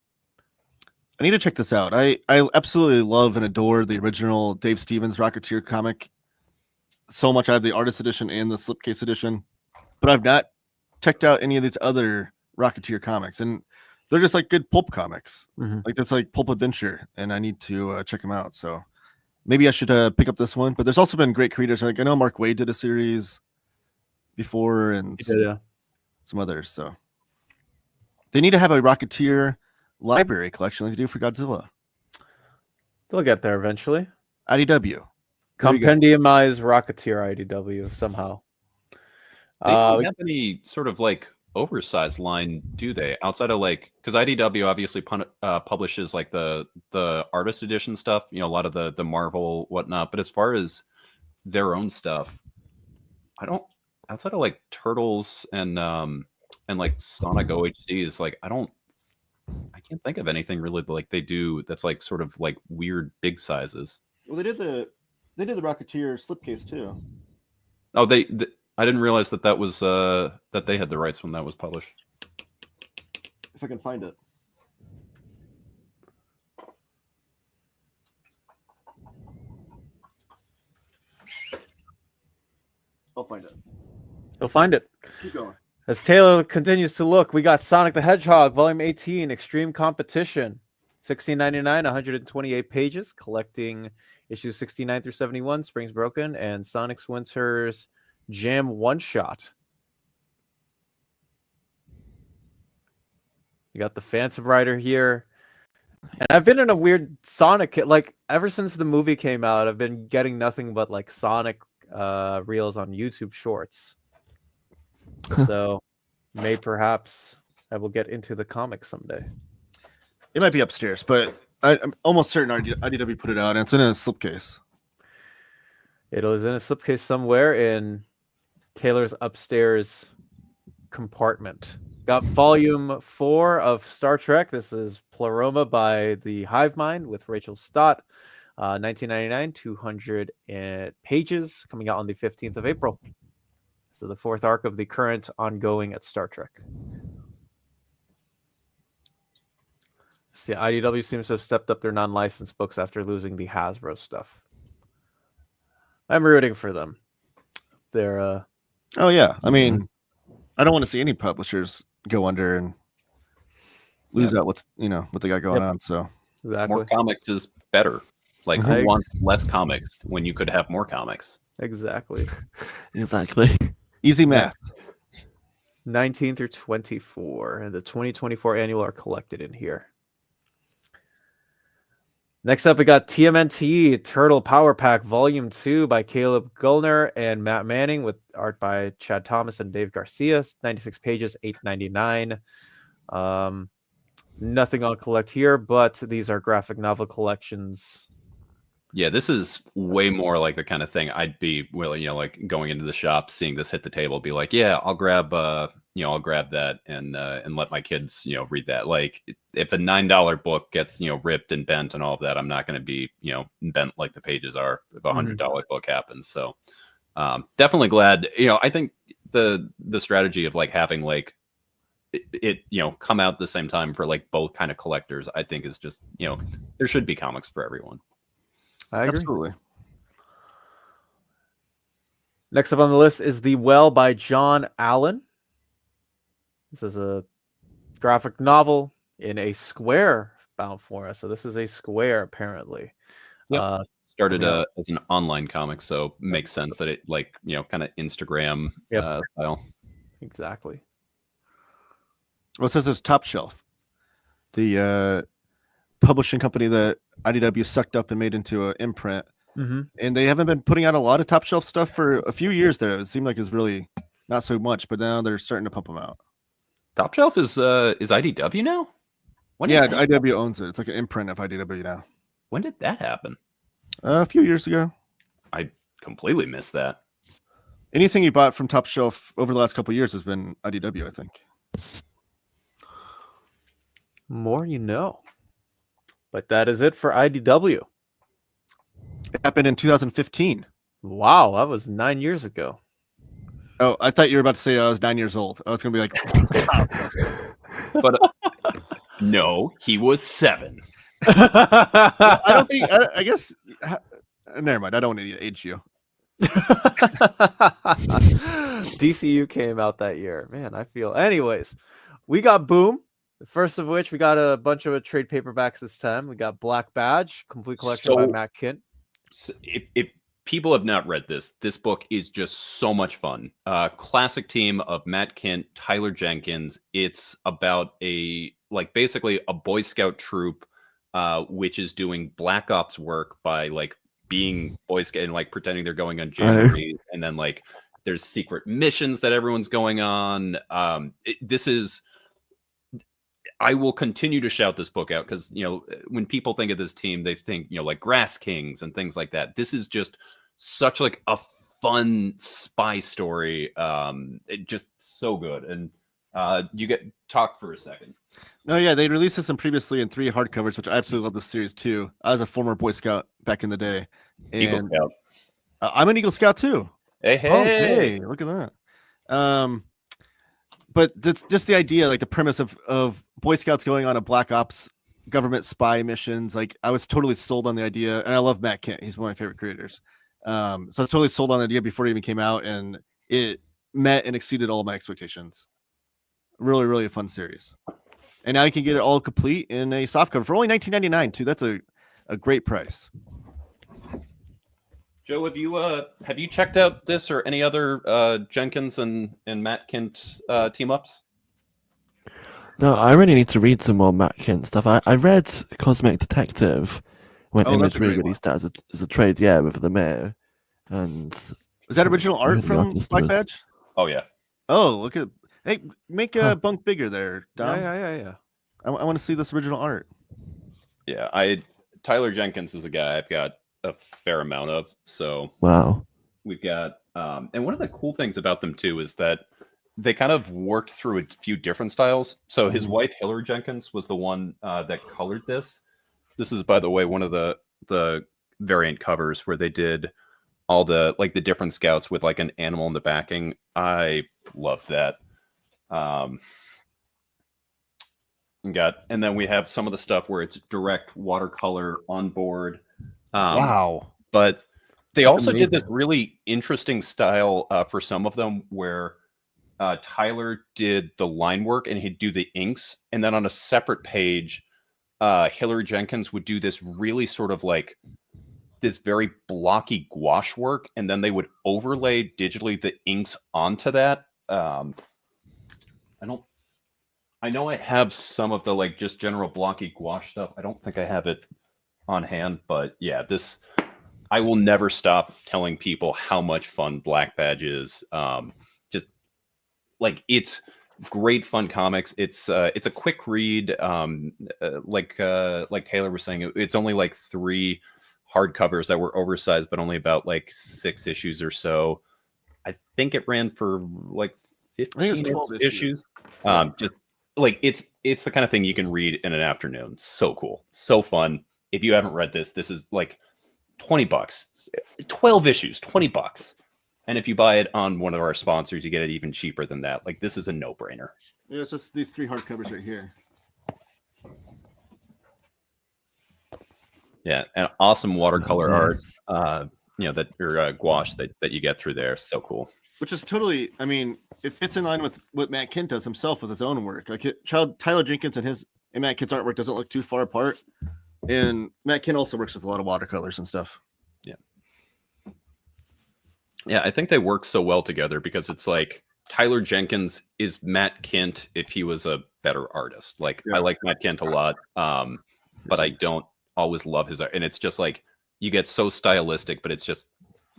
I need to check this out. I absolutely love and adore the original Dave Stevens Rocketeer comic so much. I have the artist edition and the slipcase edition, but I've not checked out any of these other Rocketeer comics, and they're just like good pulp comics. Like that's like pulp adventure, and I need to check them out. So maybe I should pick up this one. But there's also been great creators. Like I know Mark Waid did a series before, and some others. So they need to have a Rocketeer library collection like they do for Godzilla. They'll get there eventually. IDW. Compendiumize Rocketeer IDW somehow. They don't have any sort of like oversized line, do they? Outside of like, because IDW obviously publishes like the artist edition stuff, you know, a lot of the Marvel whatnot. But as far as their own stuff, I don't. Outside of like Turtles and like Sonic OHCs, like I can't think of anything really like they do that's like sort of like weird big sizes. Well, they did the Rocketeer slipcase too. Oh, I didn't realize that was that they had the rights when that was published. If I can find it. I'll find it. He'll find it. Keep going. As Taylor continues to look, we got Sonic the Hedgehog, Volume 18, Extreme Competition. $16.99, 128 pages, collecting issues 69 through 71, Springs Broken, and Sonic's Winter's Jam one-shot. You got the Phantom Rider here. And I've been in a weird Sonic, like ever since the movie came out, I've been getting nothing but like Sonic reels on YouTube Shorts. So perhaps I will get into the comics someday. It might be upstairs, but I'm almost certain IDW put it out, and it's in a slipcase. It was in a slipcase somewhere in Taylor's upstairs compartment. Got volume 4 of Star Trek. This is Pleroma by the Hive Mind with Rachel Stott. 1999, 200 pages, coming out on the 15th of April. So the 4th arc of the current ongoing at Star Trek. See, IDW seems to have stepped up their non-licensed books after losing the Hasbro stuff. I'm rooting for them. They're oh yeah, I mean, I don't want to see any publishers go under and lose out what they got going on. So exactly. More comics is better. Like who wants less comics when you could have more comics? Exactly. Exactly. Easy math. 19 through 24, and the 2024 annual are collected in here. Next up, we got TMNT Turtle Power Pack Volume 2 by Caleb Gullner and Matt Manning with art by Chad Thomas and Dave Garcia. 96 pages, $8.99. Nothing on collect here, but these are graphic novel collections. Yeah, this is way more like the kind of thing I'd be willing, like going into the shop, seeing this hit the table, be like, yeah, I'll grab I'll grab that and let my kids, read that. Like if a $9 book gets, ripped and bent and all of that, I'm not going to be, bent like the pages are if a $100 book happens. So definitely glad, I think the strategy of like having like it come out at the same time for like both kind of collectors, I think is just, there should be comics for everyone. I agree. Absolutely. Next up on the list is The Well by John Allen. This is a graphic novel in a square bound for us. So this is a square, apparently. Yep. Started as an online comic, so makes sense that it like, kind of Instagram style. Exactly. Well, it says there's Top Shelf, the publishing company that IDW sucked up and made into an imprint. And they haven't been putting out a lot of Top Shelf stuff for a few years there. It seemed like it's really not so much, but now they're starting to pump them out. Top Shelf is IDW now? IDW owns it. It's like an imprint of IDW now. When did that happen? A few years ago. I completely missed that. Anything you bought from Top Shelf over the last couple of years has been IDW, I think. More you know. But that is it for IDW. It happened in 2015. Wow, that was 9 years ago. Oh, I thought you were about to say I was 9 years old. I was going to be like... But no, he was 7. I don't think... I guess... Never mind. I don't want to age you. DCU came out that year. Man, I feel... Anyways, we got Boom. The first of which, we got a bunch of trade paperbacks this time. We got Black Badge, complete collection by Matt Kint. So if people have not read this book is just so much fun. Classic team of Matt Kint, Tyler Jenkins. It's about basically a Boy Scout troop, which is doing Black Ops work by like being Boy Scout and like pretending they're going on jamborees, and then like there's secret missions that everyone's going on. I will continue to shout this book out because, when people think of this team, they think, like Grass Kings and things like that. This is just such like a fun spy story. It just so good. And you get talk for a second. No, yeah, they released this previously in 3 hardcovers, which I absolutely love this series too. I was a former Boy Scout back in the day. And Eagle Scout. I'm an Eagle Scout too. Hey, look at that. But that's just the idea, like the premise of Boy Scouts going on a Black Ops government spy missions. Like I was totally sold on the idea, and I love Matt Kint. He's one of my favorite creators. So I was totally sold on the idea before it even came out, and it met and exceeded all my expectations. Really, really a fun series. And now you can get it all complete in a softcover for only $19.99 too. That's a great price. Joe, have you checked out this or any other Jenkins and Matt Kint team ups? No, I really need to read some more Matt Kint stuff. I read Cosmic Detective when Image re-released that as a trade, with the mayor. And is that original art from Black Badge? Oh yeah. Oh, look at hey, make a bunk bigger there, Dom. Yeah. I want to see this original art. Yeah, Tyler Jenkins is a guy I've got a fair amount of. So wow, we've got and one of the cool things about them too is that they kind of worked through a few different styles. So his wife Hillary Jenkins was the one that colored this. This is, by the way, one of the variant covers where they did all the like the different scouts with like an animal in the backing. I love that. And then we have some of the stuff where it's direct watercolor on board. Wow. But they also did this really interesting style for some of them where Tyler did the line work and he'd do the inks. And then on a separate page, Hillary Jenkins would do this really sort of like this very blocky gouache work. And then they would overlay digitally the inks onto that. I know I have some of the like just general blocky gouache stuff. I don't think I have it on hand, but yeah, I will never stop telling people how much fun Black Badge is. Just like it's great fun comics. It's a quick read. Like Taylor was saying, it's only like 3 hardcovers that were oversized, but only about like 6 issues or so. I think it ran for like 15 issues. Just like it's the kind of thing you can read in an afternoon. So cool, so fun. If you haven't read this is like $20, 12 issues, $20. And if you buy it on one of our sponsors, you get it even cheaper than that. Like, this is a no-brainer. Yeah, it's just these 3 hardcovers right here. Yeah, and awesome watercolor art, that or gouache that you get through there. So cool. Which is totally, I mean, it fits in line with what Matt Kent does himself with his own work. Like Tyler Jenkins and Matt Kent's artwork doesn't look too far apart. And Matt Kent also works with a lot of watercolors and stuff. Yeah. Yeah, I think they work so well together because it's like Tyler Jenkins is Matt Kent if he was a better artist. Like, I like Matt Kent a lot, but I don't always love his art. And it's just like, you get so stylistic, but it's just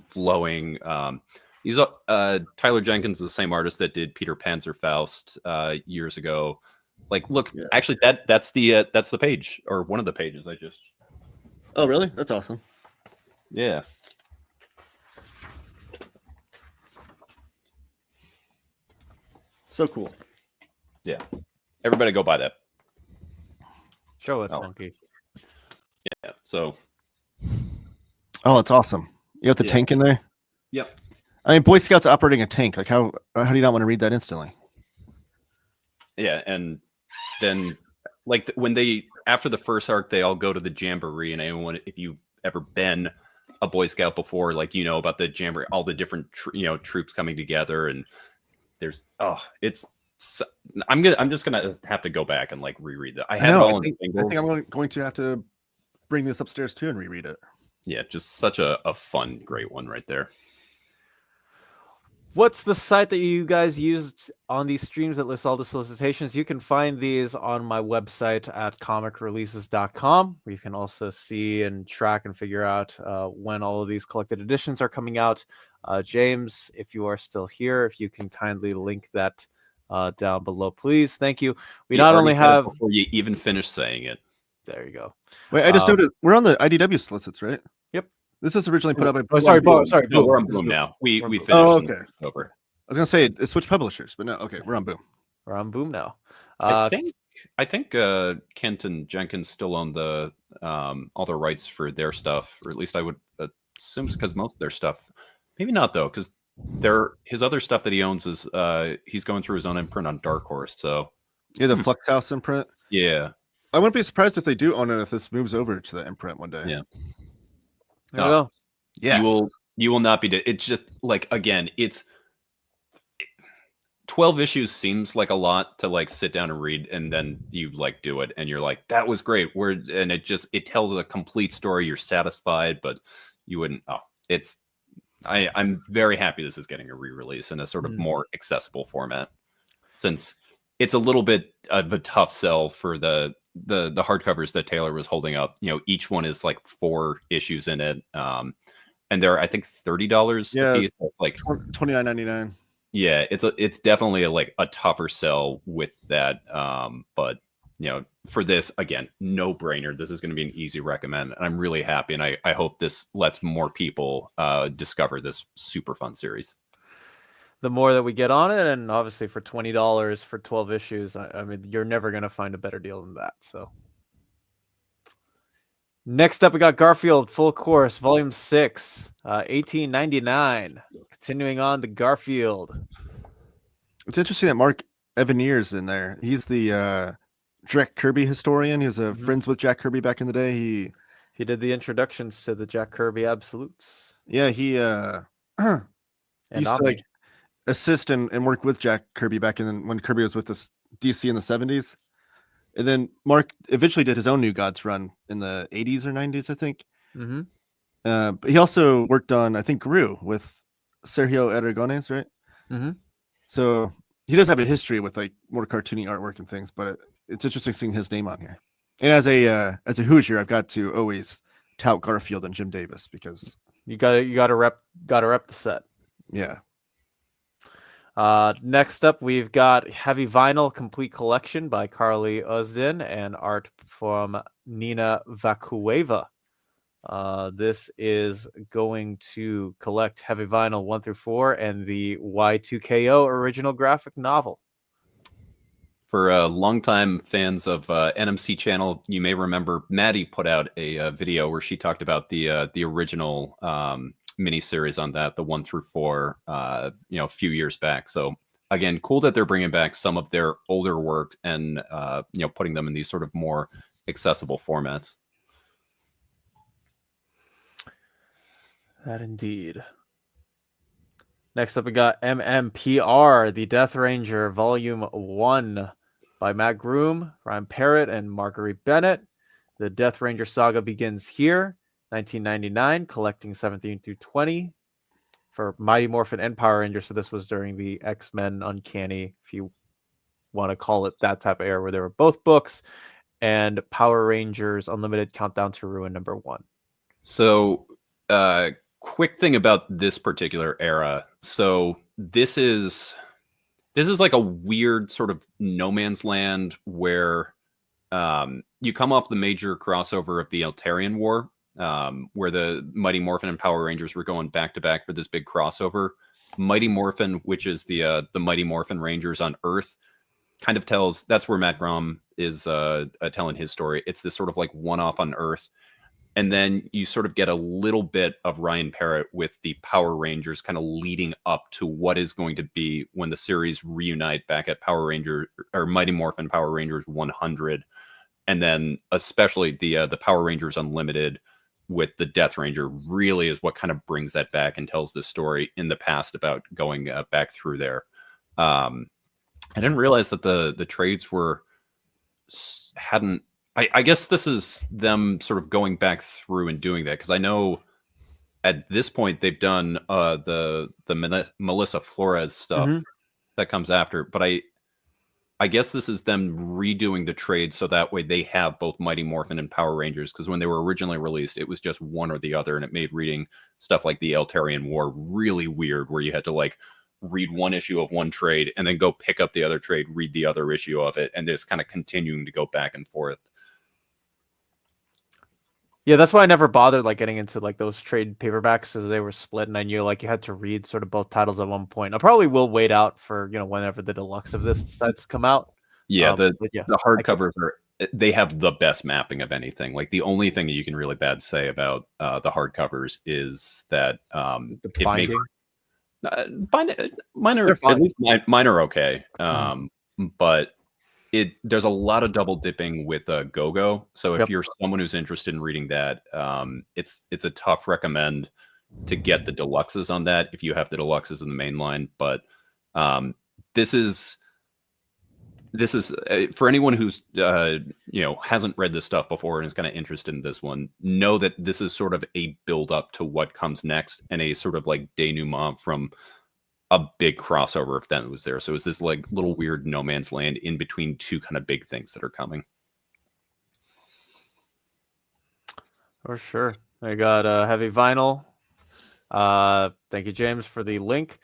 flowing. He's Tyler Jenkins is the same artist that did Peter Panzerfaust years ago. Like, look, actually, that's the page, or one of the pages I just. Oh, really? That's awesome. Yeah. So cool. Yeah. Everybody go buy that. Show us, Monkey. Yeah. So. Oh, it's awesome. You got the tank in there? Yep. I mean, Boy Scouts operating a tank. Like, how do you not want to read that instantly? Yeah, and then like when after the first arc, they all go to the jamboree, and anyone, if you've ever been a Boy Scout before, like, about the jamboree, all the different troops coming together, and there's I'm just gonna have to go back and like reread that. I have it all in singles. I think I'm going to have to bring this upstairs too and reread it. Yeah, just such a fun, great one right there. What's the site that you guys used on these streams that lists all the solicitations? You can find these on my website at comicreleases.com, where you can also see and track and figure out when all of these collected editions are coming out. James, if you are still here, if you can kindly link that down below, please. Thank you. We not only have... Before you even finish saying it. There you go. Wait, I just noticed we're on the IDW solicits, right? Yep. This is originally put up by. Oh, sorry, Boom. No, we're on Boom now. We finished. Oh, okay. Over. I was gonna say it switched publishers, but no. Okay, we're on Boom. We're on Boom now. I think Kent and Jenkins still own the all the rights for their stuff, or at least I would assume, because most of their stuff. Maybe not though, because his other stuff that he owns is he's going through his own imprint on Dark Horse. So yeah, the Flux House imprint. Yeah. I wouldn't be surprised if they do own it if this moves over to the imprint one day. Yeah. There you go. Yes. You will not be. It's just like, again, it's 12 issues seems like a lot to like sit down and read, and then you like do it and you're like, that was great. And it tells a complete story. You're satisfied, but you wouldn't. I'm very happy this is getting a re-release in a sort of more accessible format, since it's a little bit of a tough sell for the hardcovers that Taylor was holding up. Each one is like 4 issues in it, and they're, I think, $30 a piece. It's like $29.99. Yeah, it's definitely a tougher sell with that. But for this, again, no brainer. This is going to be an easy recommend, and I'm really happy, and I hope this lets more people discover this super fun series. The more that we get on it, and obviously for $20 for 12 issues, I mean, you're never going to find a better deal than that. So next up, we got Garfield Full Course Volume 6, $18.99. Continuing on the Garfield. It's interesting that Mark Evaniers in there. He's the Jack Kirby historian. He was friends with Jack Kirby back in the day. He did the introductions to the Jack Kirby Absolutes. Yeah, he used to like assist and work with Jack Kirby back when Kirby was with this DC in the 70s. And then Mark eventually did his own New Gods run in the 80s or 90s, I think. Mm-hmm. But he also worked on, I think, Gru with Sergio Aragones, right? Mm-hmm. So he does have a history with like more cartoony artwork and things, but it's interesting seeing his name on here. And as a Hoosier, I've got to always tout Garfield and Jim Davis because you gotta rep the set. Yeah. Next up, we've got Heavy Vinyl Complete Collection by Carly Uzdin and art from Nina Vakueva. This is going to collect Heavy Vinyl 1 through 4 and the Y2KO original graphic novel. For longtime fans of NMC channel, you may remember Maddie put out a video where she talked about the original miniseries on that, the 1 through 4, a few years back. So again, cool that they're bringing back some of their older work and putting them in these sort of more accessible formats. That indeed. Next up, we got MMPR, The Death Ranger, Volume 1 by Matt Groom, Ryan Parrott, and Marguerite Bennett. The Death Ranger saga begins here, 1999, collecting 17 through 20 for Mighty Morphin and Power Rangers. So this was during the X-Men Uncanny, if you want to call it that type of era, where there were both books, and Power Rangers Unlimited Countdown to Ruin #1. So, quick thing about this particular era. So this is like a weird sort of no man's land where you come off the major crossover of the Eltarian War, where the Mighty Morphin and Power Rangers were going back to back for this big crossover. Mighty Morphin, which is the Mighty Morphin Rangers on Earth, kind of tells, that's where Matt Grom is telling his story. It's this sort of like one-off on Earth. And then you sort of get a little bit of Ryan Parrott with the Power Rangers kind of leading up to what is going to be when the series reunite back at Power Ranger or Mighty Morphin Power Rangers 100. And then especially the Power Rangers Unlimited with the Death Ranger really is what kind of brings that back and tells the story in the past about going back through there. I didn't realize that the trades hadn't. I guess this is them sort of going back through and doing that, because I know at this point they've done the Melissa Flores stuff that comes after, but I guess this is them redoing the trade so that way they have both Mighty Morphin and Power Rangers, because when they were originally released, it was just one or the other, and it made reading stuff like the Eltarian War really weird, where you had to like read one issue of one trade and then go pick up the other trade, read the other issue of it, and just kind of continuing to go back and forth. Yeah, that's why I never bothered like getting into like those trade paperbacks, as they were split, and I knew like you had to read sort of both titles at one point. I probably will wait out for whenever the deluxe of this decides to come out. Yeah, the hardcovers they have the best mapping of anything. Like the only thing that you can really bad say about the hardcovers is that the binding. Mine are okay, but there's a lot of double dipping with Go-Go. So if you're someone who's interested in reading that, it's a tough recommend to get the deluxes on that if you have the deluxes in the main line. But this is for anyone who's hasn't read this stuff before and is kind of interested in this one, know that this is sort of a build up to what comes next and a sort of like denouement from a big crossover event that was there. So it's this like little weird no man's land in between two kind of big things that are coming. For sure. I got Heavy Vinyl. Thank you, James, for the link.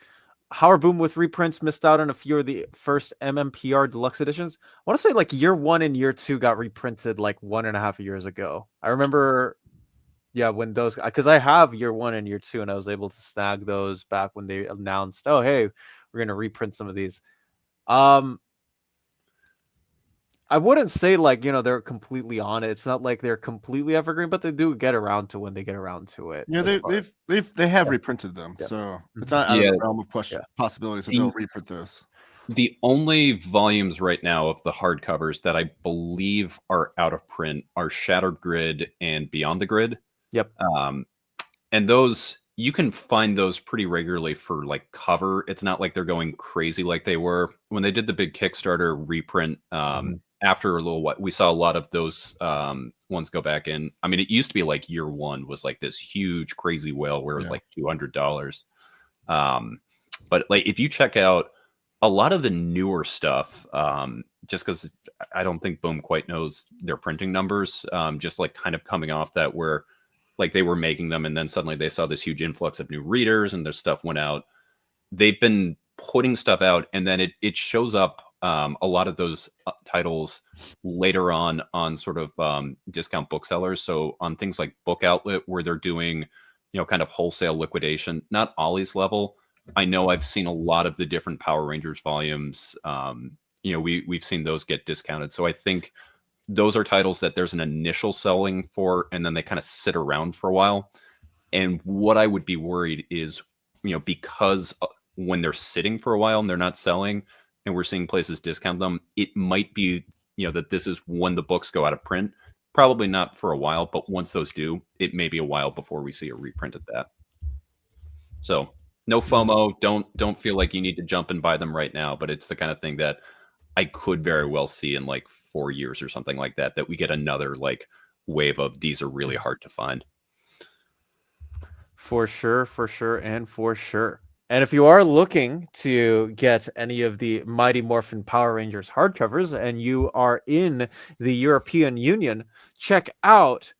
Howard Boom with reprints missed out on a few of the first MMPR deluxe editions. I want to say like year 1 and year 2 got reprinted like 1.5 years ago. I remember, when those, because I have year 1 and year 2, and I was able to snag those back when they announced, oh, hey, we're going to reprint some of these. I wouldn't say like, they're completely on it. It's not like they're completely evergreen, but they do get around to when they get around to it. Yeah, they have reprinted them. Yeah. So it's not out of the realm of possibilities that they'll reprint those. The only volumes right now of the hardcovers that I believe are out of print are Shattered Grid and Beyond the Grid. Yep. And those, you can find those pretty regularly for like cover. It's not like they're going crazy like they were when they did the big Kickstarter reprint. After a little while, we saw a lot of those ones go back in. I mean, it used to be like year 1 was like this huge crazy whale where it was like $200. But like if you check out a lot of the newer stuff, just because I don't think Boom quite knows their printing numbers, just like kind of coming off that where like they were making them and then suddenly they saw this huge influx of new readers and their stuff went out. They've been putting stuff out and then it shows up, a lot of those titles later on sort of discount booksellers. So on things like Book Outlet where they're doing, kind of wholesale liquidation, not Ollie's level. I know I've seen a lot of the different Power Rangers volumes. We've seen those get discounted. So I think those are titles that there's an initial selling for, and then they kind of sit around for a while. And what I would be worried is, because when they're sitting for a while and they're not selling, and we're seeing places discount them, it might be, that this is when the books go out of print. Probably not for a while, but once those do, it may be a while before we see a reprint of that. So no FOMO. Don't feel like you need to jump and buy them right now, but it's the kind of thing that I could very well see in like 4 years or something like that we get another like wave of these are really hard to find. For sure. And if you are looking to get any of the Mighty Morphin Power Rangers hardcovers and you are in the European Union, check out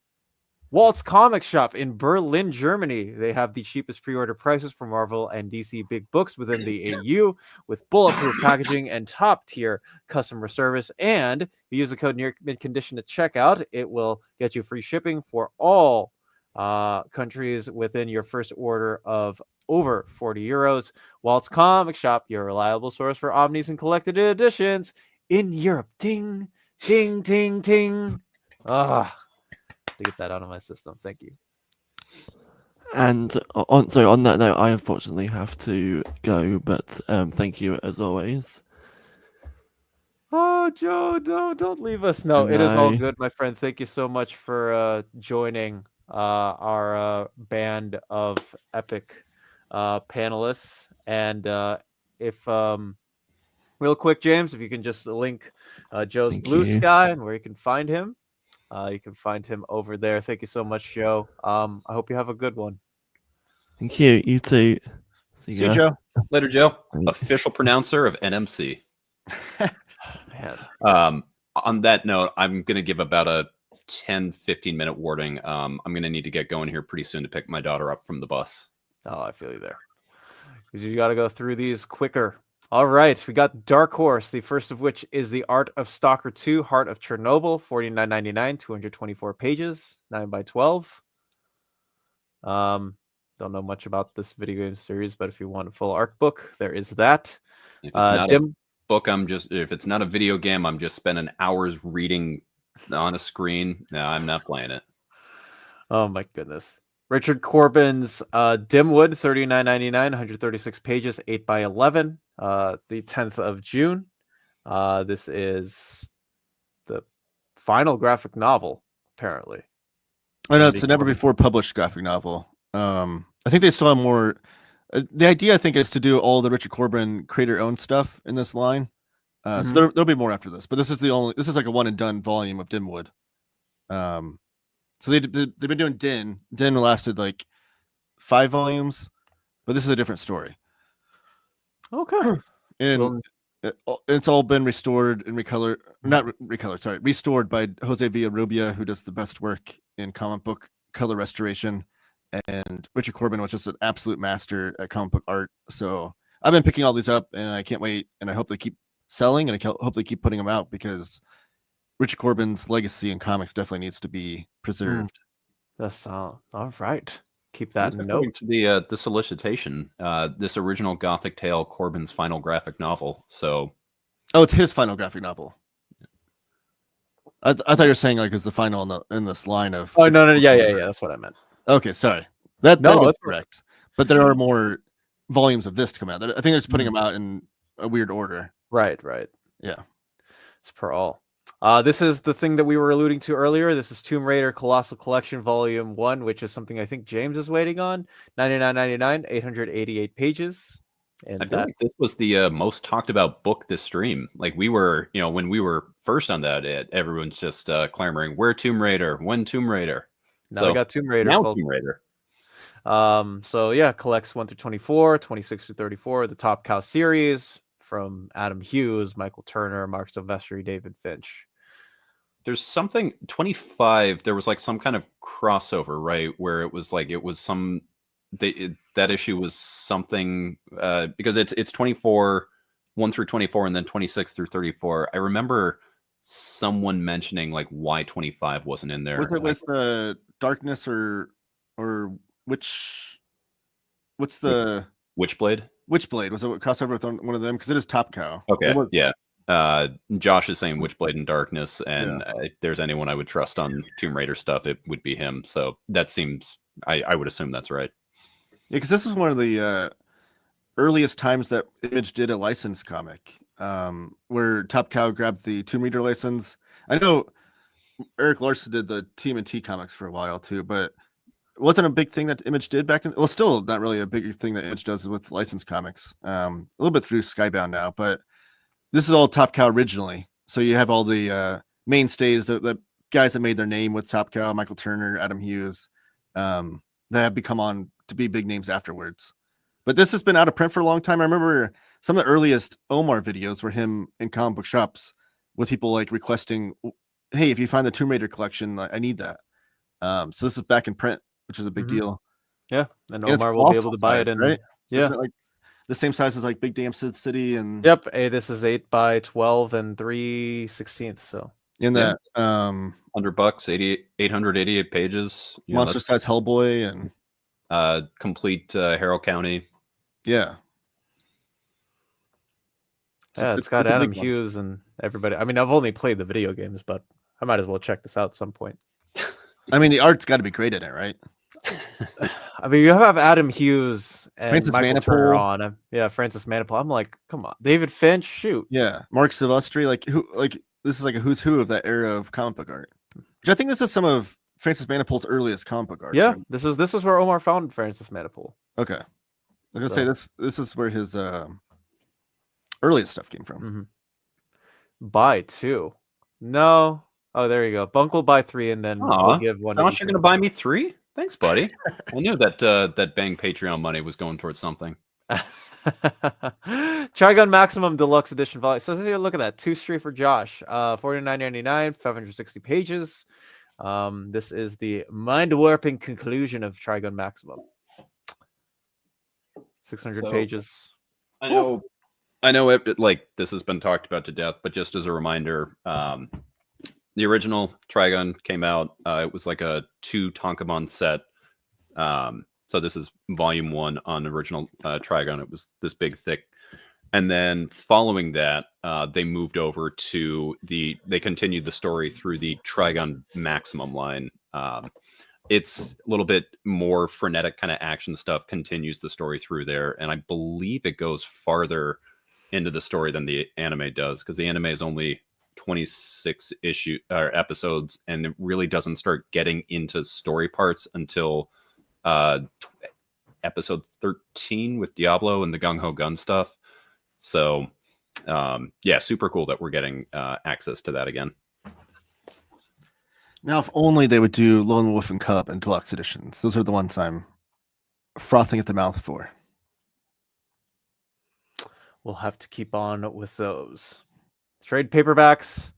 Walt's Comic Shop in Berlin, Germany. They have the cheapest pre-order prices for Marvel and DC big books within the AU with bulletproof packaging and top-tier customer service. And if you use the code NEARMINTCONDITION at checkout, it will get you free shipping for all countries within your first order of over 40 euros. Walt's Comic Shop, your reliable source for omnis and collected editions in Europe. Ding, ding, ding, ding. To get that out of my system. Thank you. And on that note, I unfortunately have to go, but thank you as always. Oh, Joe, no, don't leave us. No, it is all good, my friend. Thank you so much for joining our band of epic panelists. And if real quick, James, if you can just link Joe's Blue Sky and where you can find him. You can find him over there. Thank you so much, Joe. I hope you have a good one. Thank you. You too. See you, Joe. Later, Joe. Official pronouncer of NMC. Man. On that note, I'm going to give about a 10-15 minute warning. I'm going to need to get going here pretty soon to pick my daughter up from the bus. Oh, I feel you there. Because you got to go through these quicker. All right, we got Dark Horse, the first of which is The Art of Stalker 2, Heart of Chernobyl, $49.99, 224 pages, 9x12. Don't know much about this video game series, but if you want a full art book, there is that. If it's not a book, if it's not a video game, I'm just spending hours reading on a screen. No, I'm not playing it. Oh my goodness. Richard Corbin's Dimwood, $39.99, 136 pages, 8x11, the 10th of June. This is the final graphic novel, apparently. I know it's a never before published graphic novel. I think they still have more. The idea, I think, is to do all the Richard Corbin creator-owned stuff in this line. So there'll be more after this, but this is like a one and done volume of Dimwood. So they've been doing Din. Din lasted like 5 volumes, but this is a different story. Okay. And it's all been restored and restored by Jose Villarrubia, who does the best work in comic book color restoration. And Richard Corbin was just an absolute master at comic book art. So I've been picking all these up, and I can't wait. And I hope they keep selling, and I hope they keep putting them out, because Richard Corbin's legacy in comics definitely needs to be preserved. That's all right. Keep that in note. To the solicitation, this original Gothic tale, Corbin's final graphic novel. So, it's his final graphic novel. I thought you were saying like it's the final in this line of. Oh no, yeah. That's what I meant. Okay, sorry. That's correct. But there are more volumes of this to come out. I think they're just putting them out in a weird order. Right. Yeah. It's per all. This is the thing that we were alluding to earlier. This is Tomb Raider Colossal Collection Volume 1, which is something I think James is waiting on. $99.99, 888 pages. And I feel like this was the most talked about book this stream. Like we were, when we were first on that, everyone's just clamoring, "Where Tomb Raider? When Tomb Raider?" Now we got Tomb Raider. Now Tomb Raider. So yeah, collects 1 through 24, 26 through 34, the Top Cow series, from Adam Hughes, Michael Turner, Mark Silvestri, David Finch. There's something 25. There was like some kind of crossover, right? Where it was like that issue was something because it's 24, 1 through 24, and then 26 through 34. I remember someone mentioning like why 25 wasn't in there. Was it with Darkness or what's the Witchblade? Witchblade, was it a crossover with one of them? Because it is Top Cow. Okay, yeah. Josh is saying Witchblade and Darkness, and if there's anyone I would trust on Tomb Raider stuff, it would be him. So that seems, I would assume that's right. Yeah, because this was one of the earliest times that Image did a licensed comic, where Top Cow grabbed the Tomb Raider license. I know Eric Larson did the TMNT comics for a while too, but it wasn't a big thing that Image did back in. Well, still not really a big thing that Image does with licensed comics. A little bit through Skybound now, but this is all Top Cow originally. So you have all the mainstays, the guys that made their name with Top Cow, Michael Turner, Adam Hughes, that have become on to be big names afterwards. But this has been out of print for a long time. I remember some of the earliest Omar videos were him in comic book shops with people like requesting, hey, if you find the Tomb Raider collection, I need that. So this is back in print, which is a big deal. Yeah, and Omar will be able to buy it in, right? Yeah. Isn't it like the same size as like Big Damn Sid City and Yep. This is 8 by 12 and 3/16. So in that $100, 888 pages. monster size Hellboy and complete Harrow County. Yeah. Yeah, it's got Adam Hughes and everybody. I mean, I've only played the video games, but I might as well check this out at some point. I mean, the art's got to be great in it, right? I mean, you have Adam Hughes and Francis Michael Manapul. Turner on him. Yeah, Francis Manapul. I'm like, come on, David Finch, shoot. Yeah, Mark Silvestri, this is like a who's who of that era of comic book art. Which I think this is some of Francis Manapul's earliest comic book art. Yeah, right? this is where Omar found Francis Manapul. Okay, I was gonna say this is where his earliest stuff came from. Mm-hmm. Buy 2. No. Oh, there you go. Bunk will buy 3, and then we'll give one. Josh, you're gonna buy me 3? Thanks, buddy. I knew that that Bang Patreon money was going towards something. Trigun Maximum Deluxe Edition Volume. So here, look at that. 2 straight for Josh. $49.99, 560 pages. This is the mind-warping conclusion of Trigun Maximum. 600 pages. I know it, like this has been talked about to death, but just as a reminder, the original Trigun came out. It was like a 2 Tonkabon set. So this is volume 1 on original Trigun. It was this big, thick. And then following that, they moved over to they continued the story through the Trigun Maximum line. It's a little bit more frenetic kind of action stuff, continues the story through there. And I believe it goes farther into the story than the anime does, because the anime is only 26 episodes, and it really doesn't start getting into story parts until episode 13 with Diablo and the Gung Ho Gun stuff. So yeah, super cool that we're getting access to that again. Now, if only they would do Lone Wolf and Cub and deluxe editions. Those are the ones I'm frothing at the mouth for. We'll have to keep on with those. Trade paperbacks.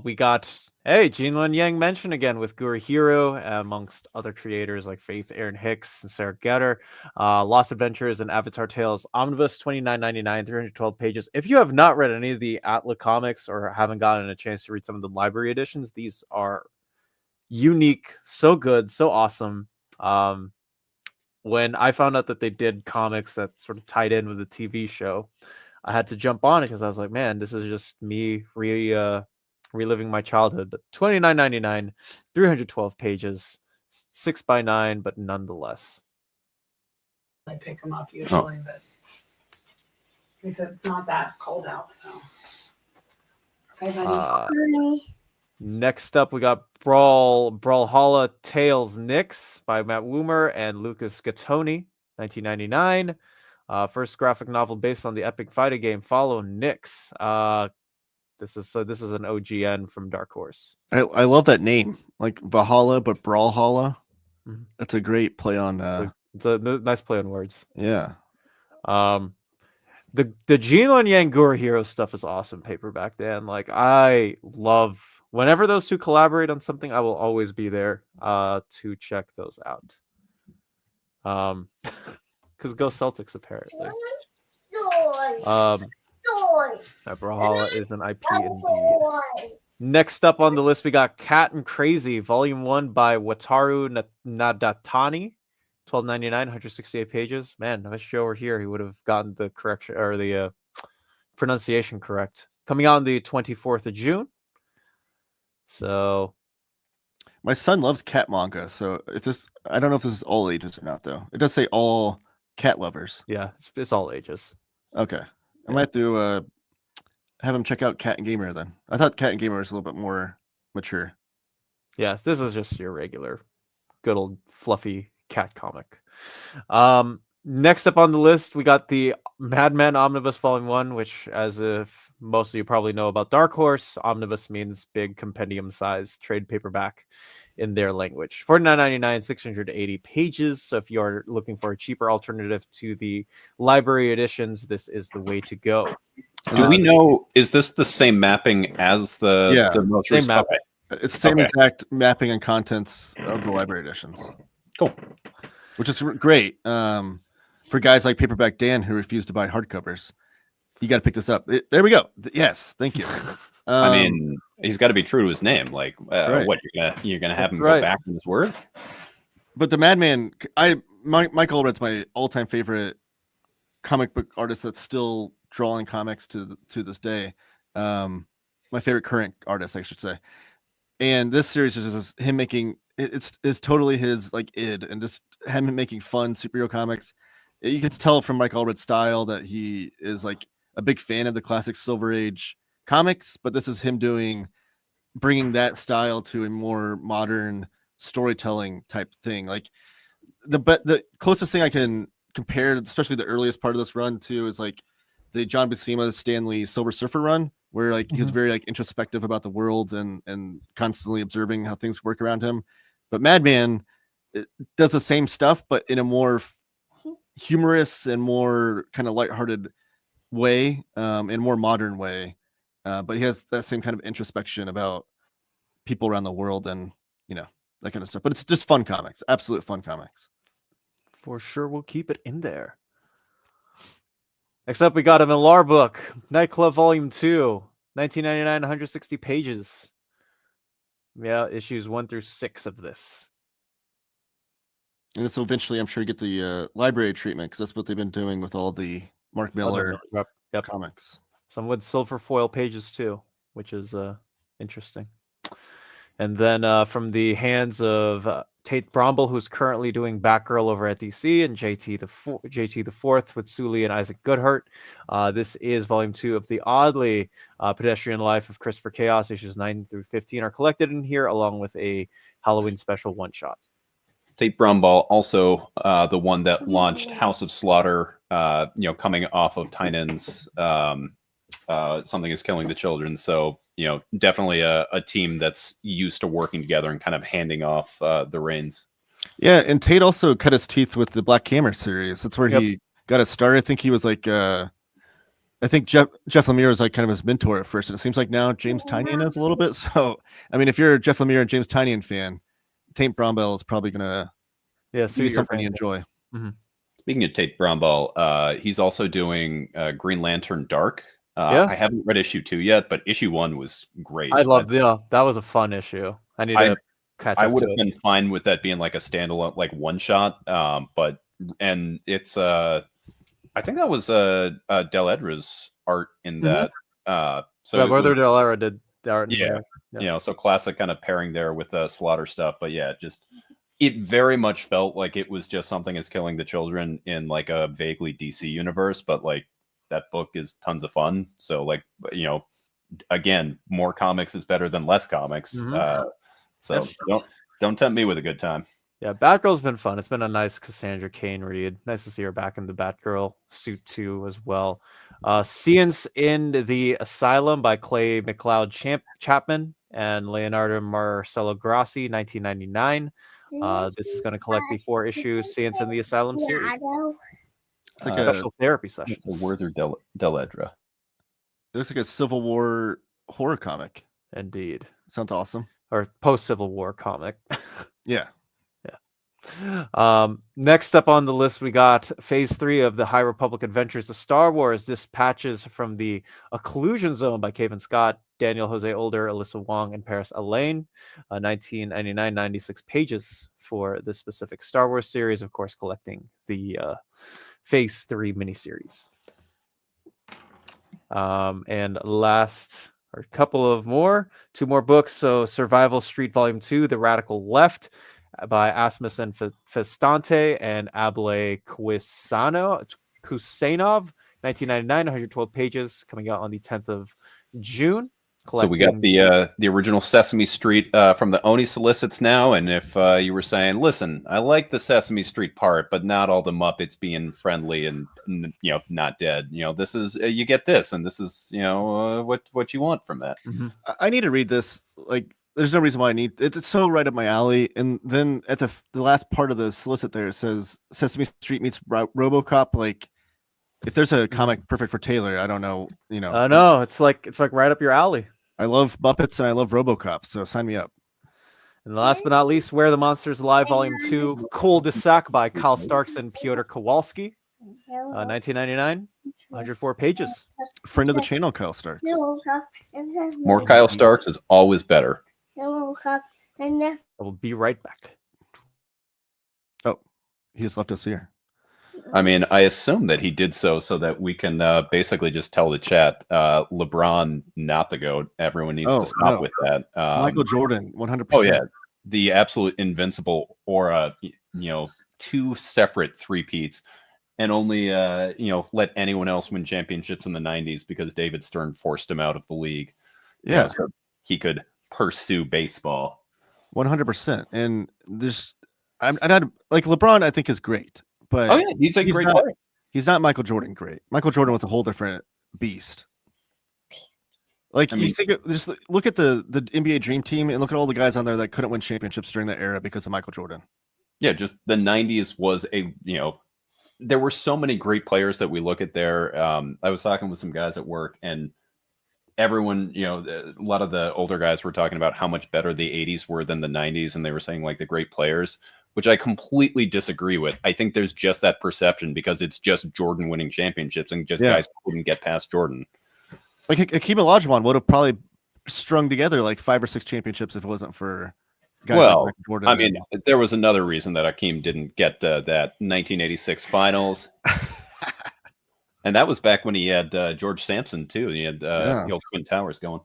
We got Gene Luen Yang mentioned again with Guru Hero, amongst other creators like Faith Aaron Hicks and Sarah Getter. Lost Adventures and Avatar Tales Omnibus, $29.99, 312 pages. If you have not read any of the Atla comics or haven't gotten a chance to read some of the library editions, these are unique, so good, so awesome. When I found out that they did comics that sort of tied in with the TV show, I had to jump on it because I was like, man, this is just me reliving my childhood. But $29.99, 312 pages, 6x9, but nonetheless. I pick them up usually, but except it's not that cold out, so. Hi, buddy. Next up, we got Brawlhalla Tales Nyx by Matt Woomer and Lucas Gattoni, 1999. First graphic novel based on the epic fighting game Follow Nyx. This is an OGN from Dark Horse. I love that name, like Valhalla but Brawlhalla. Mm-hmm. That's a great play on. It's a nice play on words. Yeah. The Jinlun Yangur Hero stuff is awesome paperback, Dan. Like I love whenever those two collaborate on something, I will always be there to check those out. Because go Celtics apparently. Brawlhalla is an IP indeed. Next up on the list, we got Cat and Crazy, Volume 1 by Wataru Nadatani. $12.99, 168 pages. Man, if Joe were here, he would have gotten the correction or the pronunciation correct. Coming out on the 24th of June. So, my son loves cat manga. So if this, I don't know if this is all ages or not, though. It does say all cat lovers. Yeah, it's all ages. Okay, I might have to have him check out Cat and Gamer then. I thought Cat and Gamer was a little bit more mature. Yes, this is just your regular, good old fluffy cat comic. Next up on the list, we got the Madman Omnibus Volume 1, which, as if most of you probably know about Dark Horse, omnibus means big compendium size trade paperback in their language. $49.99, 680 pages. So if you are looking for a cheaper alternative to the library editions, this is the way to go. Do we know, is this the same mapping as the most same mapping? It's the same exact mapping and contents of the library editions. Cool. Which is great for guys like Paperback Dan who refuse to buy hardcovers. You got to pick this up. There we go. Yes, thank you. I mean, he's got to be true to his name. Like, right. What you're gonna have him go back on his word? But the Madman, Michael Allred's my all-time favorite comic book artist that's still drawing comics to this day. My favorite current artist, I should say. And this series is just him making it's totally his like id and just him making fun superhero comics. You can tell from Mike Allred's style that he is like a big fan of the classic Silver Age comics, but this is him bringing that style to a more modern storytelling type thing. Like the closest thing I can compare, especially the earliest part of this run to, is like the John Buscema Stanley Silver Surfer run, where like he was very like introspective about the world and constantly observing how things work around him. But Madman does the same stuff, but in a more humorous and more kind of lighthearted way, in more modern way. But he has that same kind of introspection about people around the world and, that kind of stuff. But it's just fun comics, absolute fun comics. For sure, we'll keep it in there. Next up, we got a Millar book, Nightclub Volume 2, $19.99, 160 pages. Yeah, issues 1 through 6 of this. And this will eventually, I'm sure, get the library treatment, because that's what they've been doing with all the Mark Millar comics. Some with silver foil pages too, which is interesting. And then from the hands of Tate Bromble, who's currently doing Batgirl over at DC, and JT the Fourth with Sully and Isaac Goodhart. This is Volume 2 of the oddly pedestrian life of Christopher Chaos. Issues 9 through 15 are collected in here, along with a Halloween special one-shot. Tate Bromble, also the one that launched House of Slaughter, coming off of Tynan's Something is Killing the Children. So, definitely a team that's used to working together and kind of handing off the reins. Yeah, and Tate also cut his teeth with the Black Hammer series. That's where he got it started. I think he was like, I think Jeff Lemire was like kind of his mentor at first. And it seems like now James Tynion is a little bit. So, I mean, if you're a Jeff Lemire and James Tynion fan, Tate Bromble is probably going to be something you enjoy. Mm-hmm. Speaking of Tate Bromble, he's also doing Green Lantern Dark. I haven't read issue 2 yet, but issue 1 was great. I loved that was a fun issue. I need to catch up. I would have been fine with that being like a standalone, like one shot. And it's I think that was Del Edra's art in that. So Brother Del Edra did the art. So classic kind of pairing there with Slaughter stuff. But yeah, it very much felt like it was just Something is Killing the Children in like a vaguely DC universe, but like that book is tons of fun. So like, again, more comics is better than less comics. So don't tempt me with a good time. Yeah, Batgirl's been fun. It's been a nice Cassandra Cain read. Nice to see her back in the Batgirl suit too, as well. Science in the Asylum by Clay McLeod Chapman and Leonardo Marcello Grassi, 1999. This is going to collect the 4 issues Science in the Asylum series. It's like special therapy session. It's a Werther Deledra. It looks like a Civil War horror comic. Indeed. Sounds awesome. Or post-Civil War comic. Yeah. Next up on the list, we got Phase 3 of the High Republic Adventures of Star Wars. Dispatches from the Occlusion Zone by Kevin Scott, Daniel Jose Older, Alyssa Wong, and Paris Elaine. 1999, 96 pages for this specific Star Wars series, of course, collecting the Phase 3 miniseries. And last, or a couple of more, 2 more books. So Survival Street Volume 2, The Radical Left, by Asmussen Festante and Able Kusanov, 1999, 112 pages, coming out on the 10th of June. So we got the original Sesame Street from the Oni solicits now, and if you were saying, listen, I like the Sesame Street part, but not all the Muppets being friendly and not dead. This is you get this, and this is what you want from that. Mm-hmm. I need to read this. Like, there's no reason why I need it's so right up my alley. And then at the last part of the solicit there, it says Sesame Street meets RoboCop. Like, if there's a comic perfect for Taylor, I don't know. No, it's like right up your alley. I love Muppets and I love RoboCop, so sign me up. And last but not least, Where the Monsters Lie, Volume 2, Cul-de-sac by Kyle Starks and Piotr Kowalski. 1999, 104 pages. Friend of the channel, Kyle Starks. More Kyle Starks is always better. I will be right back. Oh, he just left us here. I mean, I assume that he did so that we can basically just tell the chat, LeBron, not the GOAT. Everyone needs to stop with that. Michael Jordan, 100%. Oh, yeah. The absolute invincible aura, 2 separate three-peats, and only, let anyone else win championships in the 90s because David Stern forced him out of the league. Yeah. So he could pursue baseball. 100%. And I'm not like LeBron, I think is great. But he's a great player. He's not Michael Jordan great. Michael Jordan was a whole different beast. Like, you think just look at the NBA Dream Team and look at all the guys on there that couldn't win championships during that era because of Michael Jordan. Yeah, just the 90s was there were so many great players that we look at there. I was talking with some guys at work, and everyone, a lot of the older guys were talking about how much better the 80s were than the 90s, and they were saying like the great players, which I completely disagree with. I think there's just that perception because it's just Jordan winning championships and just guys couldn't get past Jordan. Like Hakeem Olajuwon would have probably strung together like 5 or 6 championships if it wasn't for guys like Jordan. I mean, there was another reason that Hakeem didn't get that 1986 finals. And that was back when he had George Sampson, too. He had the old Twin Towers going.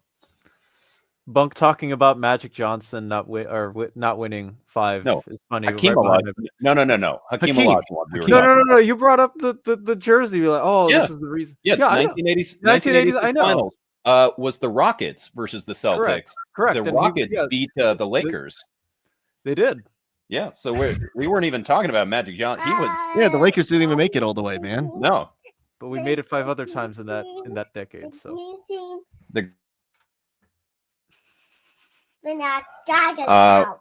Bunk talking about Magic Johnson not winning 5 is funny. Hakeem Olajuwon. No. Hakeem Olajuwon. No. You brought up the jersey. You're like, this is the reason. Yeah, 1980s I know. Finals was the Rockets versus the Celtics. Correct. The Rockets beat the Lakers. They did. Yeah, so we weren't even talking about Magic Johnson. He was. Yeah, the Lakers didn't even make it all the way, man. No. But we made it 5 other times in that decade. So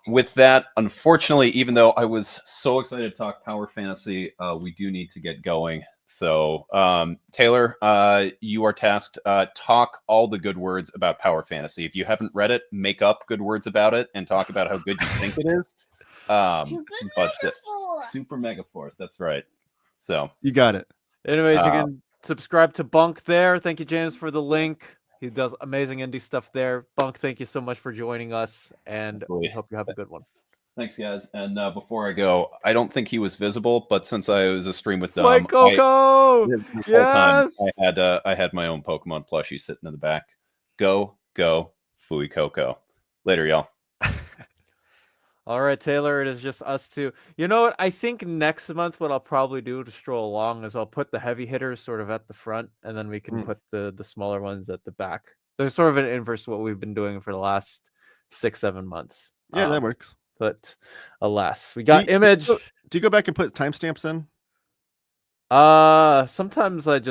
with that, unfortunately, even though I was so excited to talk Power Fantasy, we do need to get going. So Taylor, you are tasked talk all the good words about Power Fantasy. If you haven't read it, make up good words about it and talk about how good you think it is. Super Mega Force, that's right. So you got it. Anyways, you can subscribe to Bunk there. Thank you, James, for the link. He does amazing indie stuff there. Bunk, thank you so much for joining us, and we hope you have a good one. Thanks, guys. And before I go, I don't think he was visible, but since I was a stream with them, Mike Coco! Yes! I had my own Pokemon plushie sitting in the back. Go, Fui Coco. Later, y'all. All right, Taylor, it is just us two. You know what? I think next month what I'll probably do to stroll along is I'll put the heavy hitters sort of at the front, and then we can put the smaller ones at the back. There's sort of an inverse to what we've been doing for the last 6-7 months. Yeah, that works. But alas, we got Image. Do you go back and put timestamps in? Sometimes I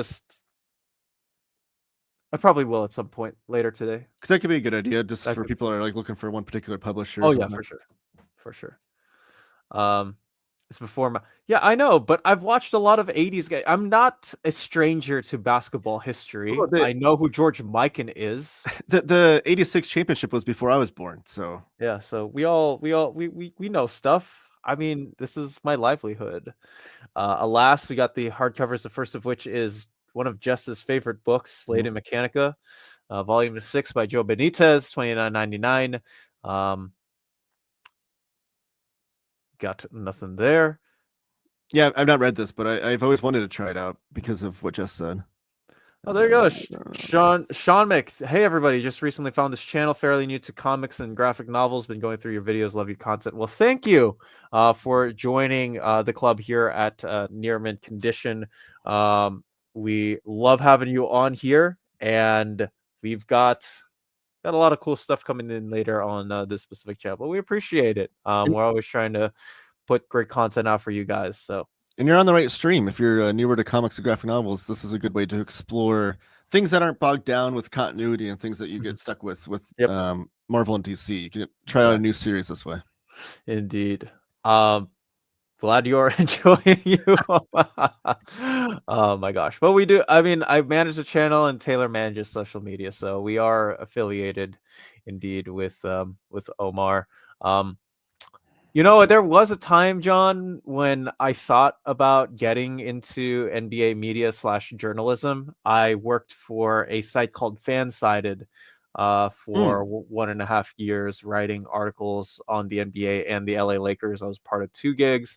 probably will at some point later today. Because that could be a good idea, just for people that are like looking for one particular publisher. Oh yeah, for sure. It's before my. Yeah, I know, but I've watched a lot of 80s guys. I'm not a stranger to basketball history. I know who George Mikan is. The 86 championship was before I was born, so yeah, so we know stuff. I mean, this is my livelihood. Alas, we got the hardcovers, the first of which is one of Jess's favorite books, Slade and Mechanica, volume 6 by Joe Benitez, $29.99. Got nothing there. Yeah, I've not read this, but I've always wanted to try it out because of what Jess said. Oh, there you go. Sean Mick. Hey, everybody. Just recently found this channel, fairly new to comics and graphic novels. Been going through your videos. Love your content. Well, thank you for joining the club here at Near Mint Condition. We love having you on here, and we've got a lot of cool stuff coming in later on this specific channel, but we appreciate it. We're always trying to put great content out for you guys. So. And you're on the right stream. If you're newer to comics and graphic novels, this is a good way to explore things that aren't bogged down with continuity and things that you get stuck with Marvel and DC. You can try out a new series this way. Indeed. Glad you're enjoying you. Oh my gosh. But we do. I mean, I manage the channel and Taylor manages social media, so we are affiliated, indeed, with Omar. You know, there was a time, John, when I thought about getting into NBA media / journalism. I worked for a site called Fansided for 1.5 years, writing articles on the NBA and the LA Lakers. I was part of 2 gigs.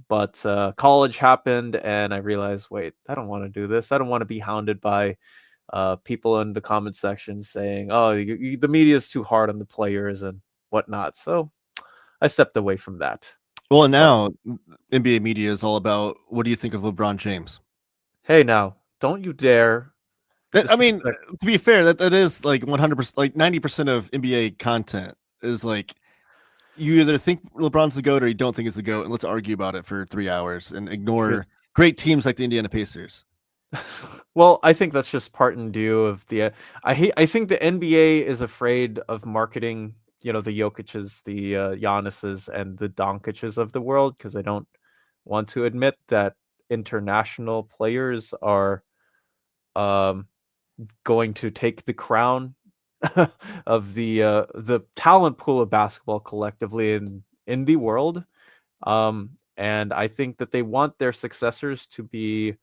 But college happened, and I realized, wait, I don't want to do this. I don't want to be hounded by people in the comment section saying, oh, the media is too hard on the players and whatnot. So I stepped away from that. Well, and now NBA media is all about, what do you think of LeBron James? Hey, now, don't you dare. I mean, to be fair, that is like 100%, like 90% of NBA content is like, you either think LeBron's the GOAT or you don't think he's the GOAT, and let's argue about it for 3 hours and ignore great teams like the Indiana Pacers. Well, I think that's just part and due of the. I think the NBA is afraid of marketing, you know, the Jokic's, the Giannis's, and the Doncic's of the world, because they don't want to admit that international players are going to take the crown of the talent pool of basketball collectively in the world. And I think that they want their successors to be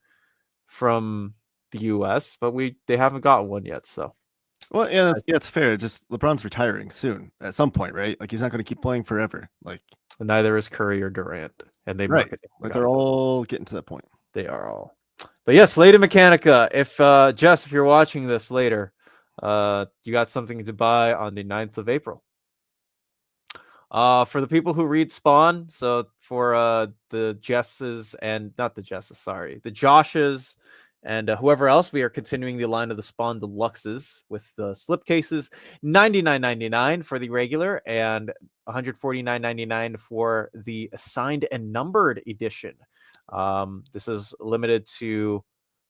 from the US, but they haven't got one yet. So, well, yeah, it's fair. Just LeBron's retiring soon at some point, right? Like, he's not going to keep playing forever. Like, neither is Curry or Durant, and they like they're all getting to that point. They are all. But yes, Lady Mechanica. If Jess, if you're watching this later, you got something to buy on the 9th of April. For the people who read Spawn, so for the Jesses and not the Jesses, sorry, the Joshes and whoever else, we are continuing the line of the Spawn Deluxes with the slipcases, $99.99 for the regular and $149.99 for the signed and numbered edition. This is limited to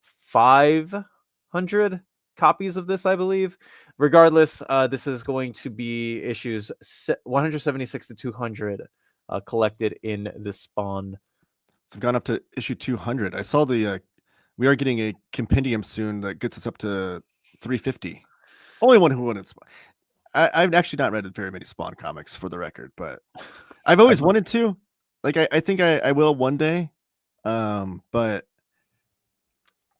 500 copies of this, I believe. Regardless, this is going to be issues 176 to 200 collected in the Spawn. It's gone up to issue 200. I saw we are getting a compendium soon that gets us up to 350. Only one who wanted Spawn. I've actually not read very many Spawn comics, for the record, but I've always wanted to. Like, I think I will one day. But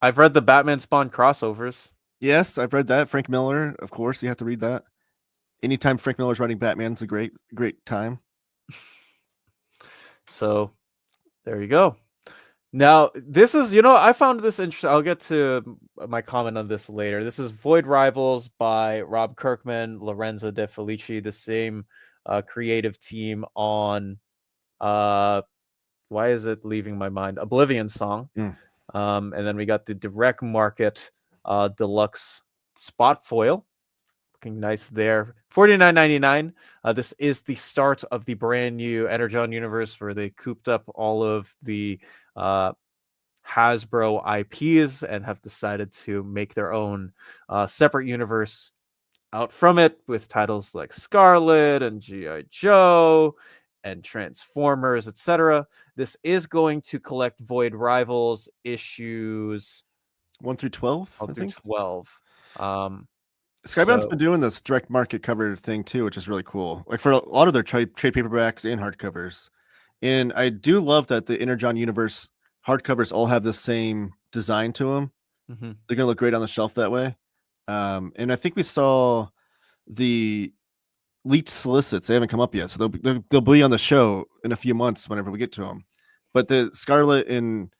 I've read the Batman Spawn crossovers. Yes, I've read that. Frank Miller, of course, you have to read that. Anytime Frank Miller's writing Batman's a great time. So there you go. Now, this is, I found this interesting. I'll get to my comment on this later. This is Void Rivals by Rob Kirkman, Lorenzo De Felici, the same creative team on, why is it leaving my mind? Oblivion Song. And then we got the Direct Market Deluxe Spot Foil. Looking nice there. $49.99. This is the start of the brand new Energon universe, where they cooped up all of the Hasbro IPs and have decided to make their own separate universe out from it, with titles like Scarlet and G.I. Joe and Transformers, etc. This is going to collect Void Rivals issues 1 through 12. 1 through 12. Skybound's been doing this direct market cover thing too, which is really cool. Like for a lot of their trade paperbacks and hardcovers. And I do love that the Energon Universe hardcovers all have the same design to them. Mm-hmm. They're gonna look great on the shelf that way. And I think we saw the leaked solicits. They haven't come up yet, so they'll be on the show in a few months whenever we get to them. But the Scarlet and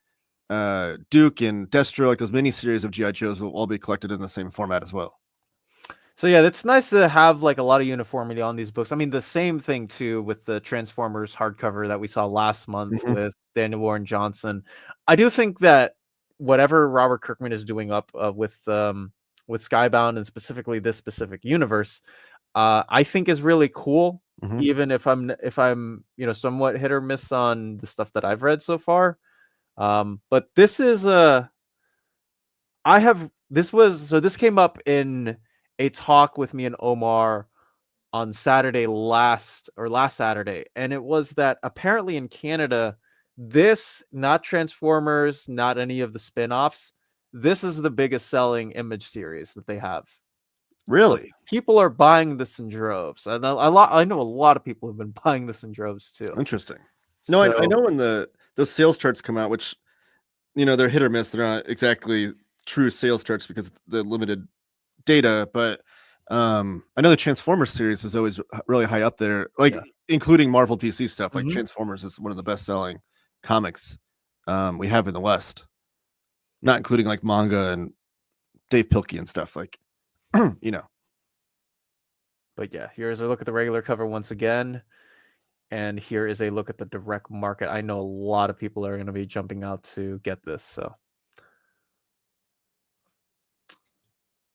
Duke and Destro, like those mini series of GI Joes, will all be collected in the same format as well. So yeah, it's nice to have like a lot of uniformity on these books. I mean, the same thing too with the Transformers hardcover that we saw last month with Daniel Warren Johnson. I do think that whatever Robert Kirkman is doing up with Skybound and specifically this specific universe, I think is really cool. Even if I'm somewhat hit or miss on the stuff that I've read so far, but this is this came up in a talk with me and Omar on last Saturday, and it was that apparently in Canada, this, not Transformers, not any of the spin-offs, this is the biggest selling Image series that they have. Really? So people are buying this in droves. And I know a lot of people have been buying this in droves too. Interesting. No, I know when those sales charts come out, which they're hit or miss. They're not exactly true sales charts because of the limited data, but I know the Transformers series is always really high up there, including Marvel DC stuff. Like Transformers is one of the best selling comics we have in the West, not including like manga and Dave Pilkey and stuff like But yeah, here's a look at the regular cover once again, and here is a look at the direct market. I know a lot of people are going to be jumping out to get this. So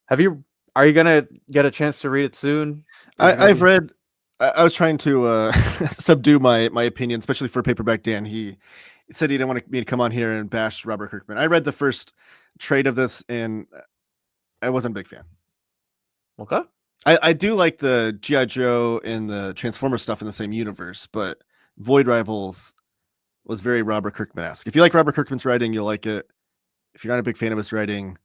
are you gonna get a chance to read it soon? I've read. I was trying to subdue my opinion, especially for Paperback Dan. He said he didn't want me to come on here and bash Robert Kirkman. I read the first trade of this, and I wasn't a big fan. Okay. I do like the G.I. Joe and the Transformer stuff in the same universe, but Void Rivals was very Robert Kirkman-esque. If you like Robert Kirkman's writing, you'll like it. If you're not a big fan of his writing,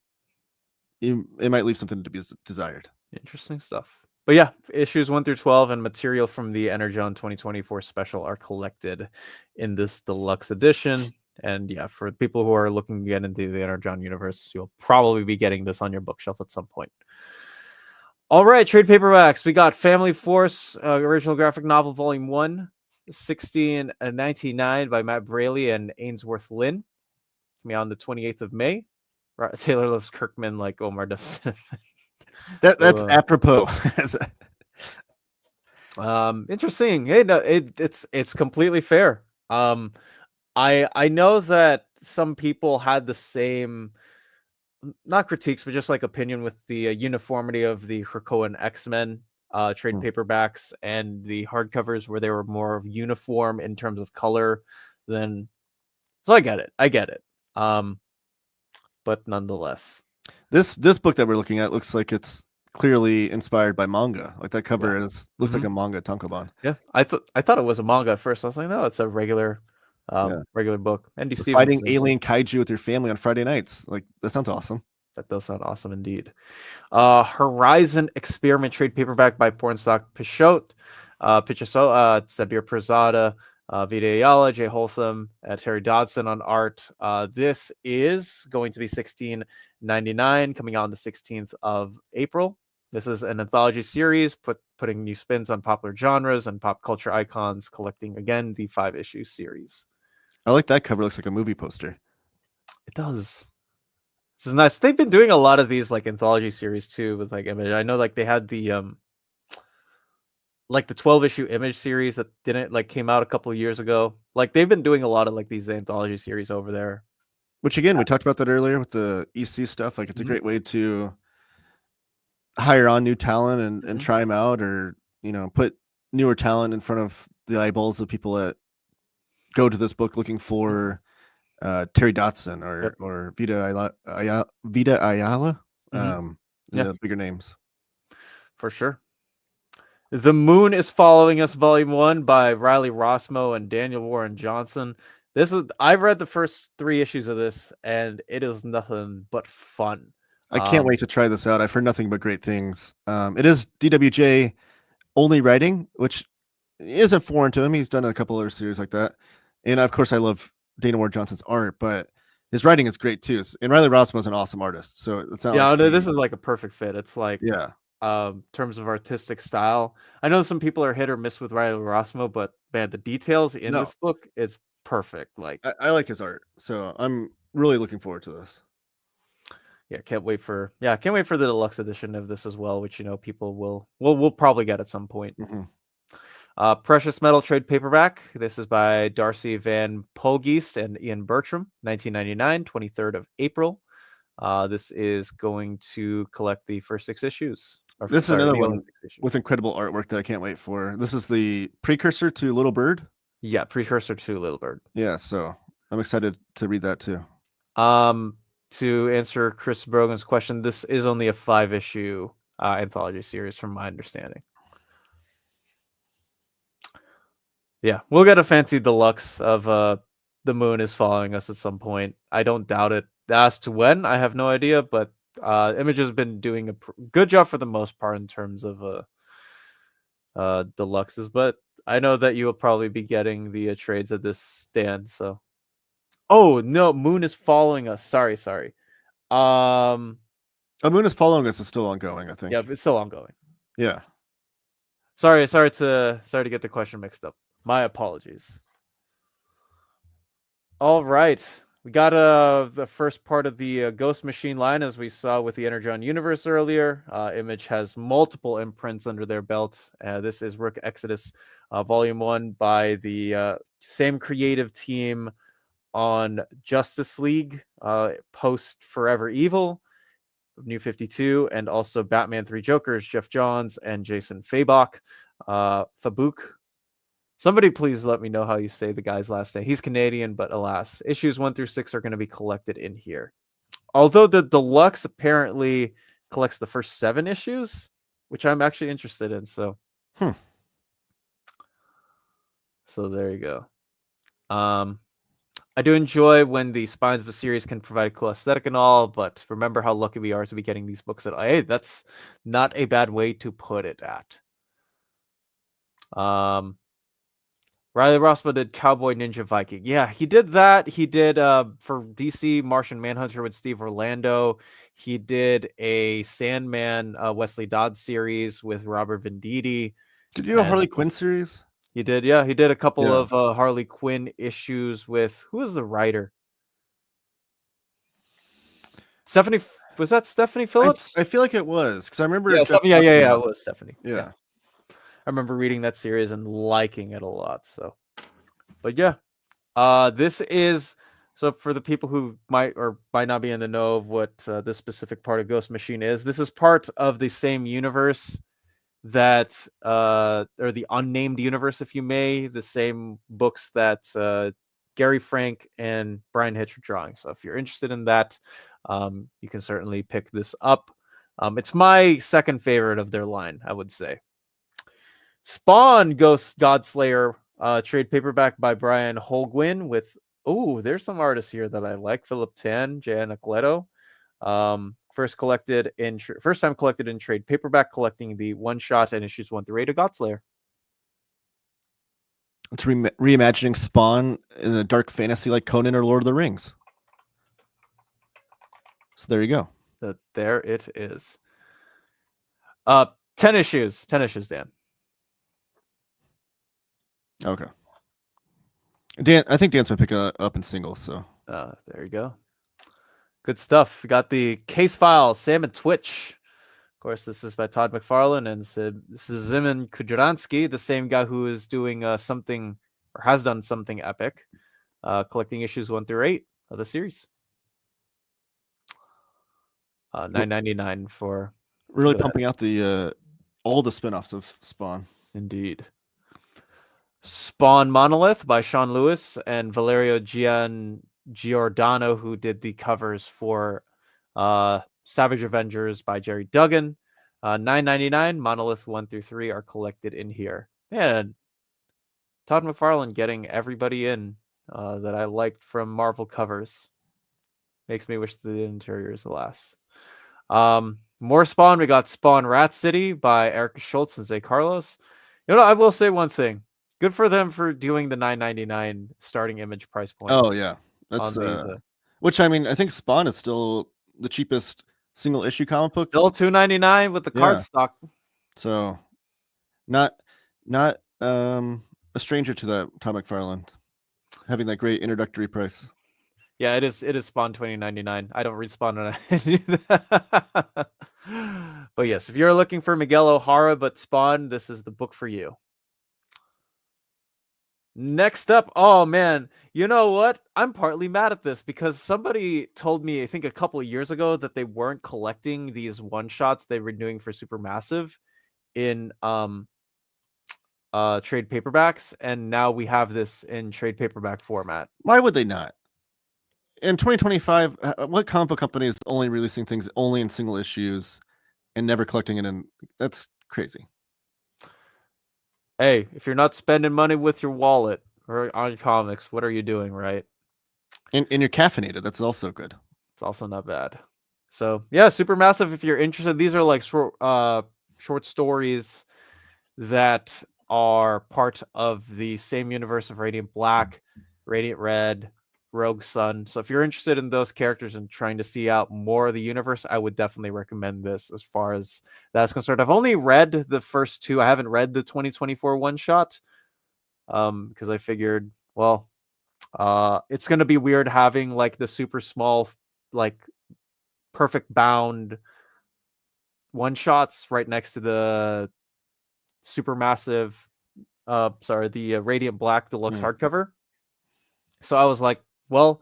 it might leave something to be desired. Interesting stuff. But yeah, issues 1 through 12 and material from the Energon 2024 special are collected in this deluxe edition. And yeah, for people who are looking to get into the Energon universe, you'll probably be getting this on your bookshelf at some point. All right, trade paperbacks. We got Family Force, original graphic novel, volume 1, 1699 by Matt Braley and Ainsworth Lynn. Coming out on the 28th of May. Taylor loves Kirkman like Omar does. That's apropos. Interesting. Hey, no, it's completely fair. I know that some people had the same, not critiques, but just like opinion with the uniformity of the Krakoan X-Men trade paperbacks and the hardcovers, where they were more of uniform in terms of color than. So I get it. But nonetheless, this book that we're looking at looks like it's clearly inspired by manga. Like that cover looks like a manga tankobon. Yeah, I thought it was a manga at first. I was like, no, it's a regular book. Andy Stevens fighting alien kaiju with your family on Friday nights. Like that sounds awesome. That does sound awesome indeed. Horizon Experiment trade paperback by Pornstock Pichot, Sabir Pirzada, Vida Ayala, Jay Holtham, Terry Dodson on art. This is going to be $16.99, coming out on the 16th of April. This is an anthology series, putting new spins on popular genres and pop culture icons, collecting, again, the 5-issue series. I like that cover. Looks like a movie poster. It does. This is nice. They've been doing a lot of these like anthology series too with like Image. I know like they had the like the 12-issue Image series that came out a couple of years ago. Like they've been doing a lot of like these anthology series over there. Which again, we talked about that earlier with the EC stuff. Like it's a great way to hire on new talent and try them out, or put newer talent in front of the eyeballs of people that go to this book looking for Terry Dodson or Vida Ayala, the bigger names. For sure. The Moon is Following Us, Volume 1 by Riley Rossmo and Daniel Warren Johnson. I've read the first 3 issues of this, and it is nothing but fun. I can't wait to try this out. I've heard nothing but great things. It is DWJ only writing, which isn't foreign to him. He's done a couple other series like that. And of course, I love Dana Warren Johnson's art, but his writing is great too. And Riley Rossmo is an awesome artist. So it's not this is like a perfect fit. It's like, terms of artistic style. I know some people are hit or miss with Riley Rossmo, but man, the details in this book is perfect. Like I like his art, so I'm really looking forward to this. Can't wait for the deluxe edition of this as well, which people will probably get at some point. Precious Metal trade paperback. This is by Darcy Van Polgeest and Ian Bertram, 1999, 23rd of April. This is going to collect the first 6 issues. This is another one with incredible artwork that I can't wait for. This is the precursor to Little Bird. Yeah, precursor to Little Bird. Yeah, so I'm excited to read that too. To answer Chris Brogan's question, this is only a 5-issue anthology series, from my understanding. Yeah, we'll get a fancy deluxe of The Moon is Following Us at some point. I don't doubt it. As to when, I have no idea, but Image has been doing a good job for the most part in terms of deluxes, but I know that you will probably be getting the trades of this, Dan. So, oh no, Moon is Following Us. Sorry. Moon is Following Us is still ongoing, I think. Yeah, it's still ongoing. Yeah. Sorry to get the question mixed up. My apologies. All right. We got the first part of the Ghost Machine line, as we saw with the Energon Universe earlier. Image has multiple imprints under their belt. This is Rook Exodus, Volume 1 by the same creative team on Justice League, post Forever Evil, New 52, and also Batman 3 Jokers, Jeff Johns and Jason Fabok. Fabuk. Somebody please let me know how you say the guy's last name. He's Canadian, but alas, issues 1 through 6 are going to be collected in here. Although the deluxe apparently collects the first 7 issues, which I'm actually interested in. So there you go. I do enjoy when the spines of a series can provide a cool aesthetic and all, but remember how lucky we are to be getting these books at. Hey, that's not a bad way to put it at. Riley Rossmo did Cowboy Ninja Viking. Yeah, he did that. He did for DC Martian Manhunter with Steve Orlando. He did a Sandman Wesley Dodd series with Robert Venditti. Did you do a Harley Quinn series? He did, yeah. He did a couple of Harley Quinn issues with, who was the writer? Stephanie, was that Stephanie Phillips? I feel like it was, because I remember. Yeah, it was Stephanie. Yeah. I remember reading that series and liking it a lot. So, but yeah, this is, so for the people who might or might not be in the know of what this specific part of Ghost Machine is, this is part of the same universe that, or the unnamed universe, if you may, the same books that Gary Frank and Brian Hitch are drawing. So if you're interested in that, you can certainly pick this up. It's my second favorite of their line, I would say. Spawn Ghost Godslayer trade paperback by Brian Holguin with, there's some artists here that I like. Philip Tan, Jay Anacleto. First time collected in trade paperback, collecting the one shot and issues 1 through 8 of Godslayer. It's reimagining Spawn in a dark fantasy like Conan or Lord of the Rings. So there you go. There it is. 10 issues, Dan. Okay. Dan, I think Dan's been picking up in singles, so. There you go. Good stuff. We got the Case File, Sam and Twitch. Of course, this is by Todd McFarlane, and this is Zimin Kudransky, the same guy who is doing something, or has done something epic, collecting issues 1 through 8 of the series. $9.99 for. Really pumping out the all the spinoffs of Spawn. Indeed. Spawn Monolith by Sean Lewis and Valerio Giordano, who did the covers for Savage Avengers by Jerry Duggan. $9.99. Monolith 1 through 3 are collected in here. And Todd McFarlane getting everybody in that I liked from Marvel covers. Makes me wish the interiors, alas. More Spawn. We got Spawn Rat City by Erica Schultz and Zay Carlos. You know, I will say one thing. Good for them for doing the $9.99 starting image price point. Oh yeah, that's which I mean, I think Spawn is still the cheapest single issue comic book. Still $2.99 with the cardstock. So, not a stranger to that Todd McFarlane having that great introductory price. Yeah, it is Spawn $20.99. I don't read Spawn when I do that. But yes, if you're looking for Miguel O'Hara but Spawn, this is the book for you. Next up, oh man, you know what? I'm partly mad at this because somebody told me, I think a couple of years ago, that they weren't collecting these one-shots they were doing for Supermassive in trade paperbacks, and now we have this in trade paperback format. Why would they not? In 2025, what comic book company is only releasing things only in single issues and never collecting it in? That's crazy. Hey, if you're not spending money with your wallet or on comics, what are you doing, right? And you're caffeinated. That's also good. It's also not bad. So yeah, Supermassive. If you're interested, these are like short stories that are part of the same universe of Radiant Black, Radiant Red, Rogue Sun. So if you're interested in those characters and trying to see out more of the universe, I would definitely recommend this as far as that's concerned. I've only read the first two. I haven't read the 2024 one shot because I figured, well, it's going to be weird having like the super small, like perfect bound one shots right next to the Supermassive, the Radiant Black Deluxe hardcover. So I was like, well,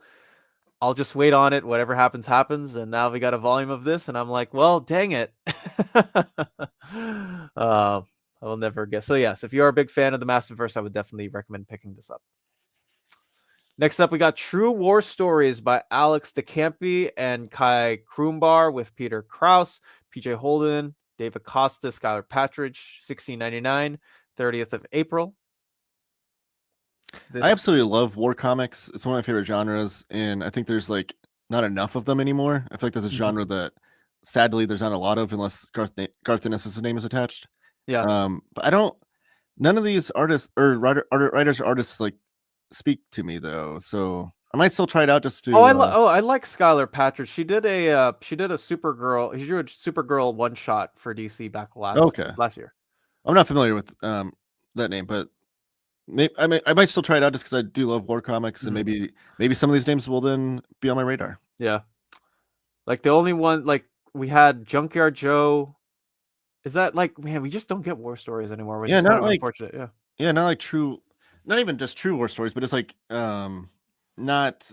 I'll just wait on it. Whatever happens, happens. And now we got a volume of this. And I'm like, well, dang it. I will never guess. So yes, if you're a big fan of the Massiveverse, I would definitely recommend picking this up. Next up, we got True War Stories by Alex DeCampi and Kai Krumbar with Peter Krause, PJ Holden, Dave Acosta, Skylar Patridge, $16.99, 30th of April. I absolutely love war comics. It's one of my favorite genres, and I think there's like not enough of them anymore. I feel like there's a genre that sadly there's not a lot of unless Garth Ennis' name is attached. Yeah. But I don't. None of these artists or writers or artists like speak to me though, so I might still try it out just to. I like Skylar Patridge. She did a Supergirl. She drew a Supergirl one shot for DC back last year. I'm not familiar with that name, but. I might still try it out just because I do love war comics, and maybe some of these names will then be on my radar. Yeah, like the only one, like we had Junkyard Joe. Is that like, man, we just don't get war stories anymore? Which is kind of unfortunate. Yeah, not like true, not even just true war stories, but it's like not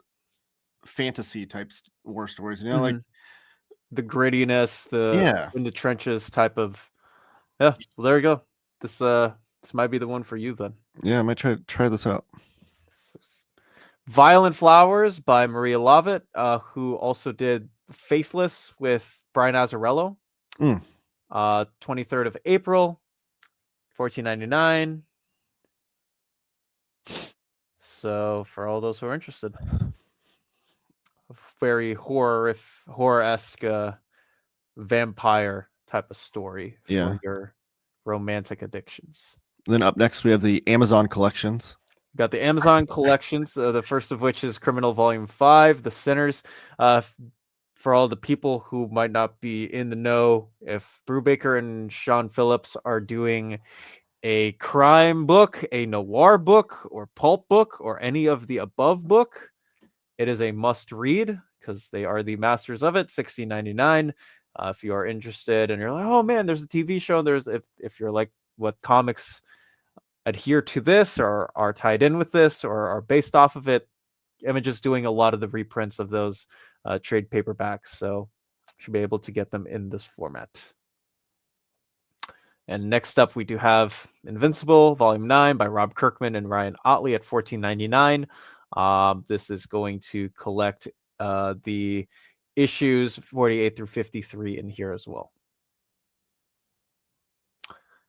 fantasy type war stories. You know, like the grittiness, in the trenches type of. Yeah, well, there you go. This might be the one for you then. Yeah, I might try this out. Violent Flowers by Maria Lovett, who also did Faithless with Brian Azzarello. 23rd of April, $14.99. So for all those who are interested, very horror-esque vampire type of story for your romantic addictions. Then up next, we have the Amazon collections. We got the Amazon collections, the first of which is Criminal Volume 5, The Sinners. For all the people who might not be in the know, if Brubaker and Sean Phillips are doing a crime book, a noir book, or pulp book, or any of the above book, it is a must-read because they are the masters of it, $16.99. If you are interested and you're like, oh man, there's a TV show, if you're like, what comics adhere to this or are tied in with this or are based off of it, Image is doing a lot of the reprints of those trade paperbacks, so you should be able to get them in this format. And next up, we do have Invincible Volume 9 by Rob Kirkman and Ryan Otley at $14.99. This is going to collect the issues 48 through 53 in here as well.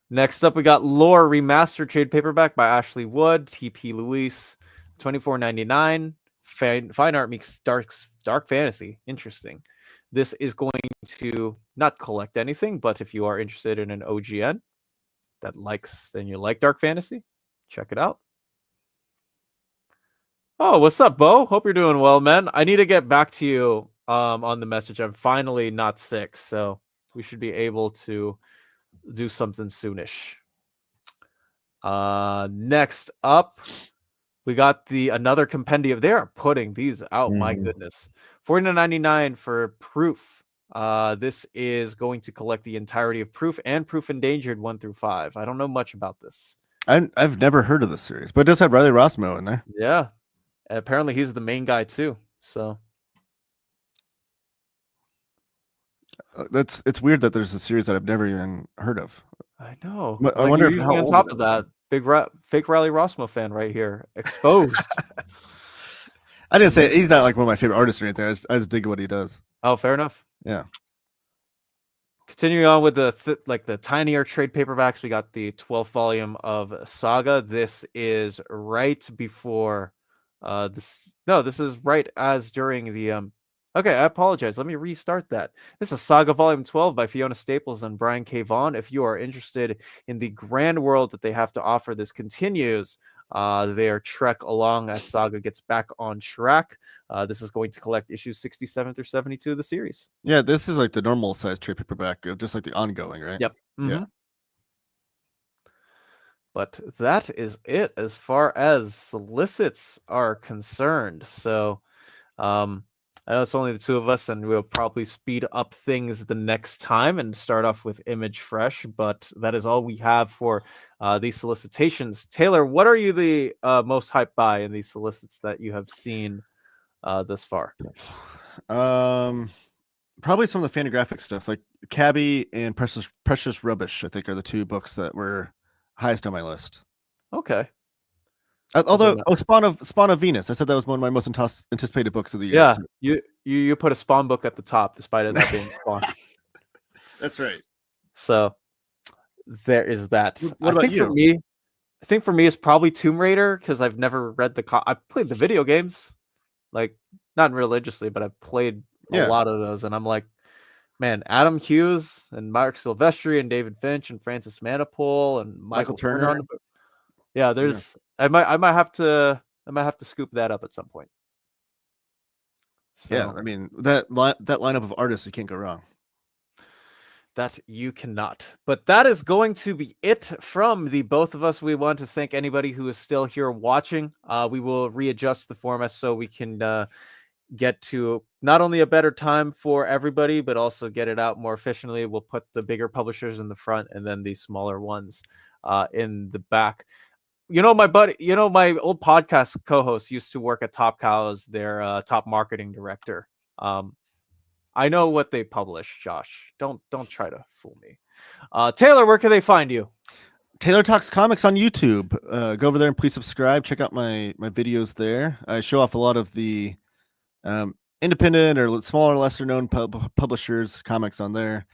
Next up, we got Lore Remastered trade paperback by Ashley Wood, TP Luis, $24.99. Fine art makes dark fantasy. Interesting. This is going to not collect anything, but if you are interested in an OGN then you like dark fantasy, check it out. Oh, what's up, Bo? Hope you're doing well, man. I need to get back to you on the message. I'm finally not sick, so we should be able to do something soonish. Next up, we got another compendium. They are putting these out. My goodness, $49.99 for Proof. This is going to collect the entirety of Proof and Proof Endangered 1 through 5. I don't know much about this. I've never heard of this series, but it does have Riley Rossmo in there. Yeah, and apparently he's the main guy too. So it's weird that there's a series that I've never even heard of. I know. I wonder if on top of that, fake Riley Rossmo fan right here, exposed. I didn't say he's not like one of my favorite artists or anything. I just dig what he does. Oh, fair enough. Yeah. Continuing on with the tinier trade paperbacks, we got the 12th volume of Saga. This is right before this. No, this is right as during the Okay, I apologize. Let me restart that. This is Saga Volume 12 by Fiona Staples and Brian K. Vaughan. If you are interested in the grand world that they have to offer, this continues their trek along as Saga gets back on track. This is going to collect issues 67 through 72 of the series. Yeah, this is like the normal size trade paperback, just like the ongoing, right? Yep. Mm-hmm. Yeah. But that is it as far as solicits are concerned. So, I know it's only the two of us, and we'll probably speed up things the next time and start off with Image Fresh, but that is all we have for these solicitations. Taylor, what are you the most hyped by in these solicits that you have seen thus far? Probably some of the Fantagraphics stuff, like Cabby and Precious Rubbish, I think are the two books that were highest on my list. Okay. Although, Spawn of Venus, I said that was one of my most anticipated books of the year. Yeah, you put a Spawn book at the top, despite it not being Spawn. That's right. So there is that. What about you? I think for me, it's probably Tomb Raider because I've never read I've played the video games, like not religiously, but I've played a lot of those, and I'm like, man, Adam Hughes and Mark Silvestri and David Finch and Francis Manapul and Michael Turner. Yeah, there's. I might have to scoop that up at some point. So, yeah, I mean that lineup of artists, you can't go wrong. That you cannot. But that is going to be it from the both of us. We want to thank anybody who is still here watching. We will readjust the format so we can get to not only a better time for everybody, but also get it out more efficiently. We'll put the bigger publishers in the front and then the smaller ones in the back. My buddy, my old podcast co-host used to work at Top Cow as their top marketing director. I know what they publish, Josh. Don't try to fool me. Taylor, where can they find you? Taylor Talks Comics on YouTube. Go over there and please subscribe. Check out my videos there. I show off a lot of the independent or smaller, lesser known publishers' comics on there.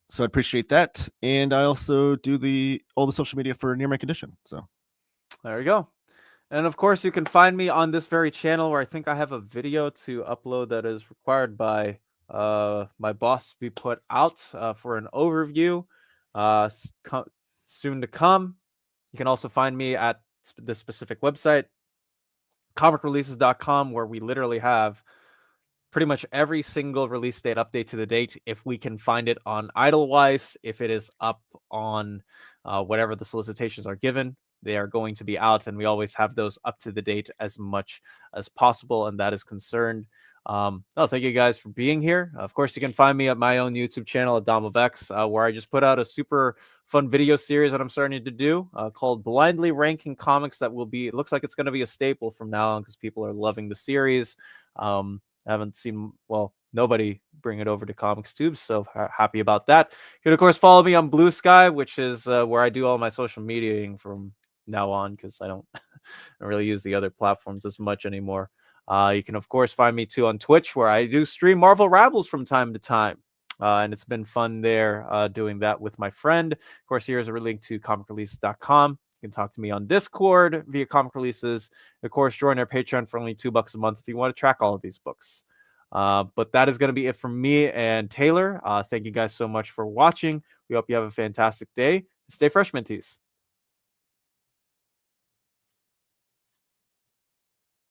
So I appreciate that. And I also do all the social media for Near My Condition. So there you go. And of course, you can find me on this very channel where I think I have a video to upload that is required by my boss to be put out for an overview soon to come. You can also find me at the specific website, comicreleases.com, where we literally have pretty much every single release date update to the date. If we can find it on Idlewise, if it is up on whatever the solicitations are given, they are going to be out, and we always have those up to the date as much as possible, and that is concerned. Thank you guys for being here. Of course, you can find me at my own YouTube channel at Dom of X, where I just put out a super fun video series that I'm starting to do called Blindly Ranking Comics. That it looks like it's going to be a staple from now on because people are loving the series. I haven't seen, nobody bring it over to ComicsTube, so happy about that. You can, of course, follow me on Blue Sky, which is where I do all my social mediaing from now on because I don't really use the other platforms as much anymore. You can, of course, find me too on Twitch, where I do stream Marvel Rabbles from time to time. and it's been fun there doing that with my friend. Of course, here's a link to comicrelease.com. You can talk to me on Discord via Comic Releases. Of course, join our Patreon for only $2 a month if you want to track all of these books. But that is going to be it from me and Taylor. Thank you guys so much for watching. We hope you have a fantastic day. Stay fresh, Minties.